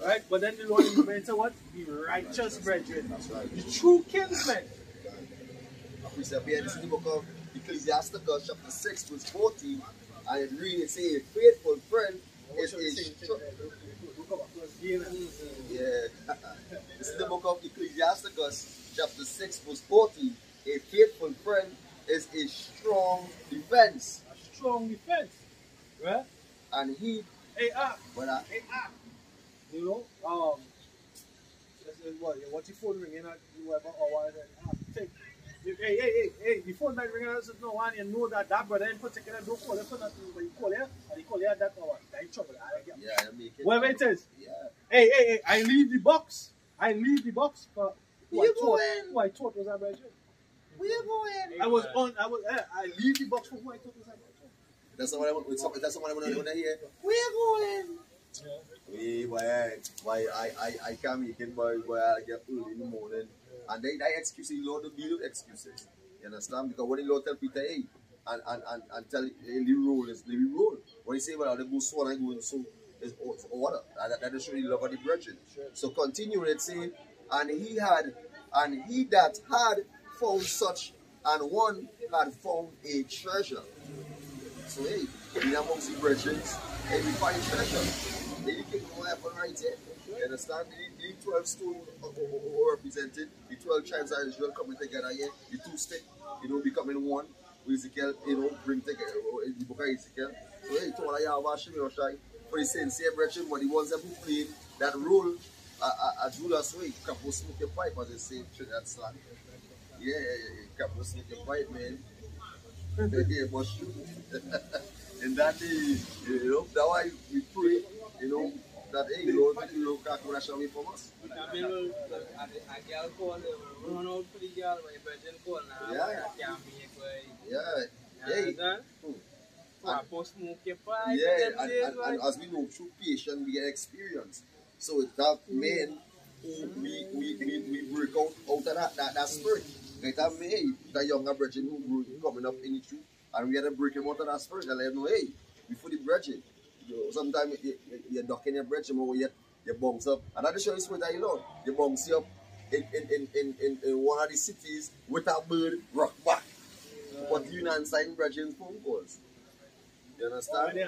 Right? But then the Lord implemented what? The righteous brethren. That's right. The true kinsmen. This is the book of Ecclesiasticus chapter 6 verse 14. And it reads, say, a faithful friend is a strong... Yeah. This is the book of Ecclesiasticus chapter 6 verse 14. A faithful friend is a strong defense. A strong defense. Right? And he... You know, what's your phone ringing at whoever or whatever? Take. Hey, the phone might ring and says no one, you know that brother in particular don't call him for nothing, but you call him and you call him at that hour. They're in trouble. Yeah, I make it. Whatever it is. Yeah. Hey, I leave the box for who I thought was a brethren. Where you going? I leave the box for who I thought was a brethren. That's what I want to hear. Where you going? Why I can't make it, boy, I get early in the morning. And they excuse the Lord to deal with excuses. You understand? Because when the Lord tell Peter, hey, and tell the rule is the rule. When he say, well, they go so and I go so, it's order. That is really love of the brethren. So continue it saying, and he that had found such, and one had found a treasure. So hey, in amongst the brethren, hey, we find treasure. Then you can go happen right here. You understand? The 12 stone represented, the 12 tribes of Israel coming together here, the 2 sticks, becoming one. Ezekiel, bring together the book of Ezekiel. So hey, told I for the sincere brethren, but the ones that who played that role at Judas way, couple smoke your pipe as they say in Trinidad slang. Yeah, couple smoke your pipe, man. Yeah, but shoot. And that is, that's why we pray, that hey, you can't show me from us. I mean, a girl call, run out for the girl, but the virgin call now. Yeah. Hey. And as we know, through patience we get experience. So it's that men who we break out of that spirit. Like that man, hey, that younger virgin who coming up in the truth, and we had to break him out of that spirit and let him know, hey, before the virgin. Sometimes you're ducking your virgin or you bounce up. And that's the show spirit that you know. You bounce up in one of the cities with a bird rock back. But you not sign virgin's phone calls. You understand?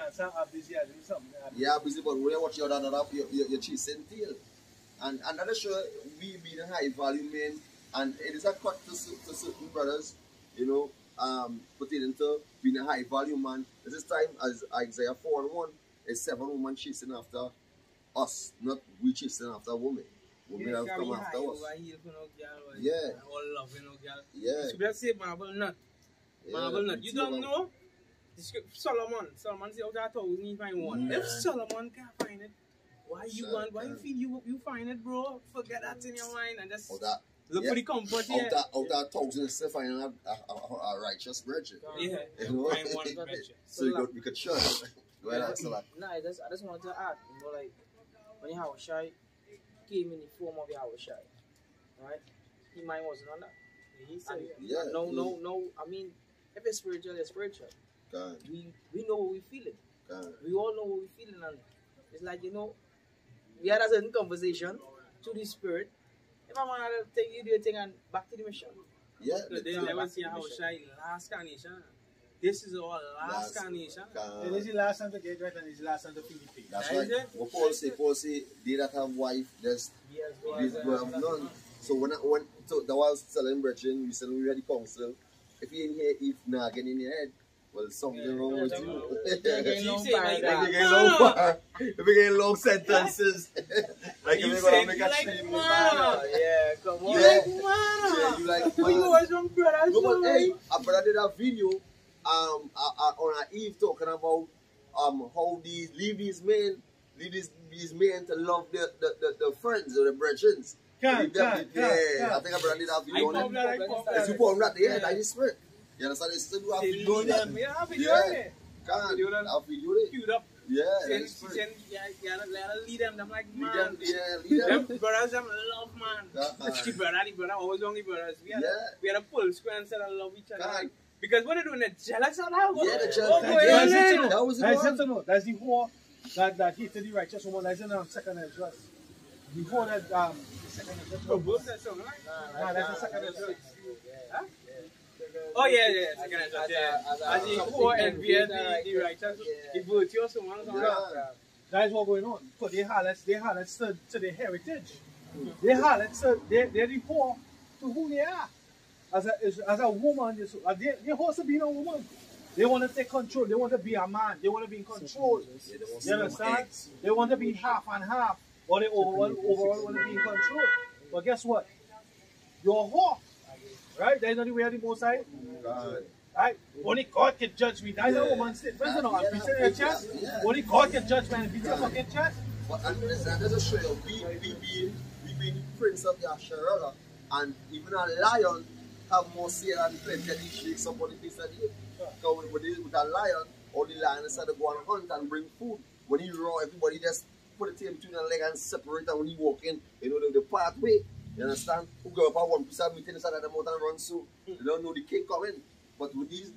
Busy doing something. Yeah, busy, but when you watch your other up, you're chasing tail. And that is sure we being a high value men, and it is a cut to certain brothers, you know, pertaining to being a high value man. This time, as Isaiah 4:1, is 7 women chasing after us, not we chasing after women. Women have come after us. Yeah. All loving no girl. Yeah. So let's say marble nut. Marble nut. You don't know? Solomon said out of 1,000 he find one. If Solomon can't find it, why you want? Why you feel you find it, bro? Forget that in your mind and just look for the comfort here. Out of 1,000 still find a righteous virgin. Yeah. You know? Find one virgin. So you could share. Go ahead, Axel. No, I just wanted to add, you know, like when Yahushai came in the form of Yahushai, right? His mind wasn't on that. No. I mean, if it's spiritual, it's spiritual. God. We know what we're feeling. God. We all know what we're feeling, and it's like, you know, we had a certain conversation to the spirit. If I want to take you do your thing and back to the mission. Yeah. They never see Yahushai last carnation. This is our last carnation. It is the last time to get right and it's the last time to feel the pain. That's right. What Paul say, they that have wife, just these will have none. So when that was telling Brethren, we said we had the council. If you in here, if not getting in your head, well, something wrong with you. If you get long sentences, like if you're going to make a stream. Yeah, come on. Yeah, you like man. No, but hey, a brother did a video on a Eve talking about how leave these men to love the friends or the brethren. I think a brother did a video on it. It's you put that there, that is spirit. You understand? They still do have video on that. Yeah, have video on it. Have video on it. Queued up. Yeah. Lead them. I'm like, man. Lead them. Them brothers, them love, man. The brother, always only brothers. We had a pull square and said I love each other. Because when they're doing it, jealous of that. Yeah, the jealous. That was the one. That's the whore that hated the righteous woman. That's in second address. The whore that second address. Oh, both that song, right? Nah, that's the second address. Huh? Oh yeah, second address. Yeah. As the whore envied the righteous, the virtuous woman. That is what's going on. Because they harlots to their heritage. They harlots, they're the whore to who they are. As a woman, they're supposed to be a woman. They want to take control. They want to be a man. They want to be in control. You understand? They want to be half and half. Or they overall want to be in control. But guess what? You're a whore. Right? That's not the way of the Most High. Right? Only God can judge me. That's a woman's statement. You know, I'm preaching in your chest. Only God can judge me and beat your fucking chest. But and there's a show. We being prince of Yasharala, and even a lion have more say than plenty of these shakes up on the face of the earth. Because with a lion, or the lion decided to go and hunt and bring food. When he raw, everybody just put the tail between the leg and separate, and when he walk in, you know, the pathway. You understand? Who go up at one piece of meat inside of the mountain and run so they don't know the king coming. But with these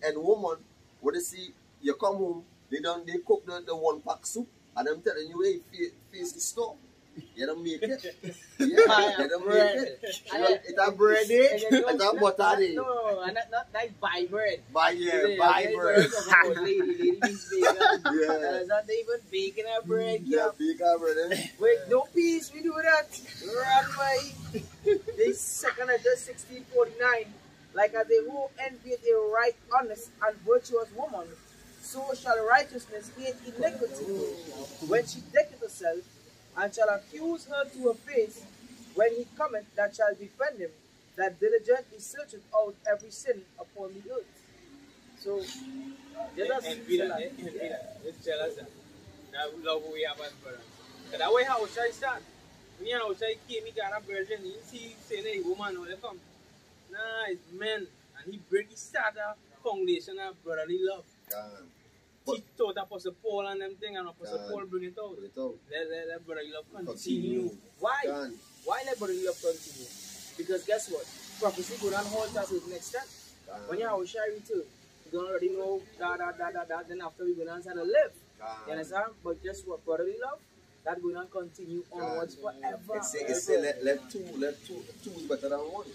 and woman, when they see you come home, they cook the 1-pack soup and I'm telling you, hey, face the store. You don't make it. Yeah, you don't make it. It's a bread, it's a butter. No, not like buy bread. Buy bread. Lady is vegan. Yeah. Not even baking a bread. Yeah, bake a bread. Wait, no peace, we do that. Run away. This second address 1649. Like as a who envied a right, honest, and virtuous woman, so shall righteousness hate iniquity. When she decketh herself, and shall accuse her to her face, when he cometh that shall defend him, that diligently searcheth out every sin upon the earth. So, it's jealous. I love what we have as brothers. And that way how I start. When you know I came, he got a virgin, you see saying hey woman no they come. Nah, it's men. And he break his starter foundation of brotherly love. Teach taught Apostle Paul and them thing and Apostle Paul bring it out. Let brotherly love continue. Why? Why let brotherly love continue? Because guess what? Prophecy go down hold us with next step. When you are sharing too, you don't already know that, then after we go down to live. You understand? But guess what? Brotherly love, that will not continue onwards forever. It's say let two is better than one.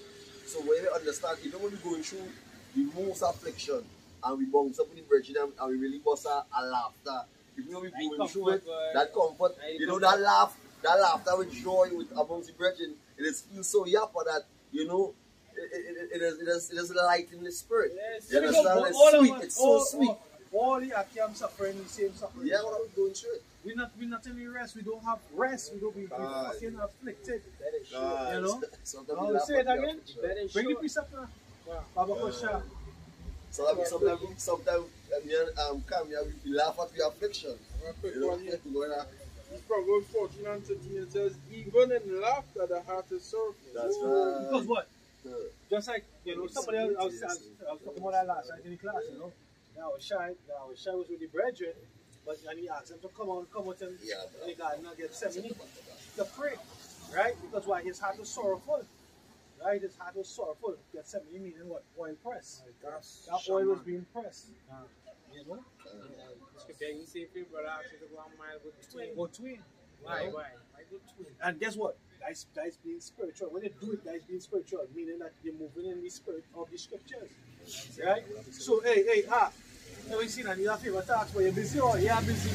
So when you understand, even when we're going through the most affliction and we bounce up in the bridge and we really bust a laughter, even when we're going through it, that comfort, you know, that laughter with joy with amongst the brethren, it is feels so yappa that, you know, it is light in the spirit. Yes. You understand? It's sweet. It's so sweet. All the Akiam suffering, the same suffering. Yeah, what are we going through it? We're not in rest. We don't have rest. We don't be fucking afflicted. You know? Sometimes Say it again. Bring the piece up now. Baba Kosha. So sometimes we laugh at the affliction. Proverbs 14 and 13 it says, even in laughter the heart is sorrowful. That's right. Because what? Just like, you know, somebody else, I was talking about that last night in the class, you know. Now I was shy was with the brethren, but and he asked him to come out and the guy not get 70 to pray. Right? Because why? His heart was sorrowful. Right? His heart was sorrowful. Get 70 meaning what? Oil press. That oil was being pressed. You know? You say if your brother asks you to go a mile with twin. Go twin. Why? Why go twin? And guess what? That's being spiritual. When you do it, that's being spiritual, meaning that you're moving in the spirit of the scriptures. Right? So, hey, you see that you have favorite tasks where you're busy or you're busy.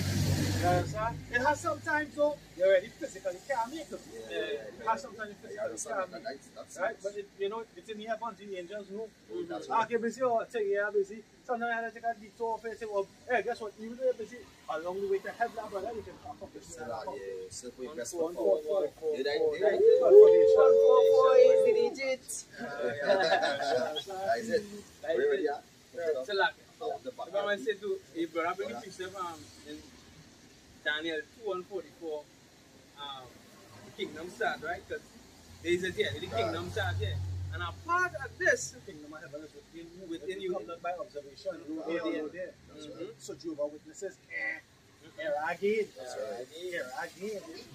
You understand? It has sometimes though, you're already physically can't make it. It has sometimes you physically can't make it. Right? But you know, it's in the heavens, the angels know. You're busy or you're busy. Sometimes you have to take a detour and say, well, hey, guess what? Even though you're busy, along the way to heaven, brother, you can accomplish that. So we best 144 is the digits. That's it. Where are you at? So like, if I want to say to Abraham, bring the picture in Daniel 2 and 44, the kingdom start, right? Because there is a day, the kingdom start there. And a part of this, the kingdom of heaven is within you. Not by observation, there. So Jehovah Witnesses, here again.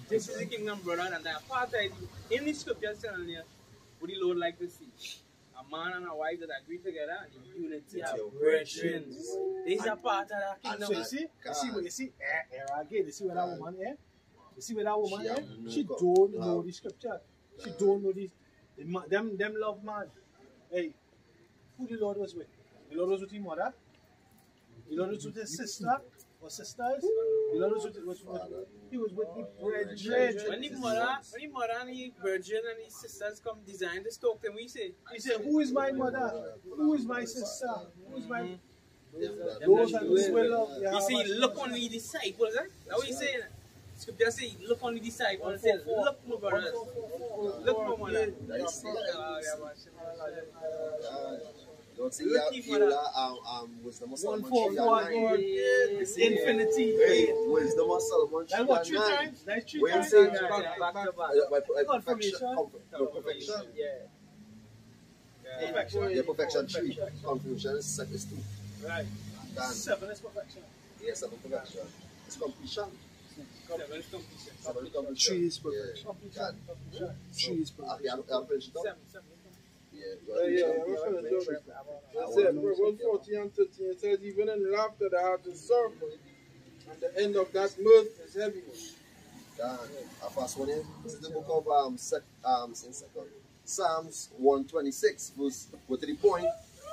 This is the kingdom, brother, and that apartheid in the scriptures telling you what the Lord like to see. A man and a wife that agree together in unity of brethren. This is a part of that kingdom. So you see here again. You see where that woman here? You see where that woman here? She don't know the scripture. She don't know this. Them love man. Hey, who the Lord was with? The Lord was with his mother. The Lord was with his sister or sisters. The Lord was he was with the brethren. When the mother and the brethren and his sisters come design this talk, then we say, he said, who is my mother? Who is my sister? Who is my those are the will of you see, look on the disciples, eh? That's what he's saying. Scripture say, look on the disciples and say, look, my brothers. Look, my mother. Don't say wisdom of Solomon 144 infinity. Wisdom of Solomon 3 That's 3 times. That's 3 when times. say Back to back. perfection. Perfection 3. Confusion is 2. Right. Done. 7 is perfection. Yes, 7 perfection. It's completion. 7 is completion. 7 completion. 3 is perfection. 3 is perfection. Seven. It says, Proverbs 14 and 13, it says, even in laughter the heart is sorrowful, and the end of that mirth is heaviness. Our first one is the book of Psalms 126, verse, go to the point,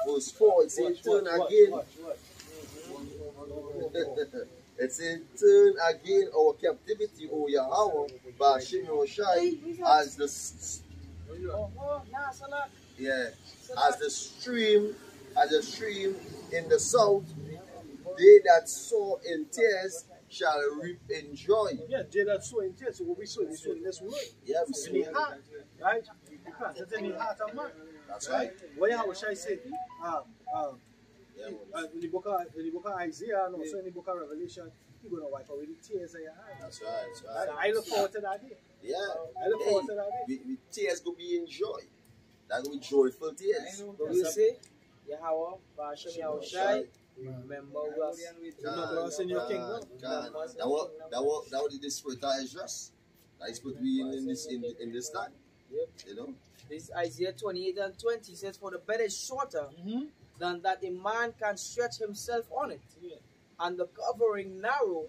verse 4, it says, turn again. It says, turn again our captivity, O Yahweh, Bashim Yoshai, as the stream in the south, they that sow in tears shall reap in joy. Yeah, they that sow in tears, so what we sow in this world. Yeah, we sow in the heart, right? Because it's in the heart of man. That's right. What I say? In the book of Isaiah and also in the book of Revelation, you're going to wipe away the tears of your eyes. That's right. That's right. I look forward to that day. Yeah. I look forward to that day. We tears go be in joy. That go be joyful tears. But we say, Yahweh, Bashem Yahushai, remember us. Remember us in your kingdom. That was the spirit of Ezra. That is put we in this time. Yep. You know? This Isaiah 28:20 says, for the bed is shorter than that a man can stretch himself on it, and the covering narrow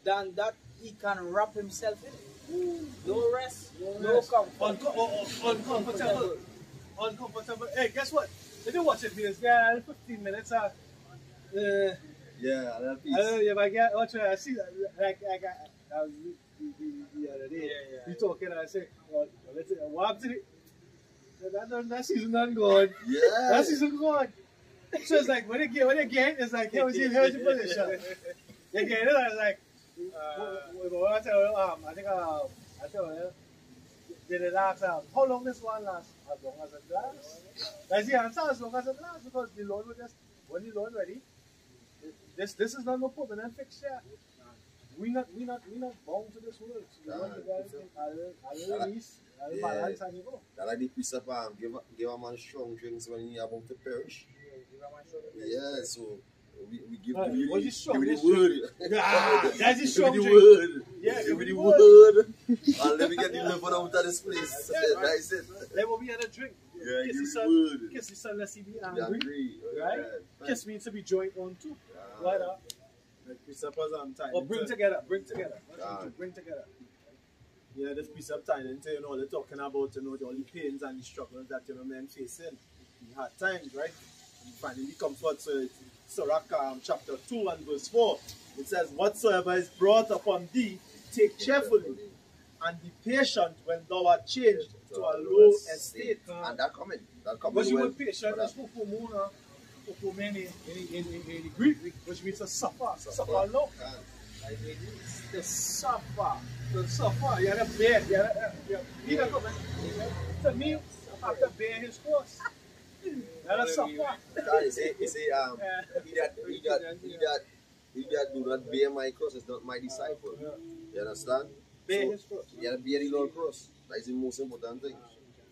than that he can wrap himself in it. No rest, no comfort. Uncomfortable. Uncomfortable. Hey, guess what? If you watch it, because there are 15 minutes. Yeah, that piece. I don't know if I get watch it. I see that. Like I was the other day. We talking and I say, well, let's say, what happened to it? That season done gone. Yeah. That season gone. So it's like when you get, it's like, hey, what's your position? You get it, I was like, I tell you, did it last? How long this one last? As long as it lasts. That's the answer, as long as it lasts, because the Lord will just, when the Lord ready, this is not no permanent fixture. We not bound to this world. So you want to guys I'll release, I'll balance and you go. That like the precept give a man strong drinks when he about to perish. Yeah, so we give the word. That's the strong drink. Word. Yeah, give me the word. And let me get delivered out of this place. That's it. Let me have a drink. Yeah, give me the word. Kiss the son, let's see me angry. Right? Kiss means to be joined on too. What up? Or bring together. Bring together. Yeah, this piece of time, you know, they're talking about, you know, all the pains and the struggles that, you know, men facing in hard times, right? And finding the comfort. So it's Sirach chapter 2 and verse 4. It says, whatsoever is brought upon thee, take cheerfully, and be patient when thou art changed to a low estate. And that coming. But you want patient, that's for many in Greek, which means to suffer long. The suffer. Yeah, the bear. He not coming. To me, after bear his cross. That's a suffer. You say, he that do not bear my cross is not my disciple. You understand? Bear his cross. You have to bear the Lord's cross. That is the most important thing.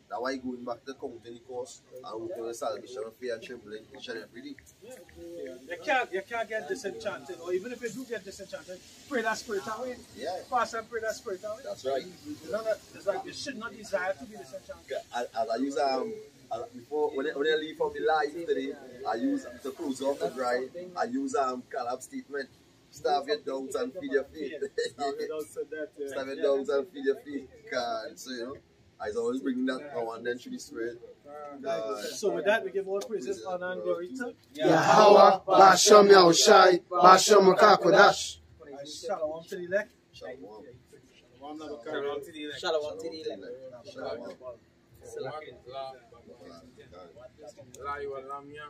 That's why going back to counting the cost and working on the salvation of fear and trembling each and every day. You can't get disenchanted, or even if you do get disenchanted, pray that spirit away. Yeah. Fast and pray that spirit away. That's right. It's like you should not desire to be disenchanted. As I use before when I leave from the live today, I use to close off the drive. I use Caleb statement. Starve your dogs and feed your feet. Starve your dogs and feed your feet. So you know. I always bring that now and then to the spirit. So with that, we give all praises, honor, and glory to Yahweh, Bashem Yahushai, Bashem Makakodash. Shalom to the elect. Shalom. Shalom to the elect. Shalom to the elect. Shalom. La ilaha illallah.